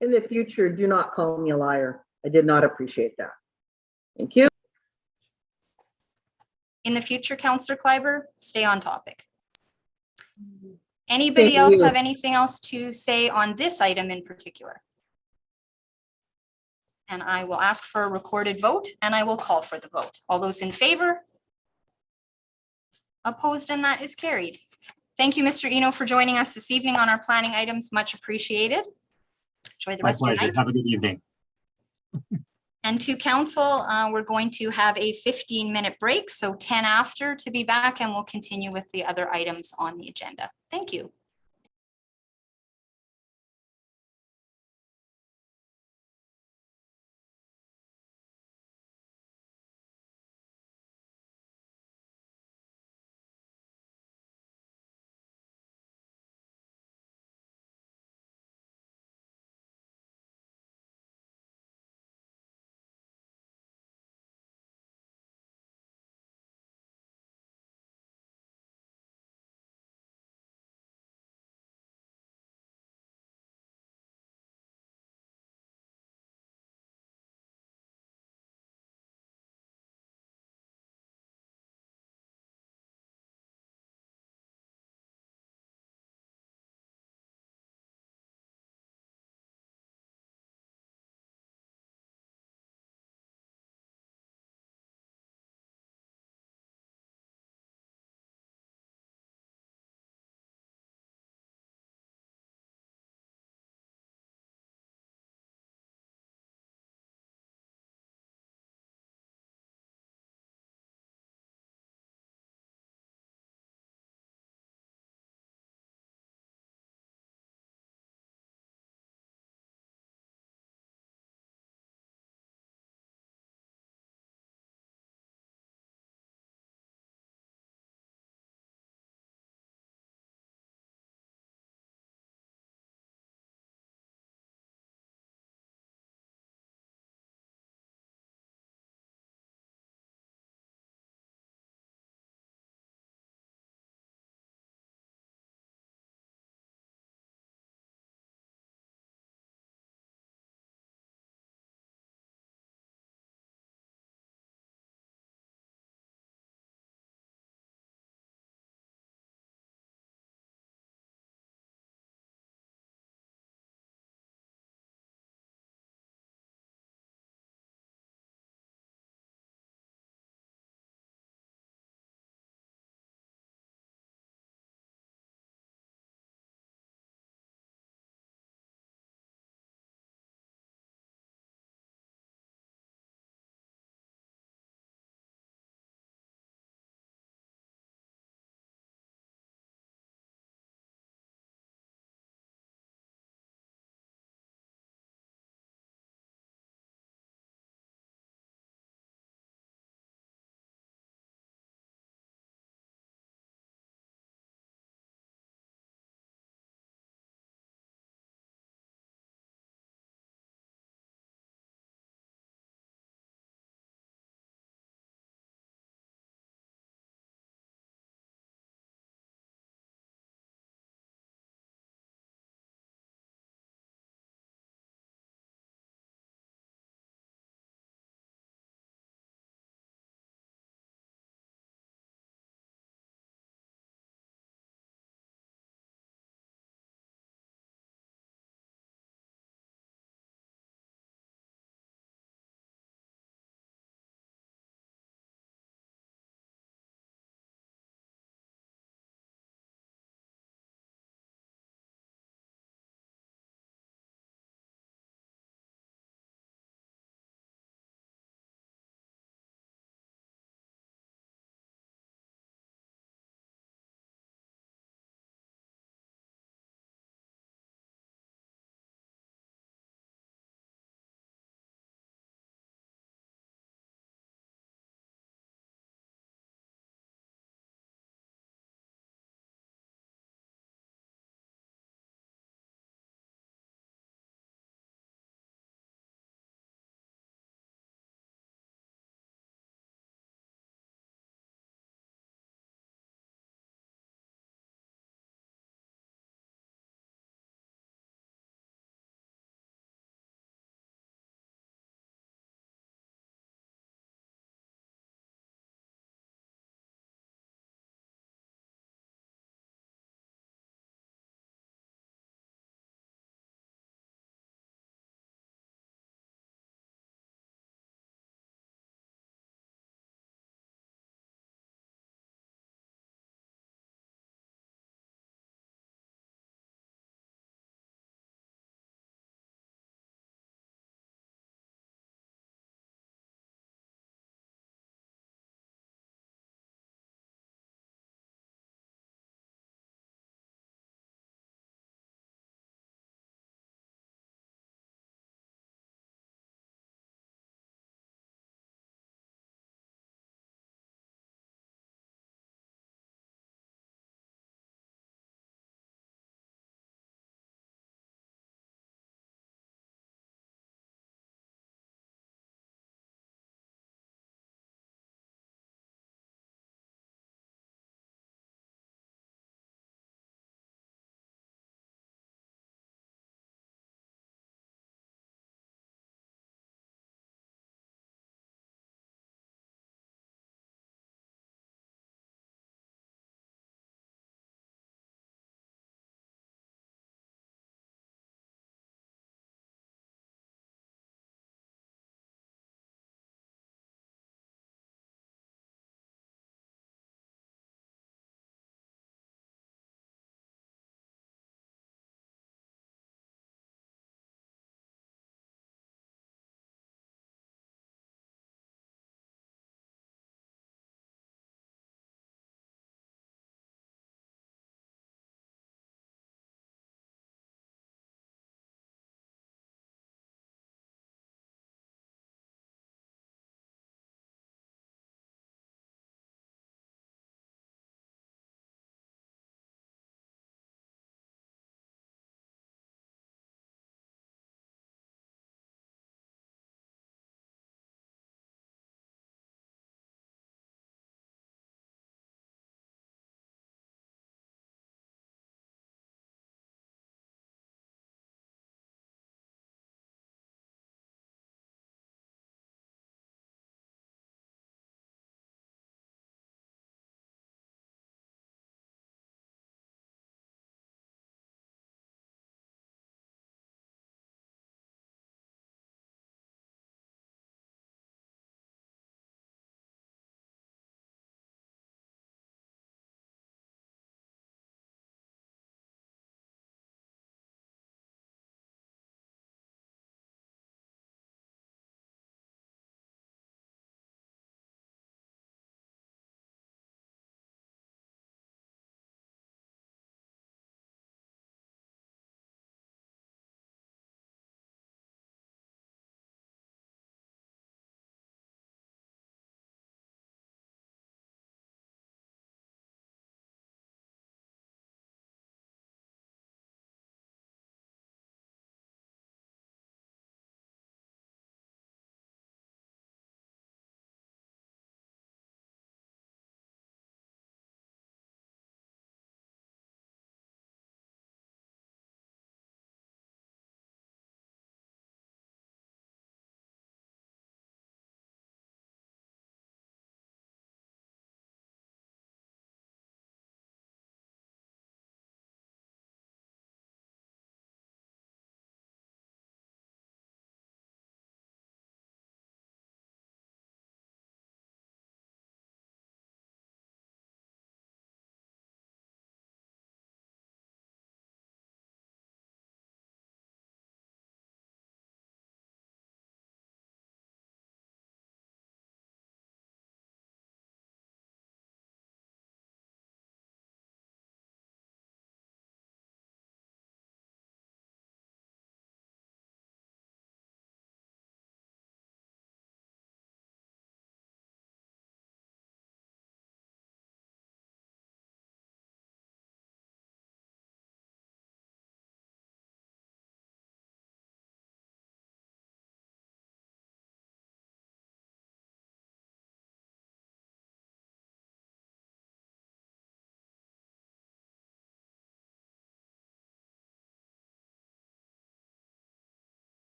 [SPEAKER 4] In the future, do not call me a liar. I did not appreciate that. Thank you.
[SPEAKER 1] In the future, Councillor Kleiber, stay on topic. Anybody
[SPEAKER 4] Thank
[SPEAKER 1] else
[SPEAKER 4] you.
[SPEAKER 1] have anything else to say on this item in particular? And I will ask for a recorded vote and I will call for the vote. All those in favor? Opposed, and that is carried. Thank you, Mr. Eno, for joining us this evening on our planning items. Much appreciated. Enjoy the
[SPEAKER 3] My
[SPEAKER 1] rest of your
[SPEAKER 3] pleasure.
[SPEAKER 1] night.
[SPEAKER 3] Have a good evening.
[SPEAKER 1] And to council, we're going to have a 15-minute break, so 10 after to be back, and we'll continue with the other items on the agenda. Thank you.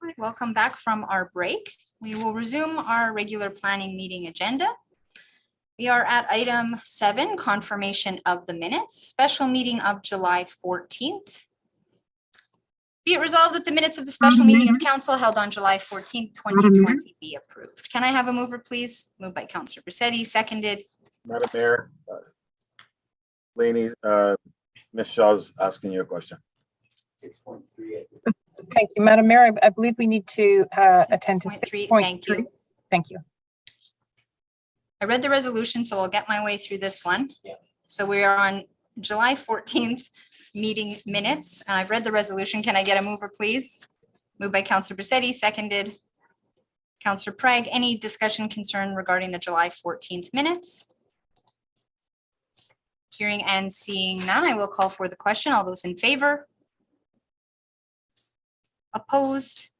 [SPEAKER 1] right, welcome back from our break. We will resume our regular planning meeting agenda. We are at item 7, confirmation of the minutes, special meeting of July 14th. Be it resolved that the minutes of the special meeting of council held on July 14th, 2020 be approved. Can I have a mover, please? Moved by Councillor Braccetti, seconded.
[SPEAKER 8] Madam Mayor, Laney, Ms. Shaw's asking you a question.
[SPEAKER 14] 6.3.
[SPEAKER 12] Thank you, Madam Mayor. I believe we need to attend to
[SPEAKER 1] 6.3,
[SPEAKER 12] 6.3.
[SPEAKER 1] thank you.
[SPEAKER 12] Thank you.
[SPEAKER 1] I read the resolution, so I'll get my way through this one.
[SPEAKER 14] Yeah.
[SPEAKER 1] So we are on July 14th meeting minutes, and I've read the resolution. Can I get a mover, please? Moved by Councillor Braccetti, seconded. Councillor Prague, any discussion concern regarding the July 14th minutes? Hearing and seeing none, I will call for the question. All those in favor? Opposed?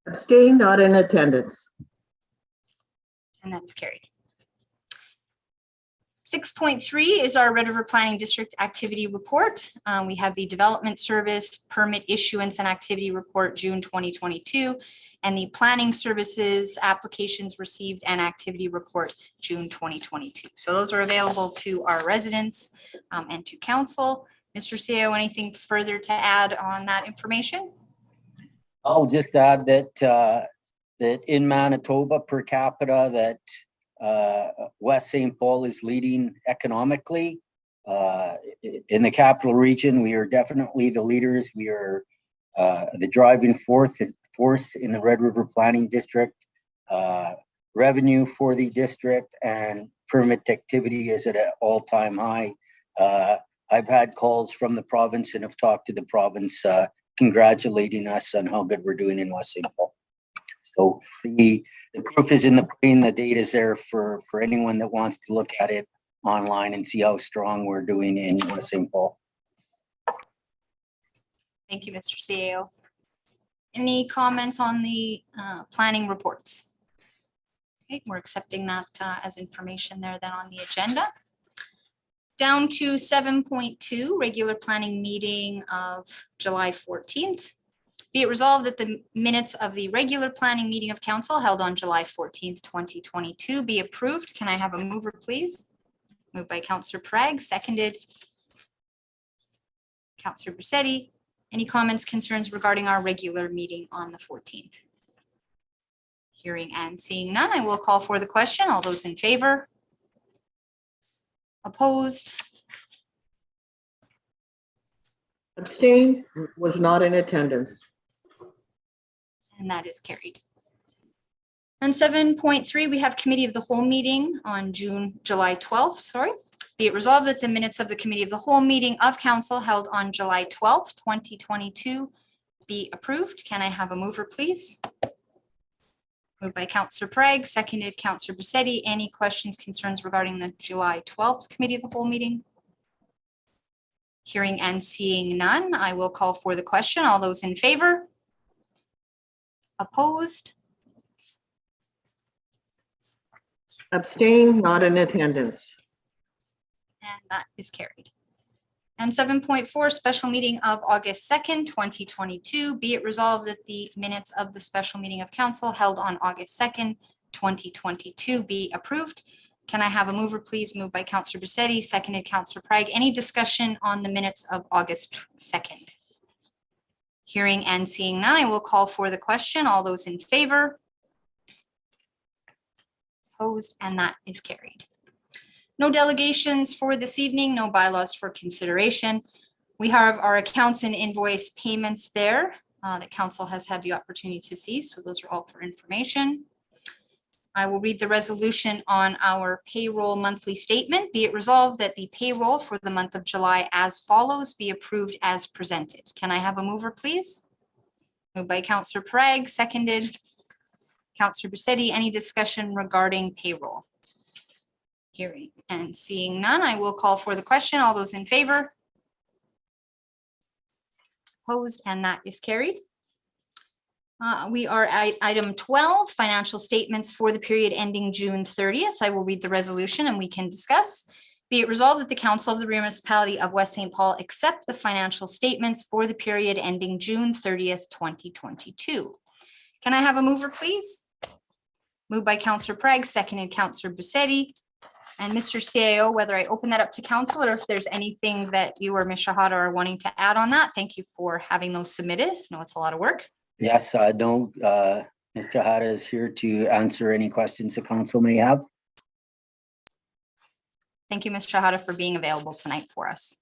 [SPEAKER 4] Abstain, not in attendance.
[SPEAKER 1] And that is carried. 6.3 is our Red River Planning District Activity Report. We have the Development Service Permit Issuance and Activity Report, June 2022, and the Planning Services Applications Received and Activity Report, June 2022. So those are available to our residents and to council. Mr. Cio, anything further to add on that information?
[SPEAKER 14] I'll just add that that in Manitoba per capita that West St. Paul is leading economically. In the capital region, we are definitely the leaders. We are the driving force in the Red River Planning District. Revenue for the district and permit activity is at an all-time high. I've had calls from the province and have talked to the province congratulating us on how good we're doing in West St. Paul. So the proof is in the pudding. The data is there for anyone that wants to look at it online and see how strong we're doing in West St. Paul.
[SPEAKER 1] Thank you, Mr. Cio. Any comments on the planning reports? Okay, we're accepting that as information there then on the agenda. Down to 7.2, regular planning meeting of July 14th. Be it resolved that the minutes of the regular planning meeting of council held on July 14th, 2022 be approved. Can I have a mover, please? Moved by Councillor Prague, seconded. Councillor Braccetti. Any comments, concerns regarding our regular meeting on the 14th? Hearing and seeing none, I will call for the question. All those in favor? Opposed?
[SPEAKER 4] Abstain, was not in attendance.
[SPEAKER 1] And that is carried. On 7.3, we have committee of the whole meeting on July 12th, sorry. Be it resolved that the minutes of the committee of the whole meeting of council held on July 12th, 2022 be approved. Can I have a mover, please? Moved by Councillor Prague, seconded Councillor Braccetti. Any questions, concerns regarding the July 12th committee of the whole meeting? Hearing and seeing none, I will call for the question. All those in favor? Opposed?
[SPEAKER 4] Abstain, not in attendance.
[SPEAKER 1] And that is carried. And 7.4, special meeting of August 2nd, 2022. Be it resolved that the minutes of the special meeting of council held on August 2nd, 2022 be approved. Can I have a mover, please? Moved by Councillor Braccetti, seconded Councillor Prague. Any discussion on the minutes of August 2nd? Hearing and seeing none, I will call for the question. All those in favor? Opposed, and that is carried. No delegations for this evening, no bylaws for consideration. We have our accounts and invoice payments there that council has had the opportunity to see, so those are all for information. I will read the resolution on our payroll monthly statement. Be it resolved that the payroll for the month of July as follows be approved as presented. Can I have a mover, please? Moved by Councillor Prague, seconded Councillor Braccetti. Any discussion regarding payroll? Hearing and seeing none, I will call for the question. All those in favor? Opposed, and that is carried. We are at item 12, financial statements for the period ending June 30th. I will read the resolution and we can discuss. Be it resolved that the Council of the Municipality of West St. Paul accept the financial statements for the period ending June 30th, 2022. Can I have a mover, please? Moved by Councillor Prague, seconded Councillor Busetti. And Mr. CAO, whether I open that up to council or if there's anything that you or Ms. Shahada are wanting to add on that, thank you for having those submitted. I know it's a lot of work.
[SPEAKER 14] Yes, no, Ms. Shahada is here to answer any questions the council may have.
[SPEAKER 1] Thank you, Ms. Shahada, for being available tonight for us.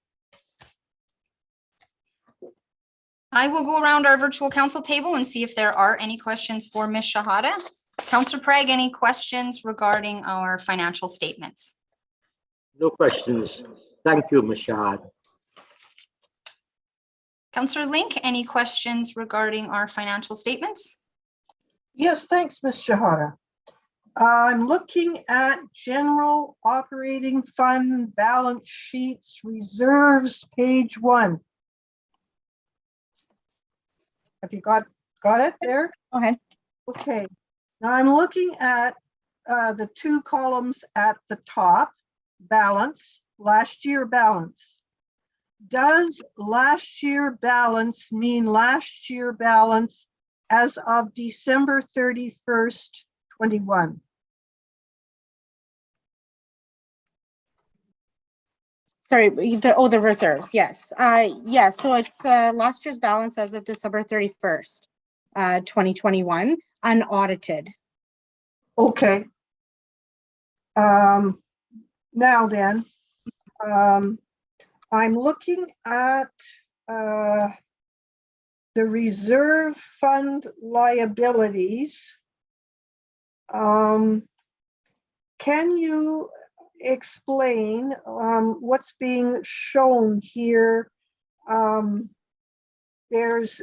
[SPEAKER 1] I will go around our virtual council table and see if there are any questions for Ms. Shahada. Councillor Prague, any questions regarding our financial statements?
[SPEAKER 5] No questions. Thank you, Ms. Shahada.
[SPEAKER 1] Councillor Link, any questions regarding our financial statements?
[SPEAKER 2] Yes, thanks, Ms. Shahada. I'm looking at general operating fund balance sheets, reserves, page 1. Have you got it there?
[SPEAKER 6] Go ahead.
[SPEAKER 2] Okay. Now I'm looking at the 2 columns at the top, balance, last year balance. Does last year balance mean last year balance as of December 31st, 21?
[SPEAKER 6] Sorry, the reserves, yes. Yeah, so it's last year's balance as of December 31st, 2021, unaudited.
[SPEAKER 2] Okay. Now then, I'm looking at the reserve fund liabilities. Can you explain what's being shown here? There's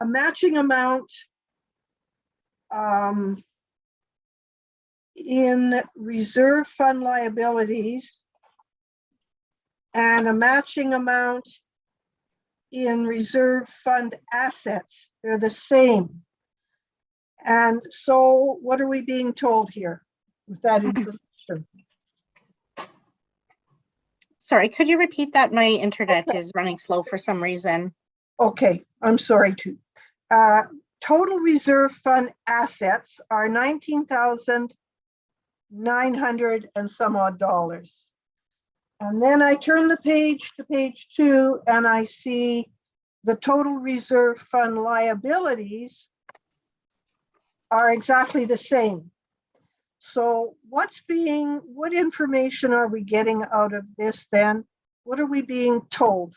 [SPEAKER 2] a matching amount in reserve fund liabilities and a matching amount in reserve fund assets. They're the same. And so what are we being told here with that information?
[SPEAKER 6] Sorry, could you repeat that? My internet is running slow for some reason.
[SPEAKER 2] Okay, I'm sorry to. Total reserve fund assets are $19,900 and some odd dollars. And then I turn the page to page 2 and I see the total reserve fund liabilities are exactly the same. So what information are we getting out of this then? What are we being told?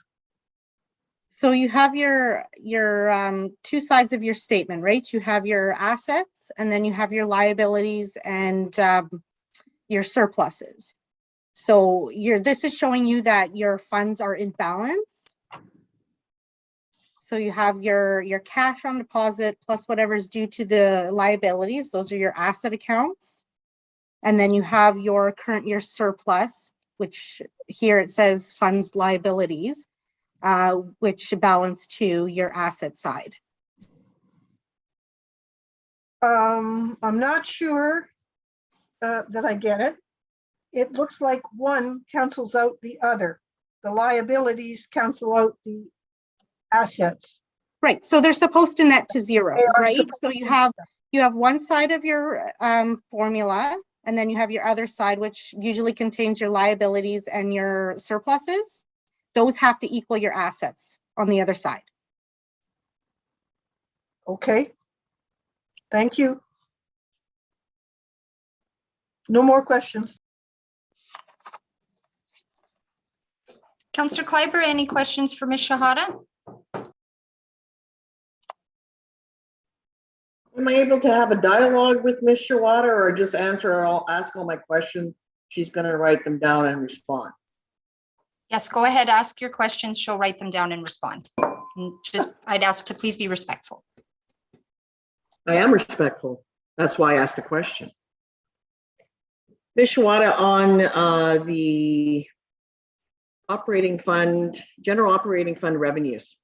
[SPEAKER 6] So you have your 2 sides of your statement, right? You have your assets and then you have your liabilities and your surpluses. So this is showing you that your funds are in balance. So you have your cash on deposit plus whatever's due to the liabilities. Those are your asset accounts. And then you have your surplus, which here it says funds liabilities, which balance to your asset side.
[SPEAKER 2] I'm not sure that I get it. It looks like one cancels out the other. The liabilities cancel out the assets.
[SPEAKER 6] Right, so they're supposed to net to zero, right? So you have one side of your formula, and then you have your other side, which usually contains your liabilities and your surpluses. Those have to equal your assets on the other side.
[SPEAKER 2] Okay. Thank you. No more questions.
[SPEAKER 1] Councillor Kleiber, any questions for Ms. Shahada?
[SPEAKER 4] Am I able to have a dialogue with Ms. Shawada or just ask all my questions? She's going to write them down and respond.
[SPEAKER 1] Yes, go ahead, ask your questions. She'll write them down and respond. And I'd ask to please be respectful.
[SPEAKER 4] I am respectful. That's why I asked the question. Ms. Shawada, on the general operating fund revenues.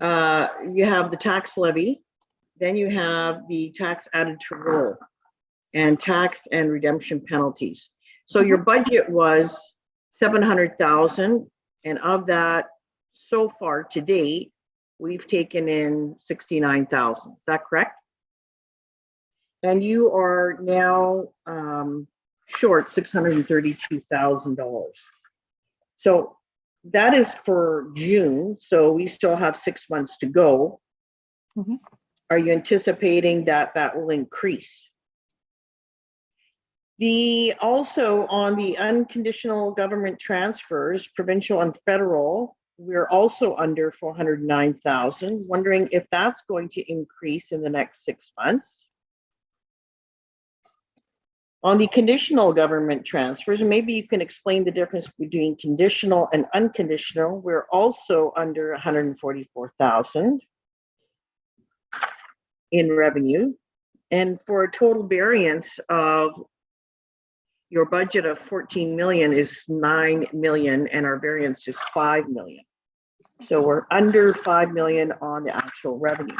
[SPEAKER 4] You have the tax levy, then you have the tax added to roll. and tax and redemption penalties. So your budget was 700,000, and of that, so far to date, we've taken in 69,000. Is that correct? And you are now short $632,000. So that is for June. So we still have 6 months to go.
[SPEAKER 6] Mhm.
[SPEAKER 4] Are you anticipating that that will increase? Also on the unconditional government transfers, provincial and federal, we're also under 409,000. Wondering if that's going to increase in the next 6 months. On the conditional government transfers, maybe you can explain the difference between conditional and unconditional. We're also under 144,000 in revenue. And for a total variance of your budget of 14 million is 9 million and our variance is 5 million. So we're under 5 million on the actual revenue.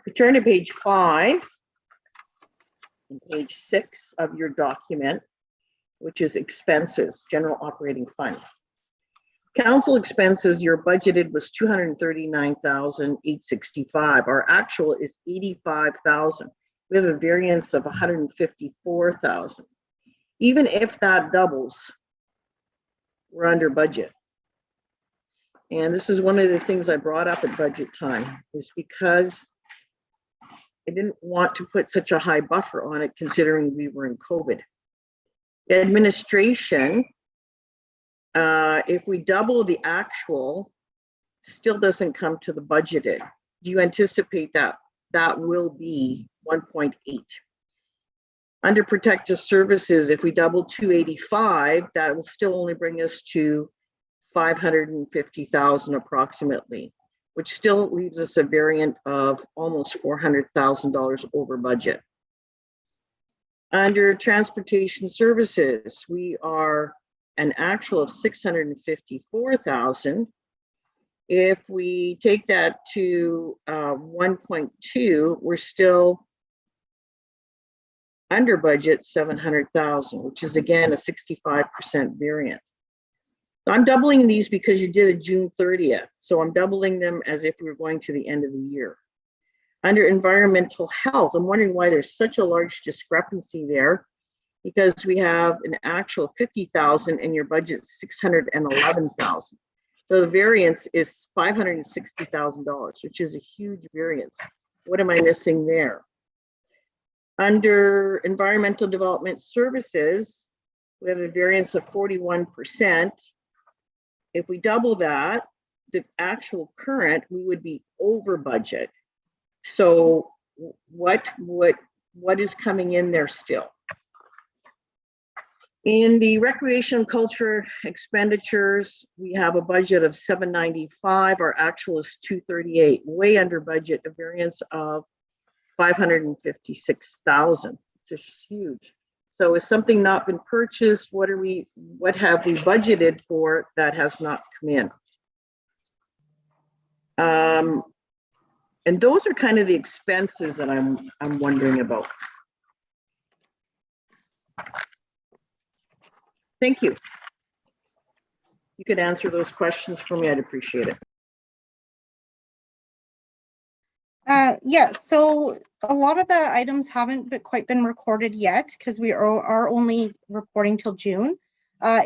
[SPEAKER 4] We turn to page 5. Page 6 of your document, which is expenses, general operating fund. Council expenses, your budgeted was 239,865. Our actual is 85,000. We have a variance of 154,000. Even if that doubles, we're under budget. And this is one of the things I brought up at budget time, is because I didn't want to put such a high buffer on it considering we were in COVID. Administration, if we double the actual, still doesn't come to the budgeted. Do you anticipate that that will be 1.8? Under protective services, if we double 285, that will still only bring us to 550,000 approximately, which still leaves us a variant of almost $400,000 over budget. Under transportation services, we are an actual of 654,000. If we take that to 1.2, we're still under budget 700,000, which is again a 65% variant. I'm doubling these because you did a June 30th. So I'm doubling them as if we were going to the end of the year. Under environmental health, I'm wondering why there's such a large discrepancy there, because we have an actual 50,000 and your budget 611,000. So the variance is $560,000, which is a huge variance. What am I missing there? Under environmental development services, we have a variance of 41%. If we double that, the actual current, we would be over budget. So what is coming in there still? In the recreation and culture expenditures, we have a budget of 795. Our actual is 238, way under budget, a variance of 556,000. It's huge. So is something not been purchased? What have we budgeted for that has not come in? And those are kind of the expenses that I'm wondering about. Thank you. You could answer those questions for me, I'd appreciate it.
[SPEAKER 6] Yeah, so a lot of the items haven't quite been recorded yet because we are only reporting till June.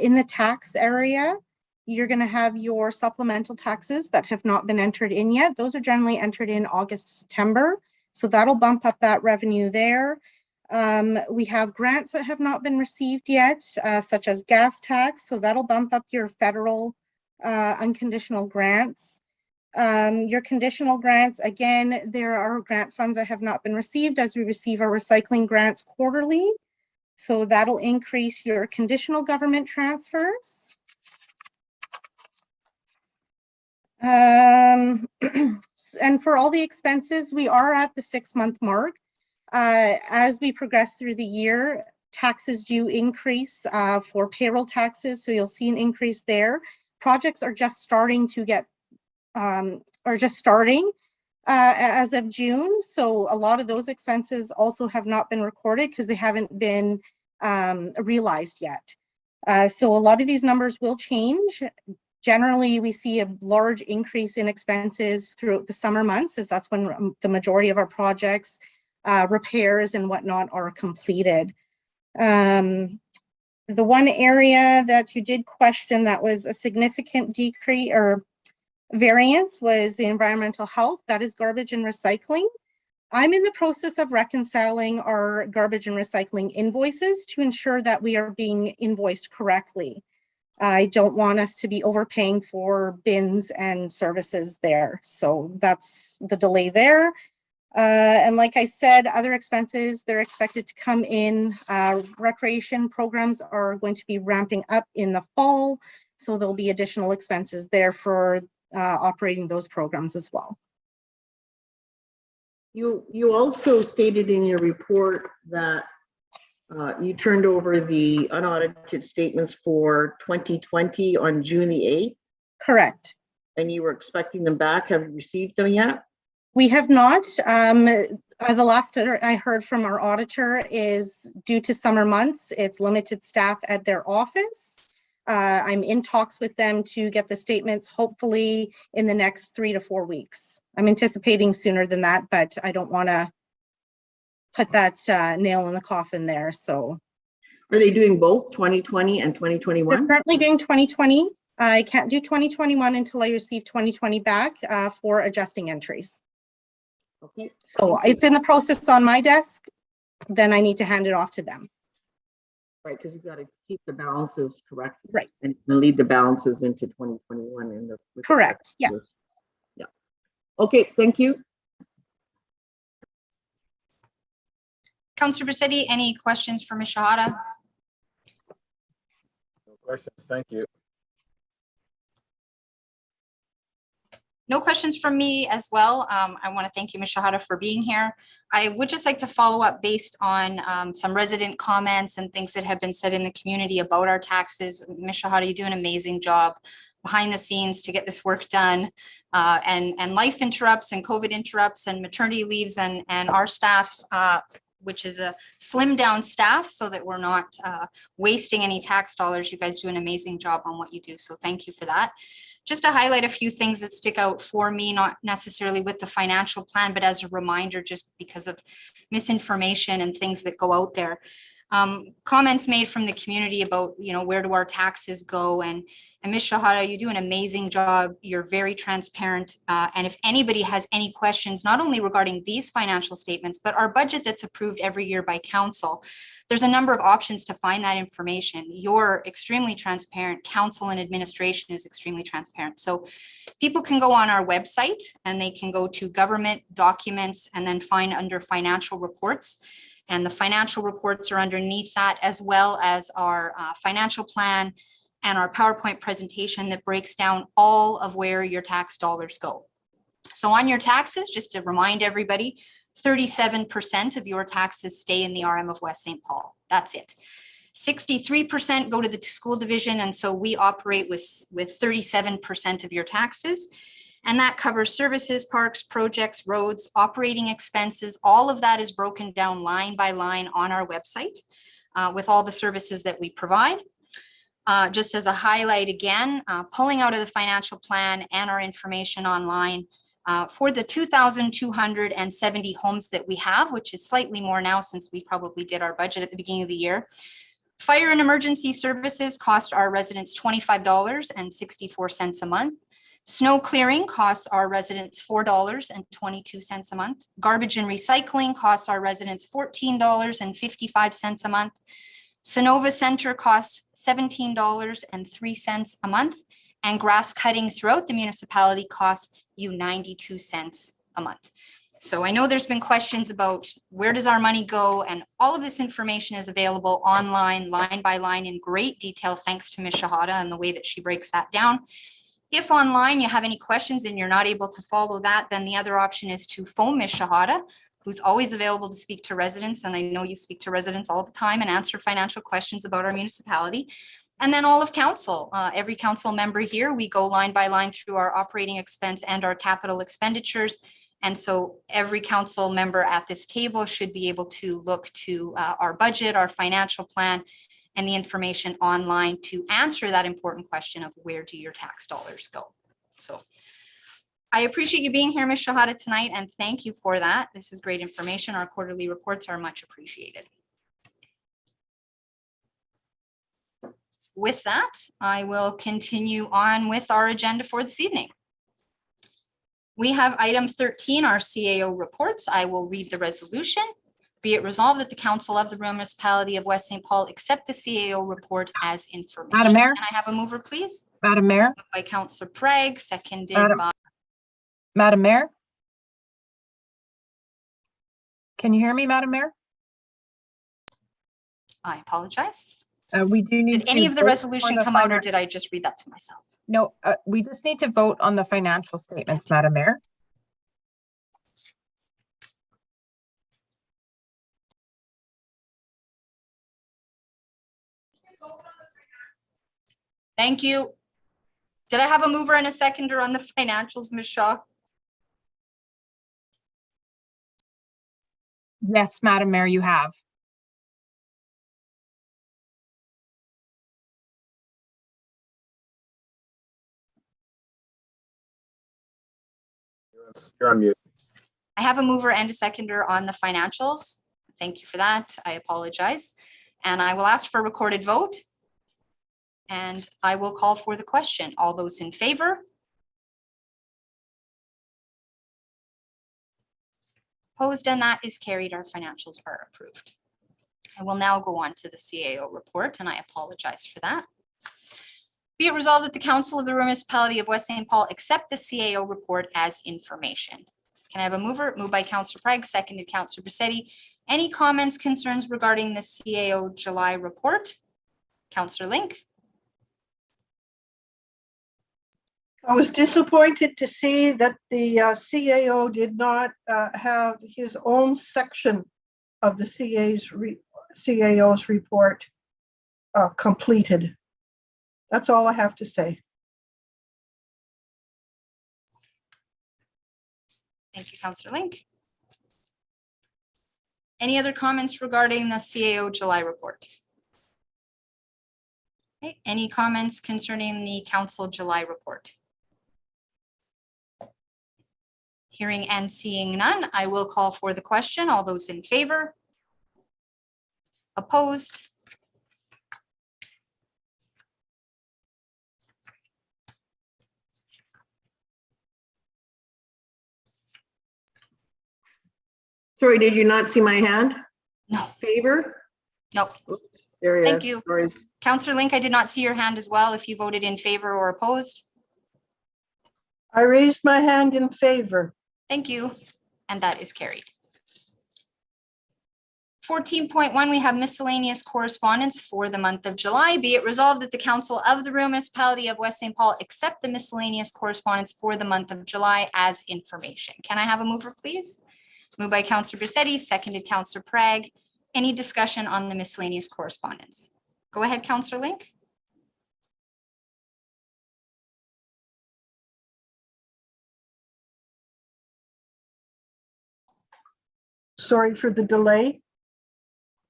[SPEAKER 6] In the tax area, you're going to have your supplemental taxes that have not been entered in yet. Those are generally entered in August, September. So that'll bump up that revenue there. We have grants that have not been received yet, such as gas tax. So that'll bump up your federal unconditional grants. Your conditional grants, again, there are grant funds that have not been received as we receive our recycling grants quarterly. So that'll increase your conditional government transfers. And for all the expenses, we are at the 6-month mark. As we progress through the year, taxes do increase for payroll taxes. So you'll see an increase there. Projects are just starting to get as of June. So a lot of those expenses also have not been recorded because they haven't been realized yet. So a lot of these numbers will change. Generally, we see a large increase in expenses throughout the summer months, as that's when the majority of our projects, repairs and whatnot are completed. The one area that you did question that was a significant decrease or variance was the environmental health. That is garbage and recycling. I'm in the process of reconciling our garbage and recycling invoices to ensure that we are being invoiced correctly. I don't want us to be overpaying for bins and services there. So that's the delay there. And like I said, other expenses, they're expected to come in. Recreation programs are going to be ramping up in the fall. So there'll be additional expenses there for operating those programs as well.
[SPEAKER 4] You also stated in your report that you turned over the unaudited statements for 2020 on June the 8th.
[SPEAKER 6] Correct.
[SPEAKER 4] And you were expecting them back. Have you received them yet?
[SPEAKER 6] We have not. The last I heard from our auditor is due to summer months, it's limited staff at their office. I'm in talks with them to get the statements hopefully in the next 3 to 4 weeks. I'm anticipating sooner than that, but I don't want to put that nail in the coffin there. So
[SPEAKER 4] are they doing both 2020 and 2021?
[SPEAKER 6] They're currently doing 2020. I can't do 2021 until I receive 2020 back for adjusting entries.
[SPEAKER 4] Okay.
[SPEAKER 6] So it's in the process on my desk. Then I need to hand it off to them.
[SPEAKER 4] Right, because you've got to keep the balances correct.
[SPEAKER 6] Right.
[SPEAKER 4] And lead the balances into 2021 in the
[SPEAKER 6] correct. Yeah.
[SPEAKER 4] Yeah. Okay, thank you.
[SPEAKER 1] Councillor Bisetti, any questions for Ms. Shahada?
[SPEAKER 8] No questions. Thank you.
[SPEAKER 1] No questions from me as well. I want to thank you, Ms. Shahada, for being here. I would just like to follow up based on some resident comments and things that have been said in the community about our taxes. Ms. Shahada, you do an amazing job behind the scenes to get this work done. And life interrupts and COVID interrupts and maternity leaves and our staff, which is a slimmed down staff so that we're not wasting any tax dollars. You guys do an amazing job on what you do. So thank you for that. Just to highlight a few things that stick out for me, not necessarily with the financial plan, but as a reminder, just because of misinformation and things that go out there. Comments made from the community about, you know, where do our taxes go? And Ms. Shahada, you do an amazing job. You're very transparent. And if anybody has any questions, not only regarding these financial statements, but our budget that's approved every year by council, there's a number of options to find that information. You're extremely transparent. Council and administration is extremely transparent. So people can go on our website and they can go to government documents and then find under financial reports. And the financial reports are underneath that, as well as our financial plan and our PowerPoint presentation that breaks down all of where your tax dollars go. So on your taxes, just to remind everybody, 37% of your taxes stay in the RM of West St. Paul. That's it. 63% go to the school division. And so we operate with 37% of your taxes. And that covers services, parks, projects, roads, operating expenses. All of that is broken down line by line on our website with all the services that we provide. Just as a highlight again, pulling out of the financial plan and our information online for the 2,270 homes that we have, which is slightly more now since we probably did our budget at the beginning of the year. Fire and emergency services cost our residents $25.64 a month. Snow clearing costs our residents $4.22 a month. Garbage and recycling costs our residents $14.55 a month. Sonova Center costs $17.03 a month. And grass cutting throughout the municipality costs you 92 cents a month. So I know there's been questions about where does our money go, and all of this information is available online, line by line in great detail, thanks to Ms. Shahada and the way that she breaks that down. If online you have any questions and you're not able to follow that, then the other option is to phone Ms. Shahada, who's always available to speak to residents. And I know you speak to residents all the time and answer financial questions about our municipality. And then all of council, every council member here, we go line by line through our operating expense and our capital expenditures. And so every council member at this table should be able to look to our budget, our financial plan, and the information online to answer that important question of where do your tax dollars go? So I appreciate you being here, Ms. Shahada, tonight, and thank you for that. This is great information. Our quarterly reports are much appreciated. With that, I will continue on with our agenda for this evening. We have item 13, our CAO reports. I will read the resolution. Be it resolved that the Council of the Rural Municipality of West St. Paul accept the CAO report as information.
[SPEAKER 12] Madam Mayor?
[SPEAKER 1] Can I have a mover, please?
[SPEAKER 12] Madam Mayor?
[SPEAKER 1] Moved by Councillor Prague, seconded
[SPEAKER 12] Madam-
[SPEAKER 1] by,
[SPEAKER 12] Madam Mayor? Can you hear me, Madam Mayor?
[SPEAKER 1] I apologize.
[SPEAKER 12] We do need
[SPEAKER 1] Did any
[SPEAKER 12] to
[SPEAKER 1] of the
[SPEAKER 12] vote for
[SPEAKER 1] resolution
[SPEAKER 12] the
[SPEAKER 1] come out, or
[SPEAKER 12] finan-
[SPEAKER 1] did I just read that to myself?
[SPEAKER 12] No, we just need to vote on the financial statements, Madam Mayor.
[SPEAKER 1] Thank you. Did I have a mover and a seconder on the financials, Ms. Shaw?
[SPEAKER 12] Yes, Madam Mayor, you have.
[SPEAKER 8] You're on mute.
[SPEAKER 1] I have a mover and a seconder on the financials. Thank you for that. I apologize. And I will ask for a recorded vote. And I will call for the question. All those in favor? Opposed, and that is carried. Our financials are approved. I will now go on to the CAO report, and I apologize for that. Be it resolved that the Council of the Rural Municipality of West St. Paul accept the CAO report as information. Can I have a mover? Moved by Councillor Prague, seconded Councillor Bisetti. Any comments, concerns regarding the CAO July report? Councillor Link.
[SPEAKER 2] I was disappointed to see that the CAO did not have his own section of the CAO's report completed. That's all I have to say.
[SPEAKER 1] Thank you, Councillor Link. Any other comments regarding the CAO July report? Okay, any comments concerning the Council July report? Hearing and seeing none, I will call for the question. All those in favor? Opposed?
[SPEAKER 4] Sorry, did you not see my hand?
[SPEAKER 1] No.
[SPEAKER 4] Favor?
[SPEAKER 1] Nope.
[SPEAKER 4] There you
[SPEAKER 1] Thank
[SPEAKER 4] are.
[SPEAKER 1] you.
[SPEAKER 4] Sorry.
[SPEAKER 1] Councillor Link, I did not see your hand as well, if you voted in favor or opposed.
[SPEAKER 2] I raised my hand in favor.
[SPEAKER 1] Thank you. And that is carried. 14.1, we have miscellaneous correspondence for the month of July. Be it resolved that the Council of the Rural Municipality of West St. Paul accept the miscellaneous correspondence for the month of July as information. Can I have a mover, please? Moved by Councillor Bisetti, seconded Councillor Prague. Any discussion on the miscellaneous correspondence? Go ahead, Councillor Link.
[SPEAKER 2] Sorry for the delay.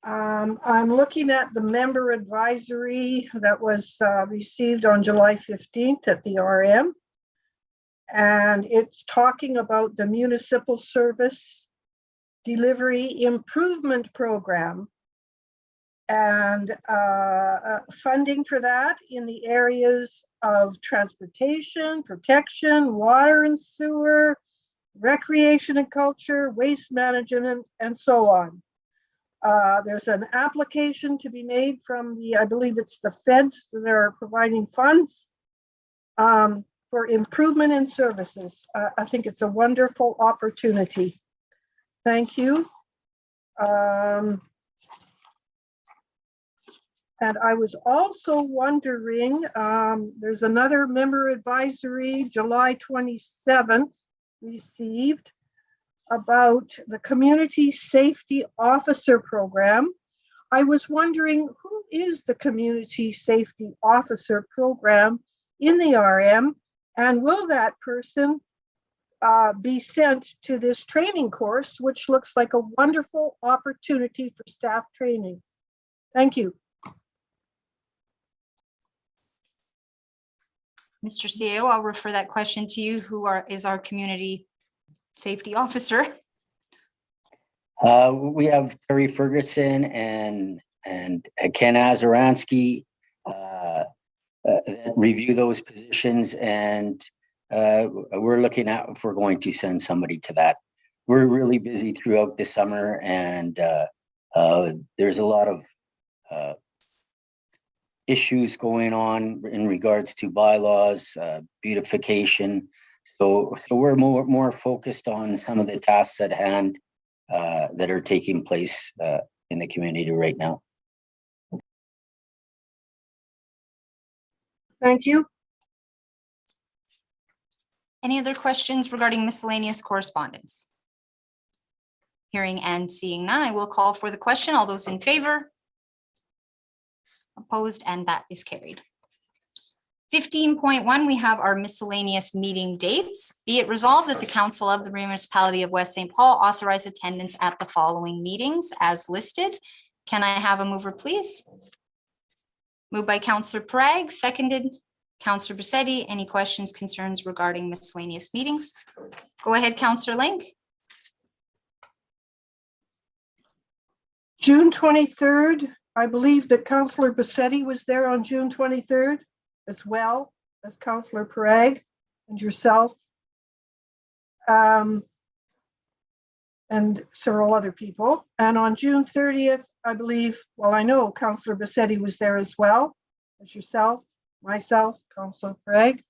[SPEAKER 2] I'm looking at the member advisory that was received on July 15th at the RM. And it's talking about the municipal service delivery improvement program and funding for that in the areas of transportation, protection, water and sewer, recreation and culture, waste management, and so on. There's an application to be made from the, I believe it's the feds that are providing funds for improvement in services. I think it's a wonderful opportunity. Thank you. And I was also wondering, there's another member advisory, July 27th, received about the Community Safety Officer Program. I was wondering, who is the Community Safety Officer Program in the RM, and will that person be sent to this training course, which looks like a wonderful opportunity for staff training. Thank you.
[SPEAKER 1] Mr. Cio, I'll refer that question to you, who is our community safety officer.
[SPEAKER 14] We have Terry Ferguson and Ken Azaransky that review those positions, and we're looking at if we're going to send somebody to that. We're really busy throughout the summer, and there's a lot of issues going on in regards to bylaws, beautification. So we're more focused on some of the tasks at hand that are taking place in the community right now.
[SPEAKER 2] Thank you.
[SPEAKER 1] Any other questions regarding miscellaneous correspondence? Hearing and seeing none, I will call for the question. All those in favor? Opposed, and that is carried. 15.1, we have our miscellaneous meeting dates. Be it resolved that the Council of the Municipality of West St. Paul authorize attendance at the following meetings as listed. Can I have a mover, please? Moved by Councillor Prague, seconded Councillor Bisetti. Any questions, concerns regarding miscellaneous meetings? Go ahead, Councillor Link.
[SPEAKER 2] June 23rd, I believe that Councillor Bisetti was there on June 23rd, as well as Councillor Prague and yourself. And several other people. And on June 30th, I believe, well, I know Councillor Bisetti was there as well as yourself, myself, Councillor Prague.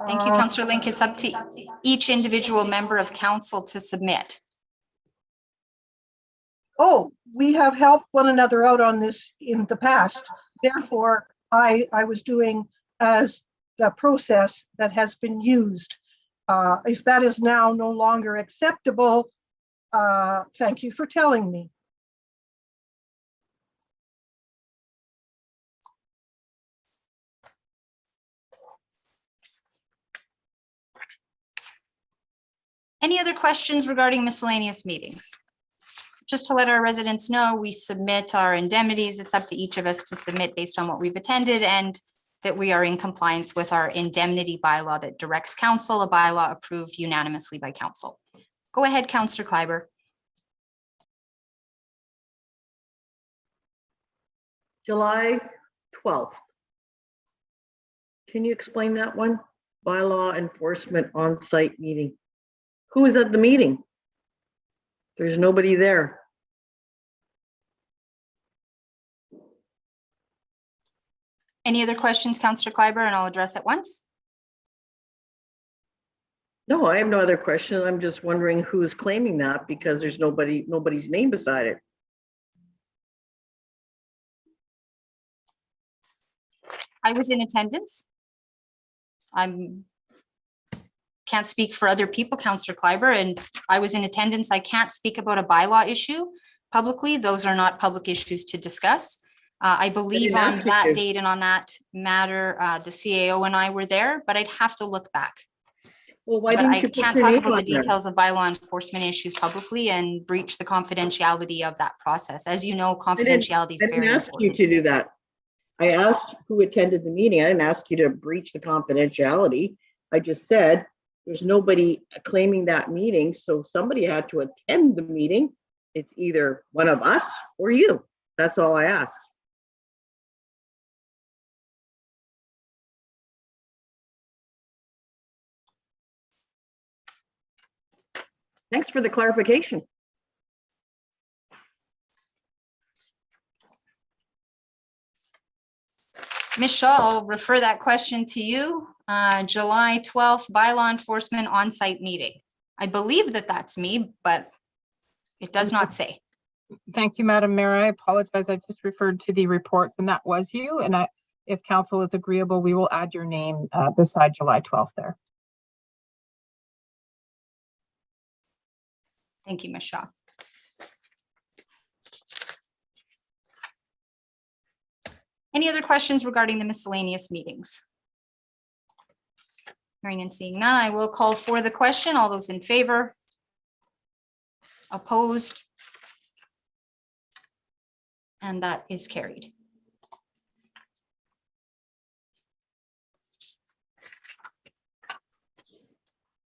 [SPEAKER 1] Thank you, Councillor Link. It's up to each individual member of council to submit.
[SPEAKER 2] Oh, we have helped one another out on this in the past. Therefore, I was doing as the process that has been used. If that is now no longer acceptable, thank you for telling me.
[SPEAKER 1] Any other questions regarding miscellaneous meetings? Just to let our residents know, we submit our indemnities. It's up to each of us to submit based on what we've attended, and that we are in compliance with our indemnity bylaw that directs council, a bylaw approved unanimously by council. Go ahead, Councillor Kleiber.
[SPEAKER 4] July 12th. Can you explain that one? Bylaw enforcement on-site meeting. Who was at the meeting? There's nobody there.
[SPEAKER 1] Any other questions, Councillor Kleiber, and I'll address at once?
[SPEAKER 4] No, I have no other question. I'm just wondering who's claiming that, because there's nobody's name beside it.
[SPEAKER 1] I was in attendance. Can't speak for other people, Councillor Kleiber, and I was in attendance. I can't speak about a bylaw issue publicly. Those are not public issues to discuss. I believe on that date and on that matter, the CAO and I were there, but I'd have to look back.
[SPEAKER 4] Well, why
[SPEAKER 1] But
[SPEAKER 4] didn't
[SPEAKER 1] I
[SPEAKER 4] you put
[SPEAKER 1] can't
[SPEAKER 4] your
[SPEAKER 1] talk
[SPEAKER 4] name
[SPEAKER 1] about the
[SPEAKER 4] on there?
[SPEAKER 1] details of bylaw enforcement issues publicly and breach the confidentiality of that process. As you know, confidentiality is
[SPEAKER 4] I didn't
[SPEAKER 1] very
[SPEAKER 4] ask you
[SPEAKER 1] important.
[SPEAKER 4] to do that. I asked who attended the meeting. I didn't ask you to breach the confidentiality. I just said there's nobody claiming that meeting, so somebody had to attend the meeting. It's either one of us or you. That's all I asked. Thanks for the clarification.
[SPEAKER 1] Ms. Shaw, I'll refer that question to you. July 12th, bylaw enforcement on-site meeting. I believe that that's me, but it does not say.
[SPEAKER 12] Thank you, Madam Mayor. I apologize. I just referred to the reports and that was you. And if council is agreeable, we will add your name beside July 12th there.
[SPEAKER 1] Thank you, Ms. Shaw. Any other questions regarding the miscellaneous meetings? Hearing and seeing none, I will call for the question. All those in favor? Opposed? And that is carried.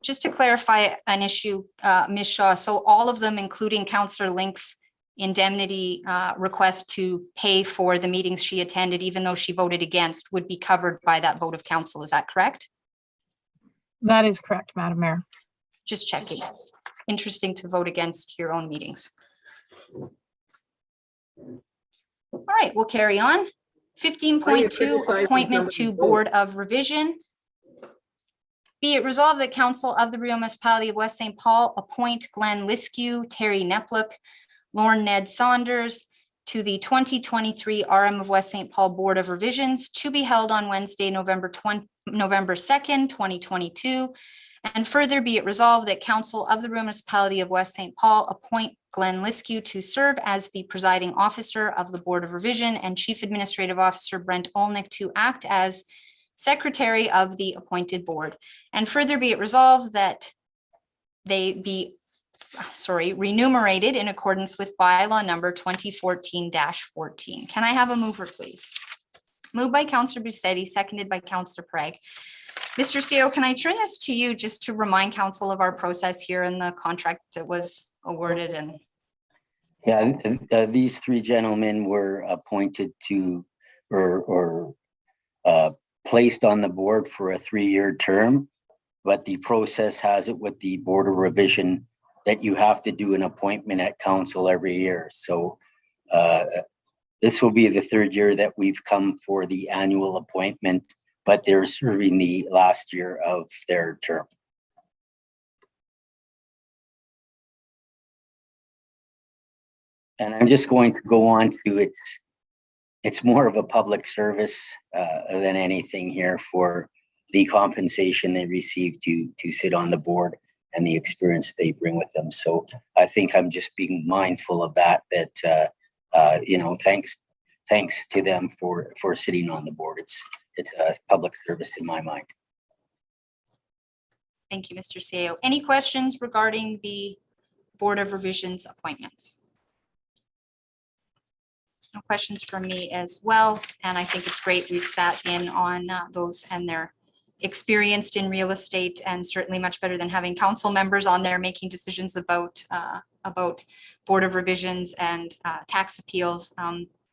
[SPEAKER 1] Just to clarify an issue, Ms. Shaw, so all of them, including Councillor Link's indemnity request to pay for the meetings she attended, even though she voted against, would be covered by that vote of council. Is that correct?
[SPEAKER 12] That is correct, Madam Mayor.
[SPEAKER 1] Just checking. Interesting to vote against your own meetings. All right, we'll carry on. 15.2, appointment to Board of Revision. Be it resolved that Council of the Rio Municipality of West St. Paul appoint Glenn Liskew, Terry Neplick, Lauren Ned Saunders to the 2023 RM of West St. Paul Board of Revisions to be held on Wednesday, November 2nd, 2022. And further be it resolved that Council of the Rio Municipality of West St. Paul appoint Glenn Liskew to serve as the presiding officer of the Board of Revision and Chief Administrative Officer Brent Olnick to act as Secretary of the appointed board. And further be it resolved that they be remunerated in accordance with bylaw number 2014-14. Can I have a mover, please? Moved by Councillor Busetti, seconded by Councillor Prague. Mr. Cio, can I turn this to you just to remind council of our process here in the contract that was awarded? And
[SPEAKER 14] Yeah, these three gentlemen were appointed to or placed on the board for a 3-year term, but the process has it with the Board of Revision that you have to do an appointment at council every year. So this will be the 3rd year that we've come for the annual appointment, but they're serving the last year of their term. And I'm just going to go on to it's more of a public service than anything here for the compensation they receive to sit on the board and the experience they bring with them. So I think I'm just being mindful of that, you know, thanks to them for sitting on the board. It's a public service in my mind.
[SPEAKER 1] thank you, Mr. Cio. Any questions regarding the Board of Revisions appointments? No questions from me as well. And I think it's great we've sat in on those, and they're experienced in real estate, and certainly much better than having council members on there making decisions about Board of Revisions and tax appeals.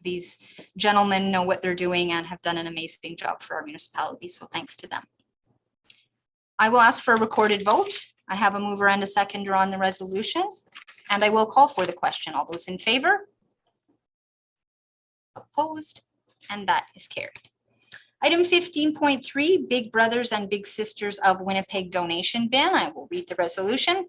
[SPEAKER 1] These gentlemen know what they're doing and have done an amazing job for our municipality. So thanks to them. I will ask for a recorded vote. I have a mover and a seconder on the resolution, and I will call for the question. All those in favor? Opposed? And that is carried. Item 15.3, Big Brothers and Big Sisters of Winnipeg donation bin. I will read the resolution.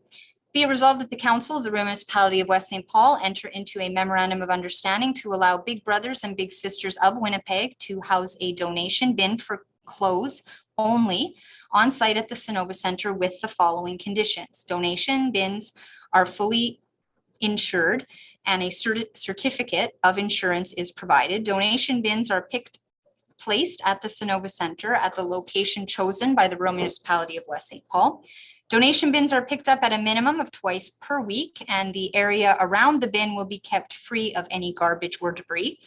[SPEAKER 1] Be it resolved that the Council of the Municipality of West St. Paul enter into a memorandum of understanding to allow Big Brothers and Big Sisters of Winnipeg to house a donation bin for clothes only on site at the Sonova Center with the following conditions. Donation bins are fully insured and a certificate of insurance is provided. Donation bins are placed at the Sonova Center at the location chosen by the Rural Municipality of West St. Paul. Donation bins are picked up at a minimum of twice per week, and the area around the bin will be kept free of any garbage or debris.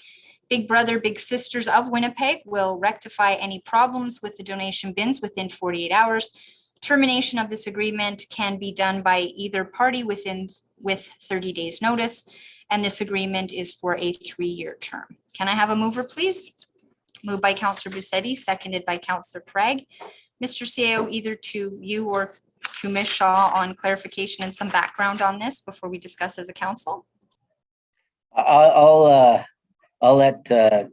[SPEAKER 1] Big Brother, Big Sisters of Winnipeg will rectify any problems with the donation bins within 48 hours. Termination of this agreement can be done by either party with 30 days notice, and this agreement is for a 3-year term. Can I have a mover, please? Moved by Councillor Busetti, seconded by Councillor Prague. Mr. Cio, either to you or to Ms. Shaw on clarification and some background on this before we discuss as a council.
[SPEAKER 14] I'll let the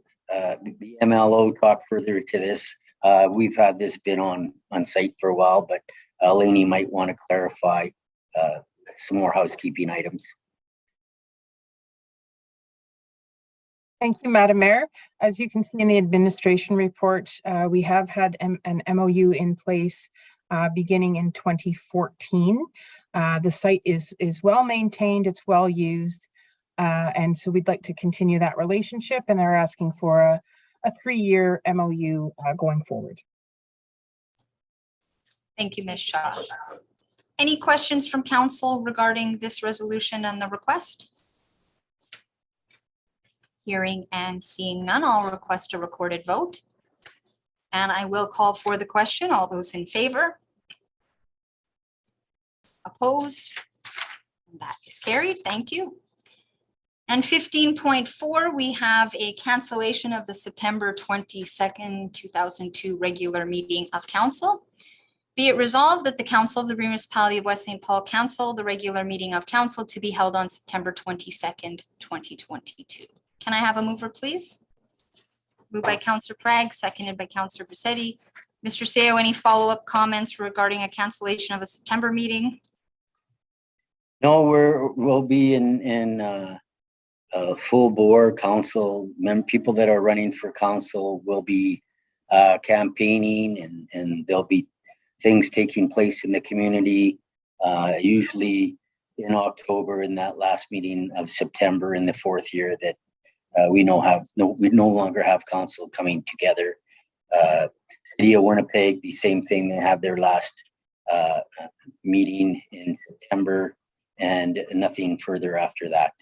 [SPEAKER 14] MLO talk further to this. We've had this bin on site for a while, but Lainey might want to clarify some more housekeeping items.
[SPEAKER 12] Thank you, Madam Mayor. As you can see in the administration report, we have had an MOU in place beginning in 2014. The site is well maintained, it's well used, and so we'd like to continue that relationship and are asking for a 3-year MOU going forward.
[SPEAKER 1] Thank you, Ms. Shaw. Any questions from council regarding this resolution and the request? Hearing and seeing none, I'll request a recorded vote. And I will call for the question. All those in favor? Opposed? That is carried. Thank you. And 15.4, we have a cancellation of the September 22nd, 2002 regular meeting of council. Be it resolved that the Council of the Municipality of West St. Paul cancel the regular meeting of council to be held on September 22nd, 2022. Can I have a mover, please? Moved by Councillor Prague, seconded by Councillor Bisetti. Mr. Cio, any follow-up comments regarding a cancellation of a September meeting?
[SPEAKER 14] No, we'll be in full bore council. People that are running for council will be campaigning, and there'll be things taking place in the community, usually in October, in that last meeting of September in the 4th year that we no longer have council coming together. City of Winnipeg, the same thing. They have their last meeting in September and nothing further after that.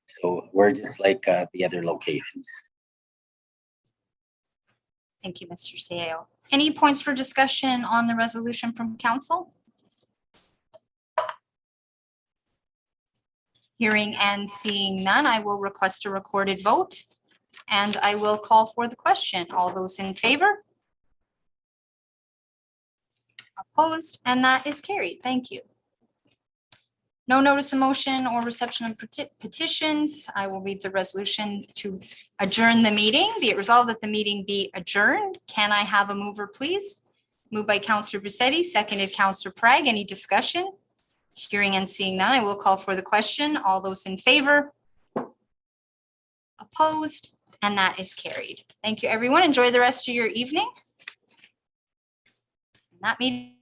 [SPEAKER 14] So we're just like the other locations.
[SPEAKER 1] Thank you, Mr. Cio. Any points for discussion on the resolution from council? Hearing and seeing none, I will request a recorded vote, and I will call for the question. All those in favor? Opposed? And that is carried. Thank you. No notice of motion or reception of petitions. I will read the resolution to adjourn the meeting. Be it resolved that the meeting be adjourned. Can I have a mover, please? Moved by Councillor Bisetti, seconded Councillor Prague. Any discussion? Hearing and seeing none, I will call for the question. All those in favor? Opposed? And that is carried. Thank you, everyone. Enjoy the rest of your evening. That meeting